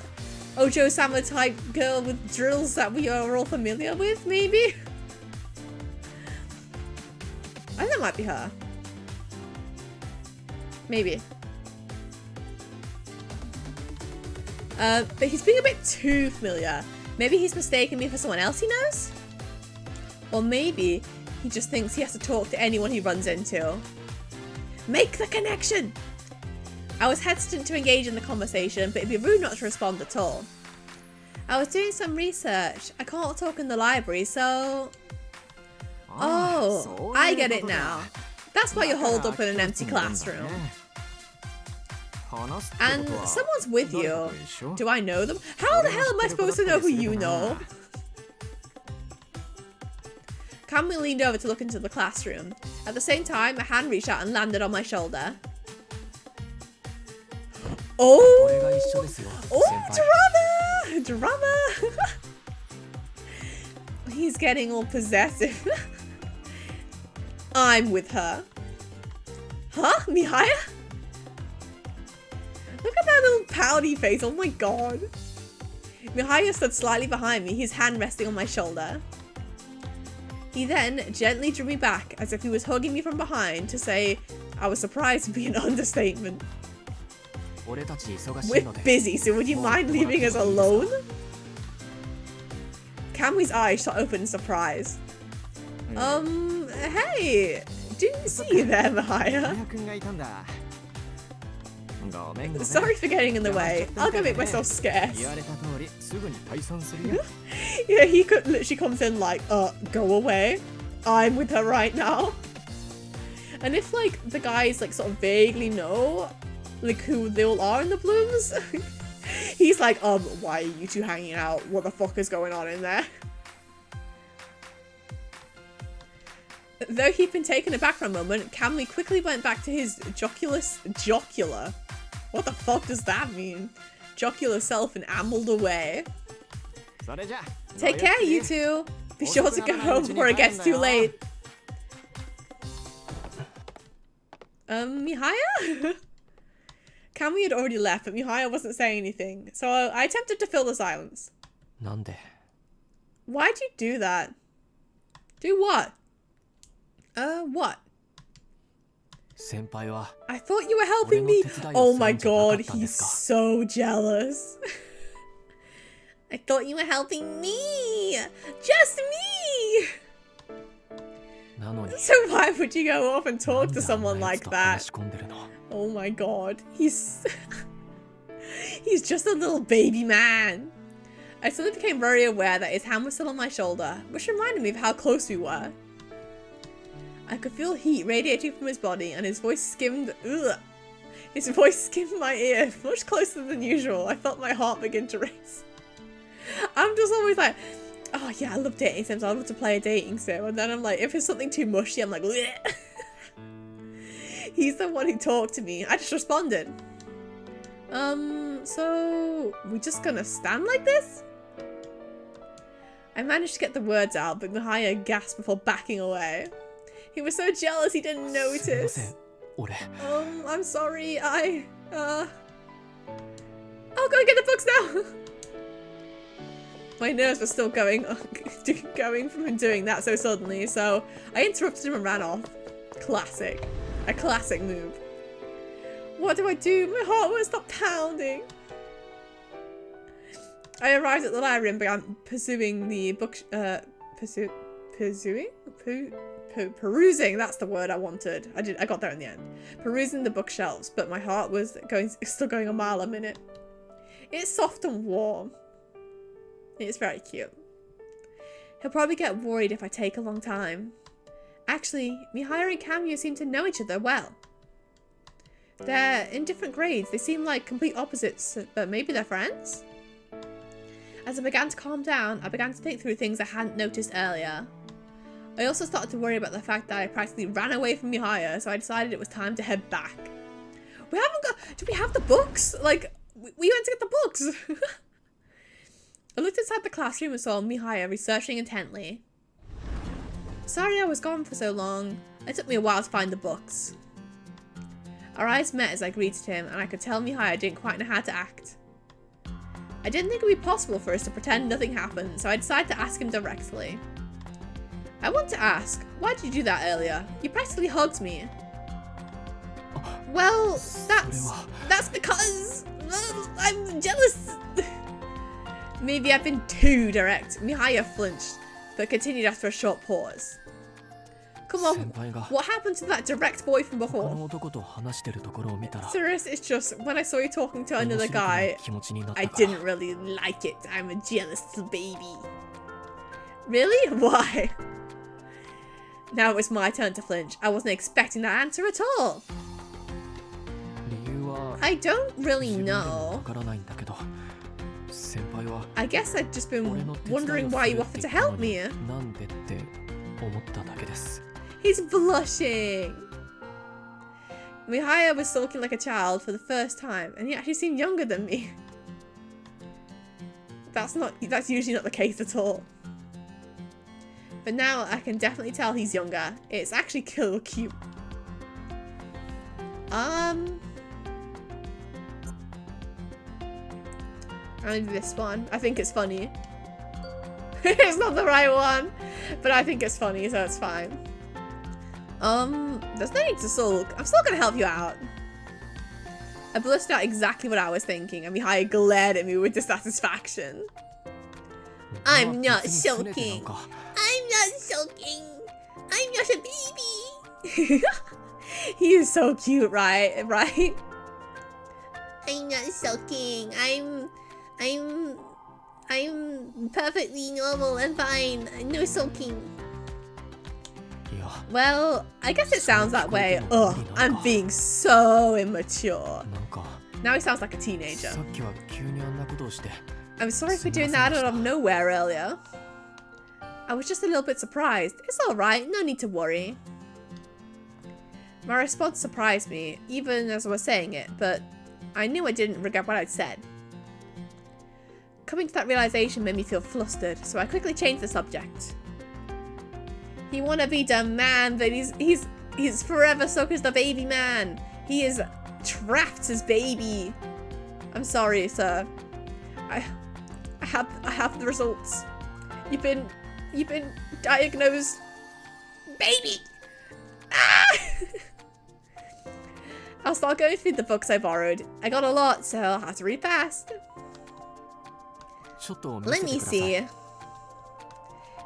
S1: Ojo-sama type girl with drills that we are all familiar with, maybe? I think that might be her. Maybe. But he's being a bit too familiar. Maybe he's mistaken me for someone else he knows? Or maybe he just thinks he has to talk to anyone he runs into. Make the connection! I was hesitant to engage in the conversation, but it'd be rude not to respond at all. I was doing some research. I can't talk in the library, so... Oh, I get it now. That's why you're holed up in an empty classroom. And someone's with you. Do I know them? How the hell am I supposed to know who you know? Cammy leaned over to look into the classroom. At the same time, a hand reached out and landed on my shoulder. Oh, drama! Drama! He's getting all possessive. I'm with her. Huh? Mihaya? Look at that little pouty face. Oh my god. Mihaya stood slightly behind me, his hand resting on my shoulder. He then gently drew me back as if he was hugging me from behind to say I was surprised would be an understatement. We're busy, so would you mind leaving us alone? Cammy's eyes shot open in surprise. Hey! Didn't see you there, Mihaya. Sorry for getting in the way. I'll go make myself scarce. Yeah, he could literally comes in like, go away. I'm with her right now. And if like the guys like sort of vaguely know like who they all are in the Blooms, he's like, why are you two hanging out? What the fuck is going on in there? Though he'd been taken aback for a moment, Camly quickly went back to his jocular. What the fuck does that mean? Jocular self and ambled away. Take care, you two. Be sure to go home before it gets too late. Mihaya? Cammy had already left, but Mihaya wasn't saying anything, so I attempted to fill the silence. Why'd you do that? Do what? What? I thought you were helping me. Oh my god, he's so jealous. I thought you were helping me. Just me. So why would you go off and talk to someone like that? Oh my god, he's just a little baby man. I suddenly became very aware that his hand was still on my shoulder, which reminded me of how close we were. I could feel heat radiating from his body, and his voice skimmed. His voice skimmed my ear, much closer than usual. I felt my heart begin to race. I'm just always like, oh yeah, I love dating sims. I love to play a dating sim, and then I'm like, if it's something too mushy, I'm like, bleh. He's the one who talked to me. I just responded. So we just gonna stand like this? I managed to get the words out, but Mihaya gasped before backing away. He was so jealous he didn't notice. I'm sorry, I'll go and get the books now. My nerves were still going from him doing that so suddenly, so I interrupted him and ran off. Classic. A classic move. What do I do? My heart won't stop pounding. I arrived at the library and began pursuing the book, perusing, that's the word I wanted. I got there in the end. Perusing the bookshelves, but my heart was still going a mile a minute. It's soft and warm. It's very cute. He'll probably get worried if I take a long time. Actually, Mihaya and Kamio seem to know each other well. They're in different grades. They seem like complete opposites, but maybe they're friends? As I began to calm down, I began to think through things I hadn't noticed earlier. I also started to worry about the fact that I practically ran away from Mihaya, so I decided it was time to head back. We haven't got... Do we have the books? Like, we went to get the books. I looked inside the classroom and saw Mihaya researching intently. Sorry I was gone for so long. It took me a while to find the books. Our eyes met as I greeted him, and I could tell Mihaya didn't quite know how to act. I didn't think it would be possible for us to pretend nothing happened, so I decided to ask him directly. I want to ask, why did you do that earlier? You practically hugged me. Well, that's because I'm jealous. Maybe I've been too direct. Mihaya flinched, but continued after a short pause. Come on, what happened to that direct boy from before? Cirrus, it's just, when I saw you talking to another guy, I didn't really like it. I'm a jealous baby. Really? Why? Now it was my turn to flinch. I wasn't expecting that answer at all. I don't really know. I guess I've just been wondering why you offered to help me. He's blushing. Mihaya was sulking like a child for the first time, and he actually seemed younger than me. That's usually not the case at all. But now I can definitely tell he's younger. It's actually cute. I'm gonna do this one. I think it's funny. It's not the right one, but I think it's funny, so it's fine. There's no need to sulk. I'm still gonna help you out. I blushed out exactly what I was thinking, and Mihaya glared at me with dissatisfaction. I'm not sulking. I'm not sulking. I'm just a baby. He is so cute, right? Right? I'm not sulking. I'm perfectly normal and fine. No sulking. Well, I guess it sounds that way. Ugh, I'm being so immature. Now he sounds like a teenager. I'm sorry for doing that out of nowhere earlier. I was just a little bit surprised. It's alright, no need to worry. My response surprised me, even as I was saying it, but I knew I didn't regret what I'd said. Coming to that realization made me feel flustered, so I quickly changed the subject. He wanna be the man that he's forever stuck as the baby man. He is trapped as baby. I'm sorry, sir. I have the results. You've been diagnosed baby. Ah! I'll start going through the books I borrowed. I got a lot, so I'll have to read fast. Let me see.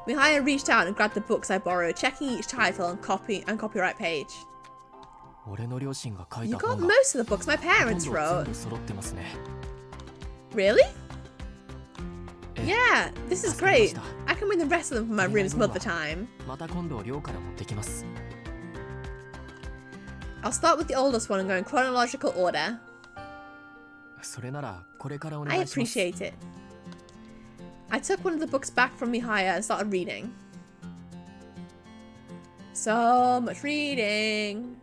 S1: Mihaya reached out and grabbed the books I borrowed, checking each title and copyright page. You got most of the books my parents wrote. Really? Yeah, this is great. I can bring the rest of them from my room some other time. I'll start with the oldest one and go in chronological order. I appreciate it. I took one of the books back from Mihaya and started reading. So much reading.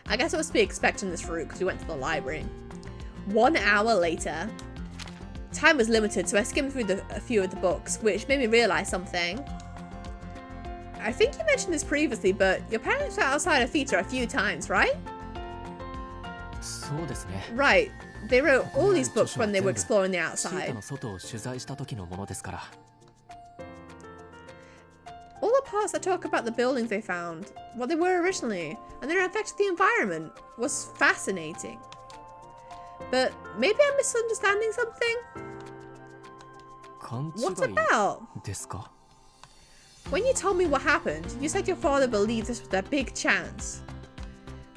S1: I guess I was to be expecting this route because we went to the library. 1 hour later. Time was limited, so I skimmed through a few of the books, which made me realize something. I think you mentioned this previously, but your parents were outside of theater a few times, right? Right. They wrote all these books when they were exploring the outside. All the parts that talk about the buildings they found, what they were originally, and their effect on the environment was fascinating. But maybe I'm misunderstanding something? What about? When you told me what happened, you said your father believed this was their big chance.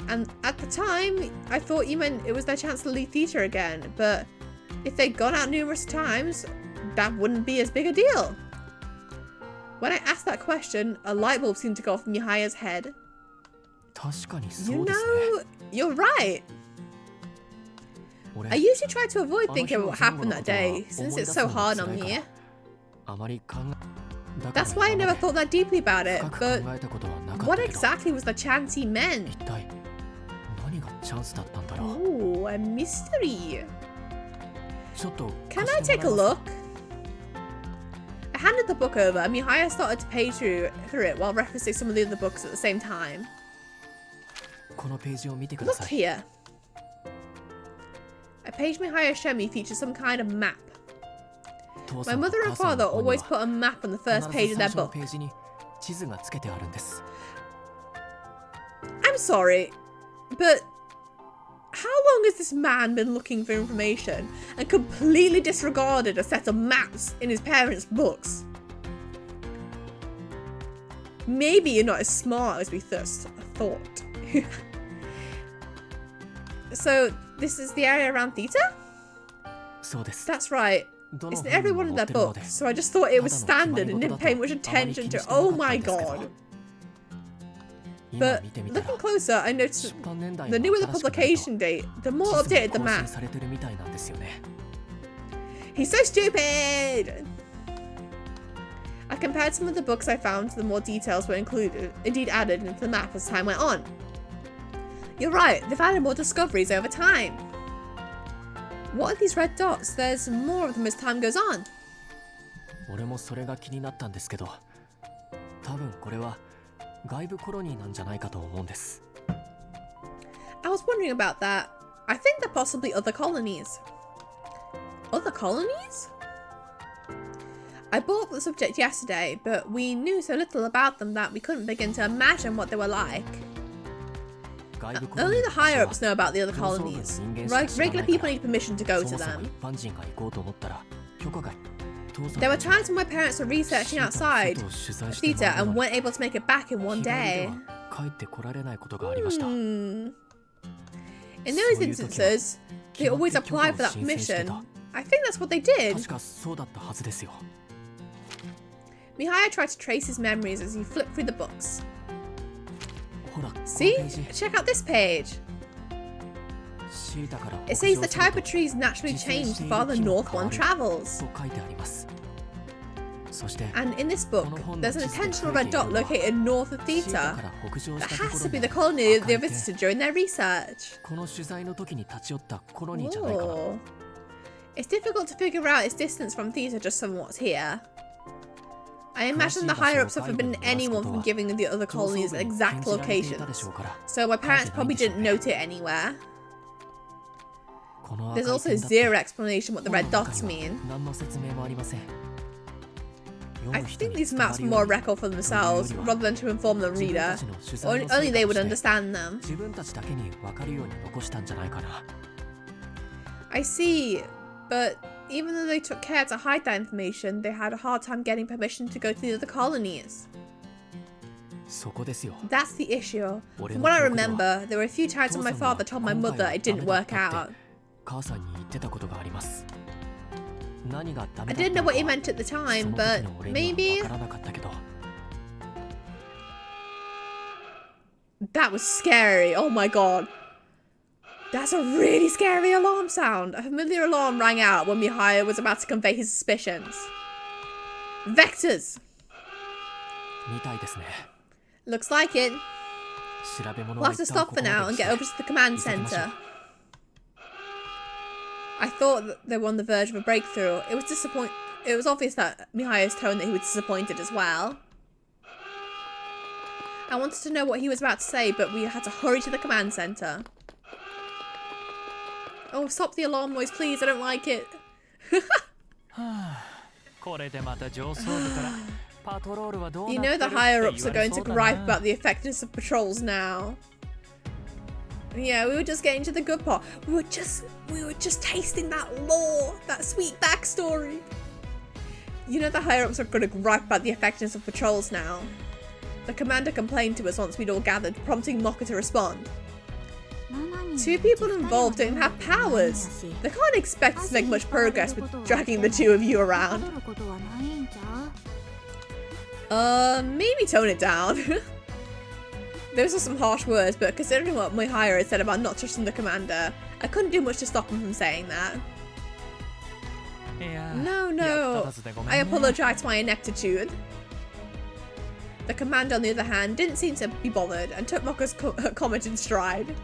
S1: And at the time, I thought you meant it was their chance to lead theater again, but if they'd gone out numerous times, that wouldn't be as big a deal. When I asked that question, a light bulb seemed to go off Mihaya's head.
S2: 確かに
S1: You
S2: そうですね
S1: know, you're right.
S2: 俺
S1: I usually try to avoid
S2: あの
S1: thinking
S2: 日
S1: of
S2: の
S1: what
S2: 前後
S1: happened
S2: の
S1: that
S2: ことは
S1: day,
S2: 思い
S1: since
S2: 出
S1: it's
S2: す
S1: so
S2: のが
S1: hard
S2: 辛
S1: on
S2: いか
S1: me.
S2: らあまり考えだから
S1: That's why I
S2: 今
S1: never
S2: まで
S1: thought that deeply about it,
S2: 深く
S1: but
S2: 考えたことはなかった
S1: what
S2: けど
S1: exactly was the chance he meant?
S2: 一体何がチャンスだったんだろう
S1: Ooh, a mystery.
S2: ちょっと
S1: Can
S2: 貸
S1: I
S2: して
S1: take
S2: も
S1: a
S2: らえます
S1: look? I handed the book over, and Mihaya started to page through it while referencing some of the other books at the same time.
S2: このページを見てくだ
S1: Look
S2: さい
S1: here. A page Mihaya showed me features some kind of map.
S2: 父さ
S1: My
S2: んと
S1: mother and
S2: 母さん
S1: father
S2: の本に
S1: always
S2: は
S1: put a map on the
S2: 必
S1: first
S2: ず
S1: page of
S2: 最
S1: their
S2: 初の
S1: book.
S2: ページに地図がつけてあるんです
S1: I'm sorry, but how long has this man been looking for information and completely disregarded a set of maps in his parents' books? Maybe you're not as smart as we thought. So, this is the area around Theta?
S2: そうです
S1: That's right.
S2: どの
S1: It's
S2: 本
S1: in
S2: に
S1: every
S2: も
S1: one of
S2: 載
S1: their
S2: ってるので
S1: books, so I just thought it was
S2: ただの
S1: standard
S2: 決
S1: and
S2: まり
S1: didn't
S2: 事
S1: pay
S2: だ
S1: much
S2: とあまり
S1: attention
S2: 気に
S1: to.
S2: してなか
S1: Oh
S2: った
S1: my
S2: んですけど
S1: god.
S2: 今
S1: But
S2: 見てみた
S1: looking
S2: ら
S1: closer, I noticed
S2: 出版年代
S1: the
S2: が
S1: newer the
S2: 新しくなると
S1: publication date, the more
S2: 地図
S1: updated the
S2: も更新
S1: map.
S2: されてるみたいなんですよね
S1: He's so stupid! I compared some of the books I found to the more details were indeed added into the map as time went on. You're right, they've added more discoveries over time. What are these red dots? There's more of them as time goes on.
S2: 俺もそれが気になったんですけど多分これは外部コロニーなんじゃないかと思うんです
S1: I was wondering about that. I think they're possibly other colonies. Other colonies? I brought up the subject yesterday, but we knew so little about them that we couldn't begin to imagine what they were like.
S2: 外部コロニ
S1: Only
S2: ー
S1: the
S2: としては
S1: higher-ups know about the other
S2: 上層部の
S1: colonies.
S2: 人間しか知らない
S1: Regular
S2: から
S1: people need permission to go
S2: そ
S1: to
S2: もそも
S1: them.
S2: 一般人が行こうと思ったら許可外父さん
S1: There were
S2: たちは
S1: times when my parents were researching outside
S2: 外を取材して回
S1: Theta
S2: るの
S1: and
S2: に
S1: weren't able to make it back in one
S2: 日帰りで
S1: day.
S2: は帰ってこられないことがありました
S1: In those instances, they always applied for that permission. I think that's what they did.
S2: 確かそうだったはずですよ
S1: Mihaya tried to trace his memories as he flipped through the books.
S2: ほらこのペ
S1: See?
S2: ージ
S1: Check out this page.
S2: シータから
S1: It
S2: 北
S1: says
S2: 上
S1: the
S2: する
S1: type
S2: と
S1: of trees naturally change the farther north one travels.
S2: と書いてありますそして
S1: And in this book, there's an intentional red dot located north of
S2: シータ
S1: Theta
S2: から北上し
S1: that
S2: たと
S1: has
S2: こ
S1: to
S2: ろ
S1: be
S2: に
S1: the colony they
S2: 赤い点
S1: visited during their research.
S2: この取材の時に立ち寄ったコロニーじゃないかな
S1: Oh. It's difficult to figure out its distance from Theta just from what's here. I imagine the higher-ups have forbidden anyone from giving the other colonies exact locations, so my parents probably didn't note it anywhere. There's also zero explanation what the red dots mean.
S2: 何の説明もありません
S1: I think these maps were more a record for themselves, rather than to inform the reader. Only they would understand them.
S2: 自分たちだけに分かるように残したんじゃないかな
S1: I see, but even though they took care to hide that information, they had a hard time getting permission to go to the other colonies.
S2: そこですよ
S1: That's the issue. From what I remember, there were a few times when my father told my mother it didn't work out.
S2: 母さんに言ってたことがあります何がダメ
S1: I
S2: だった
S1: didn't
S2: の
S1: know
S2: か
S1: what he meant at the
S2: そ
S1: time,
S2: の時
S1: but
S2: の俺に
S1: maybe
S2: は分からなかったけど
S1: that was scary. Oh my god. That's a really scary alarm sound. A familiar alarm rang out when Mihaya was about to convey his suspicions. Vectors!
S2: みたいですね
S1: Looks like it.
S2: 調べ物
S1: We'll
S2: は
S1: have to
S2: 一旦
S1: stop
S2: こ
S1: for
S2: こま
S1: now
S2: で
S1: and
S2: にして
S1: get over to the command
S2: 急ぎましょう
S1: center. I thought that they were on the verge of a breakthrough. It was obvious that Mihaya's tone that he was disappointed as well. I wanted to know what he was about to say, but we had to hurry to the command center. Oh, stop the alarm noise, please. I don't like it.
S4: これでまた上層部からパトロールはどう
S1: You
S4: なって
S1: know
S4: る
S1: the higher
S4: って
S1: ups
S4: 言
S1: are
S4: われ
S1: going
S4: そ
S1: to
S4: うだな
S1: gripe about the effectiveness of patrols now. Yeah, we were just getting to the good part. We were just tasting that lore, that sweet backstory. You know the higher ups are going to gripe about the effectiveness of patrols now. The commander complained to us once we'd all gathered, prompting Mocha to respond. 2 people involved don't have powers. They can't expect us to make much progress with dragging the 2 of you around. Maybe tone it down. Those are some harsh words, but considering what Mihira had said about not trusting the commander, I couldn't do much to stop him from saying that. No. I apologize for my ineptitude. The commander, on the other hand, didn't seem to be bothered and took Mokka's comment in stride.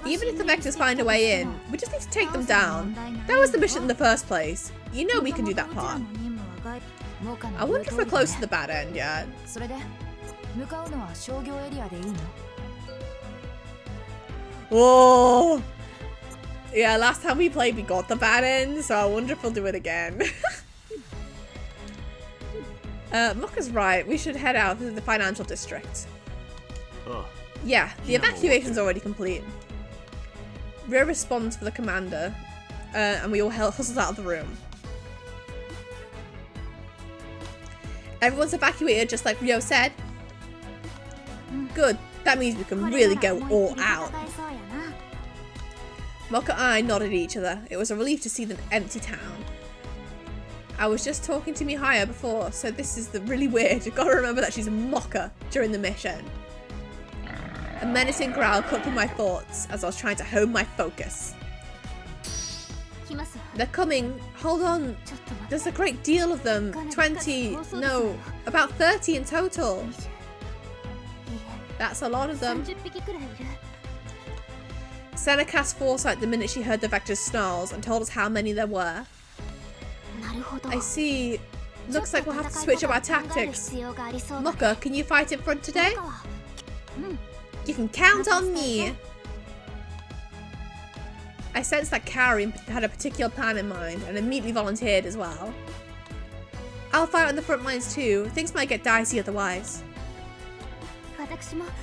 S1: Even if the Vectors find a way in, we just need to take them down. That was the mission in the first place. You know we can do that part. I wonder if we're close to the bad end yet. Whoa! Yeah, last time we played we got the bad end, so I wonder if we'll do it again. Mokka's right, we should head out to the financial district. Yeah, the evacuation's already complete. Ryo responds for the commander, and we all hustle out of the room. Everyone's evacuated just like Ryo said. Good, that means we can really go all out. Mokka and I nodded at each other. It was a relief to see the empty town. I was just talking to Mihira before, so this is really weird. You've got to remember that she's Mokka during the mission. A menacing growl cut through my thoughts as I was trying to hone my focus. They're coming. Hold on. There's a great deal of them. 20, no, about 30 in total. That's a lot of them. Senna cast foresight the minute she heard the Vector's snarls and told us how many there were. I see. Looks like we'll have to switch up our tactics. Mokka, can you fight in front today? You can count on me. I sensed that Kaori had a particular plan in mind and immediately volunteered as well. I'll fight on the front lines too. Things might get dicey otherwise.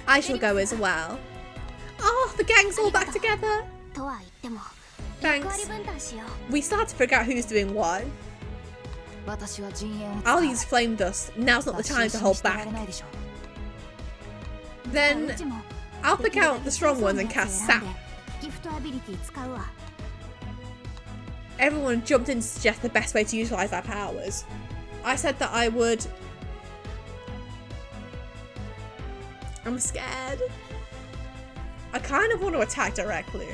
S1: I shall go as well. Oh, the gang's all back together. Thanks. We start to figure out who's doing what. I'll use flame dust. Now's not the time to hold back. Then I'll pick out the strong ones and cast sap. Everyone jumped in to suggest the best way to utilise our powers. I said that I would... I'm scared. I kind of want to attack directly.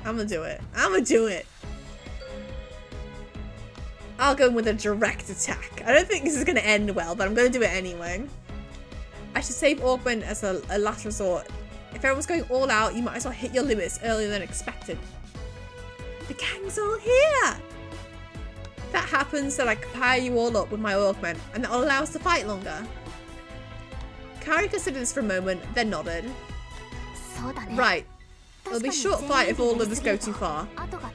S1: I'm gonna do it. I'll go in with a direct attack. I don't think this is gonna end well, but I'm gonna do it anyway. I should save Augment as a last resort. If everyone's going all out, you might as well hit your limits earlier than expected. The gang's all here! That happens so I can power you all up with my Augment, and that'll allow us to fight longer. Kaori considered this for a moment, then nodded. Right. It'll be a short fight if all of us go too far.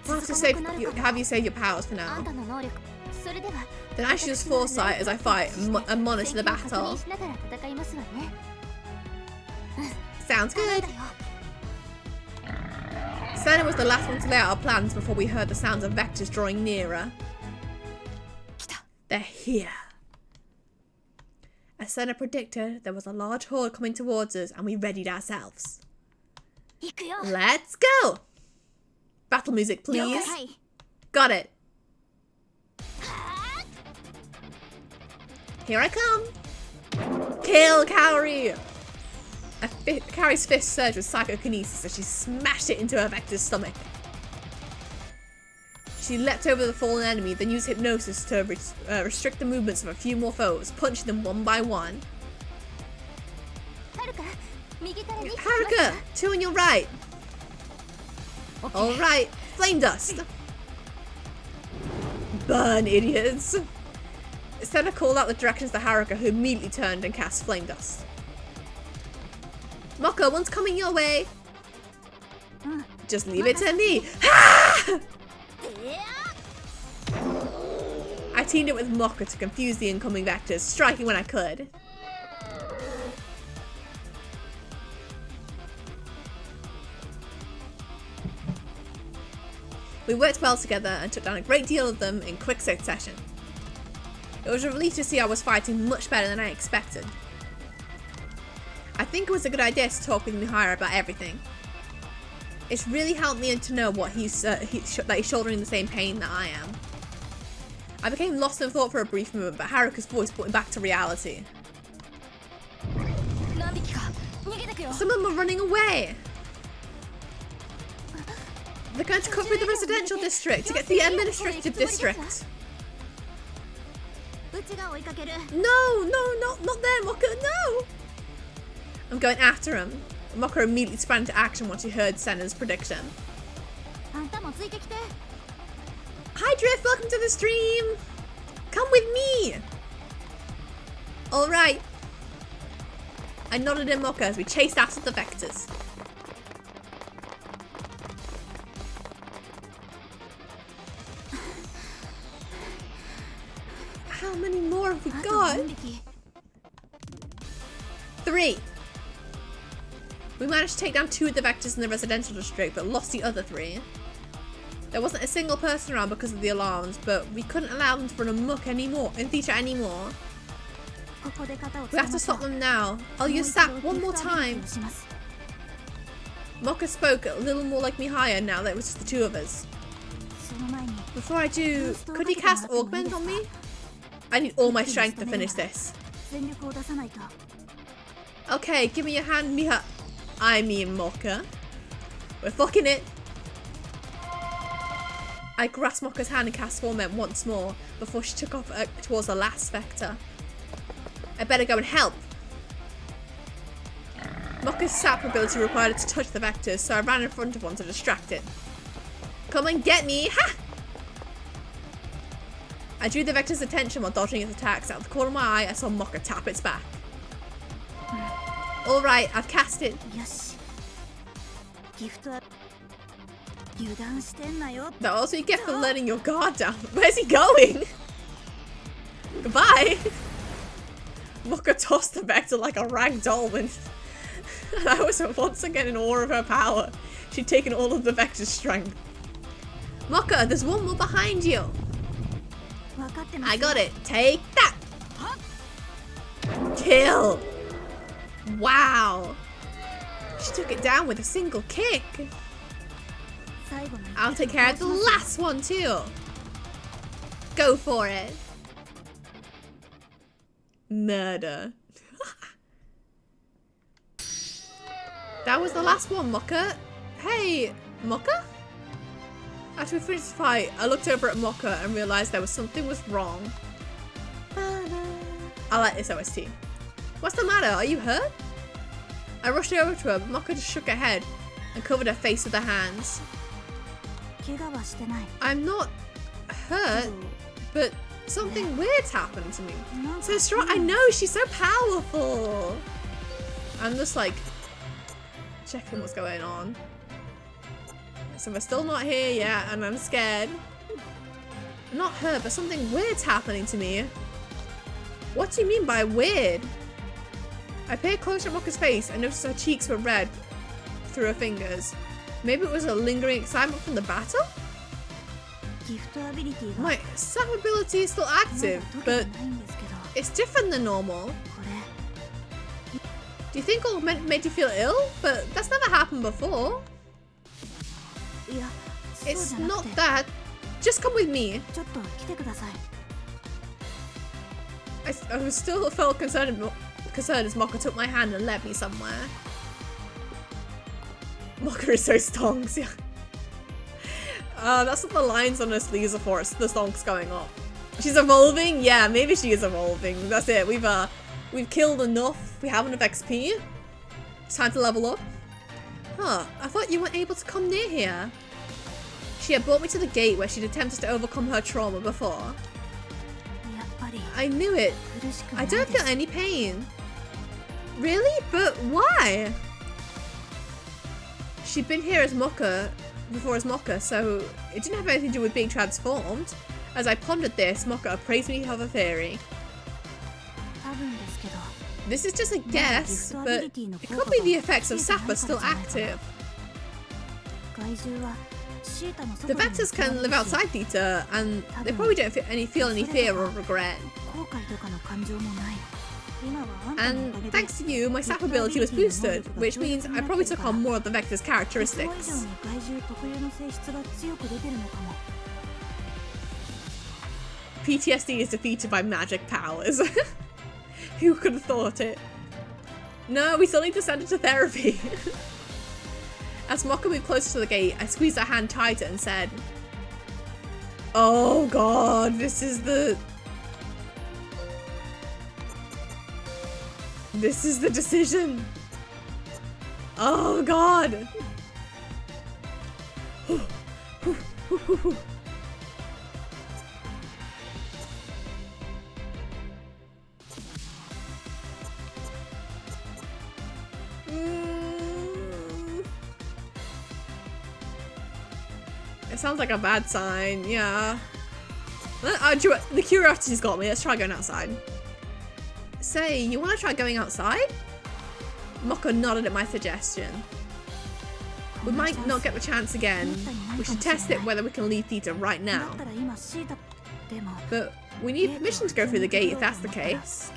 S1: We'll have to have you save your powers for now. Then I should use foresight as I fight and monitor the battle. Sounds good. Senna was the last one to lay out our plans before we heard the sounds of Vectors drawing nearer. They're here. As Senna predicted, there was a large horde coming towards us and we readied ourselves. Let's go! Battle music, please. Got it. Here I come. Kill Kaori! Kaori's fist surged with psychokinesis as she smashed it into her Vector's stomach. She leapt over the fallen enemy, then used hypnosis to restrict the movements of a few more foes, punching them one by one. Haruka, 2 on your right. Alright, flame dust. Burn, idiots. Senna called out the directions to Haruka, who immediately turned and cast flame dust. Mokka, one's coming your way. Just leave it to me. I teamed it with Mokka to confuse the incoming Vectors, striking when I could. We worked well together and took down a great deal of them in quick succession. It was a relief to see I was fighting much better than I expected. I think it was a good idea to talk with Mihira about everything. It's really helped me to know what that he's shouldering the same pain that I am. I became lost in thought for a brief moment, but Haruka's voice brought me back to reality. Some of them are running away. They're going to cut through the residential district to get to the administrative district. No, not there, Mocha, no! I'm going after him. Mocha immediately sprang into action once she heard Senna's prediction. Hi Drift, welcome to the stream! Come with me! Alright. I nodded in Mocha as we chased after the vectors. How many more have we got? 3. We managed to take down 2 of the vectors in the residential district, but lost the other 3. There wasn't a single person around because of the alarms, but we couldn't allow them to run amok anymore, in theatre anymore. We have to stop them now. I'll use Sap one more time. Mocha spoke a little more like Mihaya now that it was just the 2 of us. Before I do, could you cast Augment on me? I need all my strength to finish this. Okay, give me your hand, Miha. I mean Mocha. We're fucking it. I grasped Mocha's hand and cast Torment once more before she took off towards the last vector. I better go and help. Mocha's Sap ability required her to touch the vectors, so I ran in front of one to distract it. Come and get me! Ha! I drew the vector's attention while dodging its attacks. Out of the corner of my eye, I saw Mocha tap its back. Alright, I've cast it. That also you get for letting your guard down. Where's he going? Goodbye! Mocha tossed the vector like a rag doll and I was once again in awe of her power. She'd taken all of the vector's strength. Mocha, there's one more behind you. I got it. Take that! Kill! Wow! She took it down with a single kick. I'll take care of the last one too. Go for it. Murder. That was the last one, Mocha. Hey, Mocha? After we finished the fight, I looked over at Mocha and realised there was something was wrong. I like this OST. What's the matter? Are you hurt? I rushed over to her, but Mocha just shook her head and covered her face with her hands. I'm not hurt, but something weird's happened to me. So strong. I know, she's so powerful. I'm just like checking what's going on. So we're still not here yet, and I'm scared. Not hurt, but something weird's happening to me. What do you mean by weird? I peered closer at Mocha's face and noticed her cheeks were red through her fingers. Maybe it was a lingering excitement from the battle? My Sap ability is still active, but it's different than normal. Do you think Augment made you feel ill? But that's never happened before. It's not that. Just come with me. I was still felt concerned as Mocha took my hand and led me somewhere. Mocha is so stonks, yeah. That's what the lines on her sleeves are for. It's the stonks going up. She's evolving? Yeah, maybe she is evolving. That's it. We've killed enough. We have enough XP. It's time to level up. Huh, I thought you weren't able to come near here. She had brought me to the gate where she'd attempted to overcome her trauma before. I knew it. I don't feel any pain. Really? But why? She'd been here as Mocha, before as Mocha, so it didn't have anything to do with being transformed. As I pondered this, Mocha appraised me of a theory. This is just a guess, but it could be the effects of Sap are still active. The vectors can live outside Theta, and they probably don't feel any fear or regret. And thanks to you, my Sap ability was boosted, which means I probably took on more of the vector's characteristics. PTSD is defeated by magic powers. Who could have thought it? No, we still need to send her to therapy. As Mokka moved closer to the gate, I squeezed her hand tighter and said, oh god, this is the decision. Oh god. It sounds like a bad sign, yeah. The curiosity's got me. Let's try going outside. Say, you want to try going outside? Mokka nodded at my suggestion. We might not get the chance again. We should test it whether we can leave theater right now. But we need permission to go through the gate if that's the case.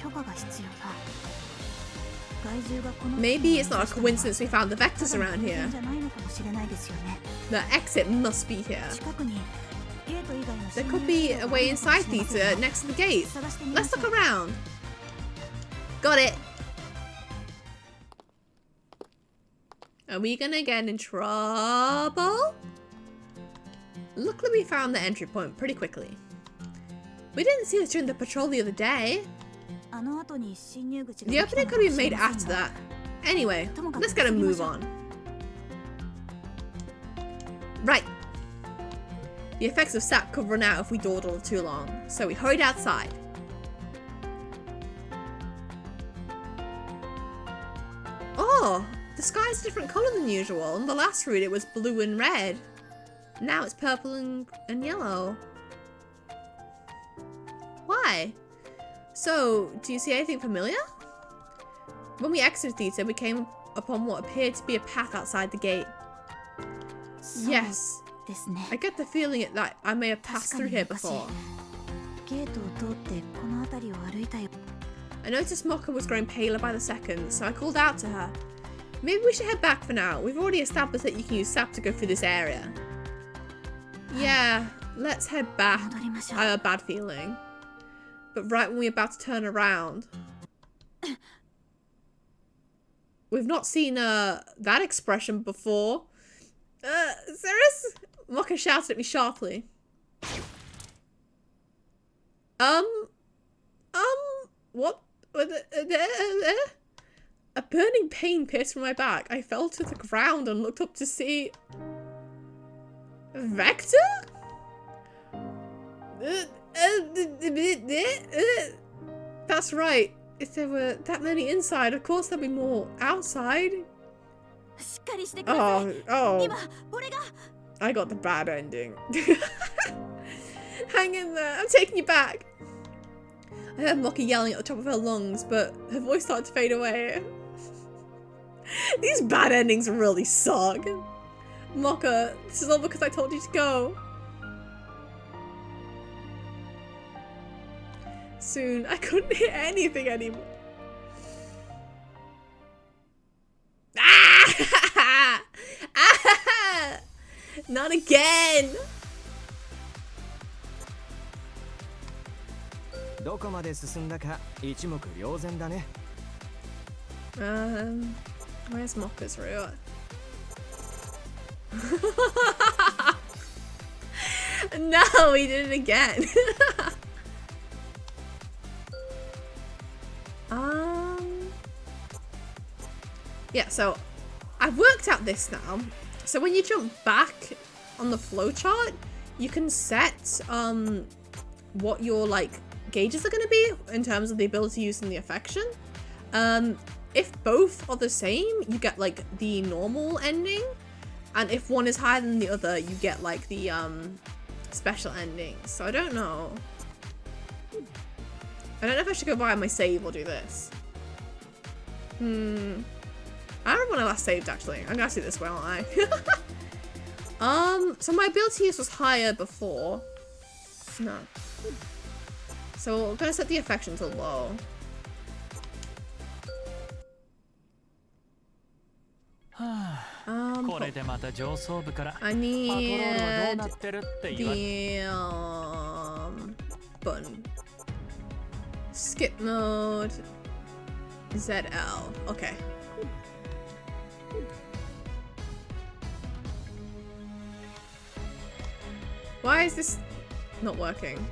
S1: Maybe it's not a coincidence we found the vectors around here. The exit must be here. There could be a way inside theater next to the gate. Let's look around. Got it. Are we gonna get in trouble? Luckily we found the entry point pretty quickly. We didn't see this during the patrol the other day. The opening could be made after that. Anyway, let's get a move on. Right. The effects of sap could run out if we dawdle too long, so we hurried outside. Oh, the sky's a different colour than usual. On the last route it was blue and red. Now it's purple and yellow. Why? So, do you see anything familiar? When we exited theatre, we came upon what appeared to be a path outside the gate. Yes, I get the feeling that I may have passed through here before. I noticed Mokka was growing paler by the second, so I called out to her. Maybe we should head back for now. We've already established that you can use sap to go through this area. Yeah, let's head back. I have a bad feeling. But right when we're about to turn around... We've not seen that expression before. Cirrus? Mokka shouted at me sharply. What? A burning pain pierced from my back. I fell to the ground and looked up to see... Vector? That's right. If there were that many inside, of course there'd be more outside. Oh. I got the bad ending. Hang in there. I'm taking you back. I heard Mokka yelling at the top of her lungs, but her voice started to fade away. These bad endings really suck. Mokka, this is all because I told you to go. Soon, I couldn't hear anything anymore. Ah! Ah! Not again! Where's Mokka's route? No, he did it again. Yeah, so I've worked out this now. So when you jump back on the flowchart, you can set what your like gauges are going to be in terms of the ability using the affection. If both are the same, you get like the normal ending, and if one is higher than the other, you get like the special ending. So I don't know. I don't know if I should go buy my save or do this. I don't remember when I last saved actually. I'm gonna do this way, aren't I? So my ability use was higher before. No. So I'm gonna set the affection to low. I need the button? Skip mode. ZL. Okay. Why is this not working?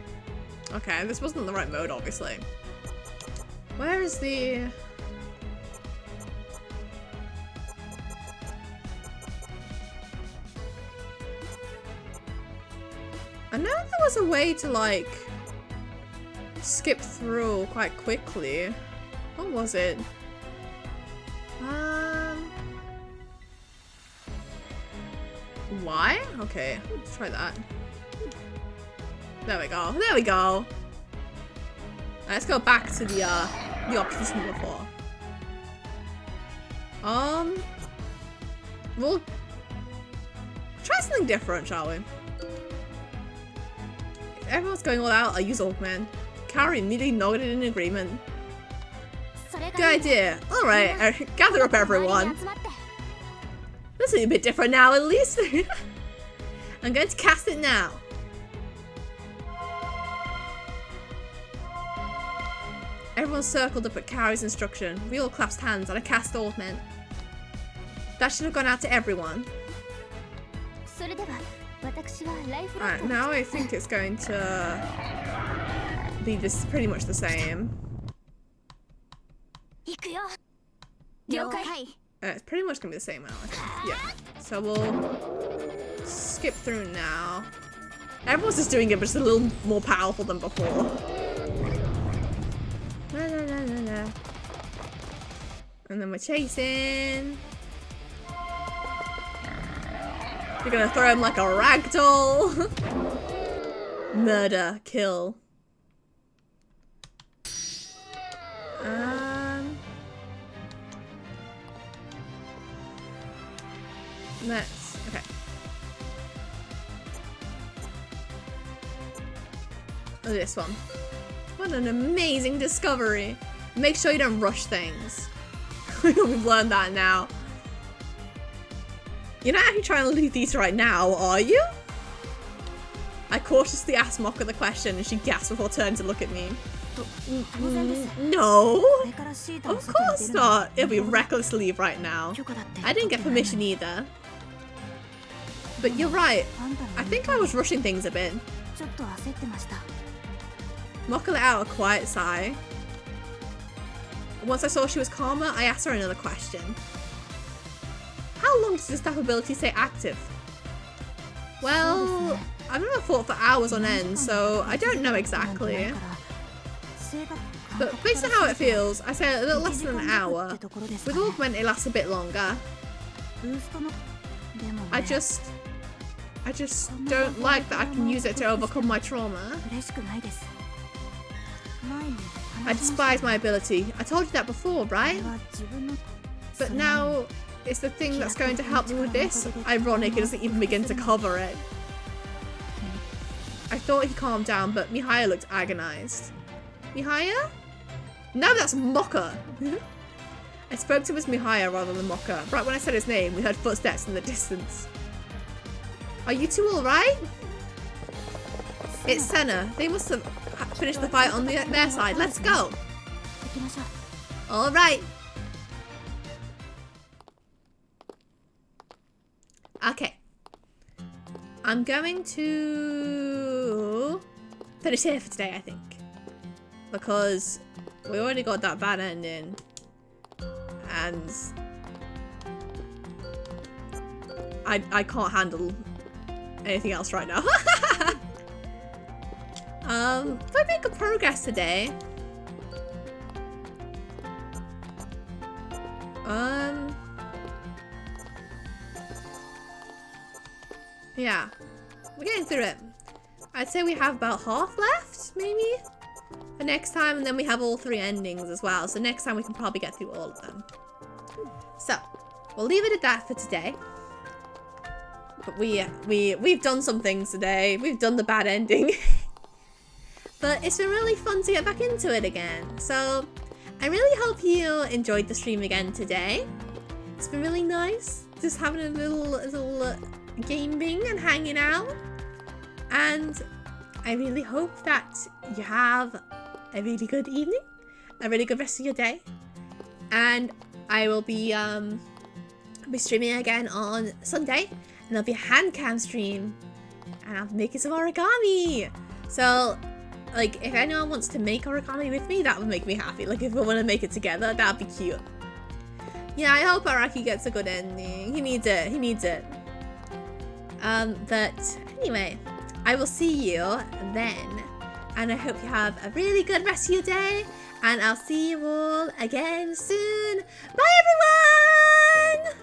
S1: Okay, this wasn't the right mode, obviously. Where is the... I know there was a way to, like, skip through quite quickly. What was it? Why? Okay, let's try that. There we go. There we go. Let's go back to the options from before. We'll try something different, shall we? If everyone's going all out, I'll use Augment. Carrie immediately nodded in agreement. Good idea. Alright, gather up everyone. This is a bit different now, at least. I'm going to cast it now. Everyone circled up at Carrie's instruction. We all clasped hands and I cast Augment. That should have gone out to everyone. Alright, now I think it's going to be this pretty much the same. It's pretty much gonna be the same now, I think. Yeah. So we'll skip through now. Everyone's just doing it, but just a little more powerful than before. La, la, la, la, la. And then we're chasing. You're gonna throw him like a ragdoll. Murder, kill. Let's, okay. Oh, this one. What an amazing discovery. Make sure you don't rush things. We've learned that now. You're not actually trying to loot these right now, are you? I cautiously asked Mokka the question and she gasped before turning to look at me. No, of course not. It'll be reckless to leave right now. I didn't get permission either. But you're right. I think I was rushing things a bit. Mokka let out a quiet sigh. Once I saw she was calmer, I asked her another question. How long does the staff ability stay active? Well, I've never fought for hours on end, so I don't know exactly. But based on how it feels, I say a little less than an hour. With Augment, it lasts a bit longer. I just don't like that I can use it to overcome my trauma. I despise my ability. I told you that before, right? But now it's the thing that's going to help me with this. Ironic, it doesn't even begin to cover it. I thought he calmed down, but Mihaya looked agonized. Mihaya? No, that's Mokka. I spoke to him as Mihaya rather than Mokka. Right when I said his name, we heard footsteps in the distance. Are you two alright? It's Senna. They must have finished the fight on their side. Let's go. Alright. Okay. I'm going to finish here for today, I think. Because we already got that bad ending. And I can't handle anything else right now. But I made good progress today. Yeah, we're getting through it. I'd say we have about half left, maybe, for next time, and then we have all 3 endings as well. So next time we can probably get through all of them. So we'll leave it at that for today. But we've done some things today. We've done the bad ending. But it's been really fun to get back into it again. So I really hope you enjoyed the stream again today. It's been really nice just having a little gaming and hanging out. And I really hope that you have a really good evening, a really good rest of your day, and I will be streaming again on Sunday, and there'll be a hand cam stream, and I'll be making some origami. So, like, if anyone wants to make origami with me, that would make me happy. Like, if we want to make it together, that'd be cute. Yeah, I hope Araki gets a good ending. He needs it. He needs it. But anyway, I will see you then, and I hope you have a really good rest of your day, and I'll see you all again soon. Bye, everyone!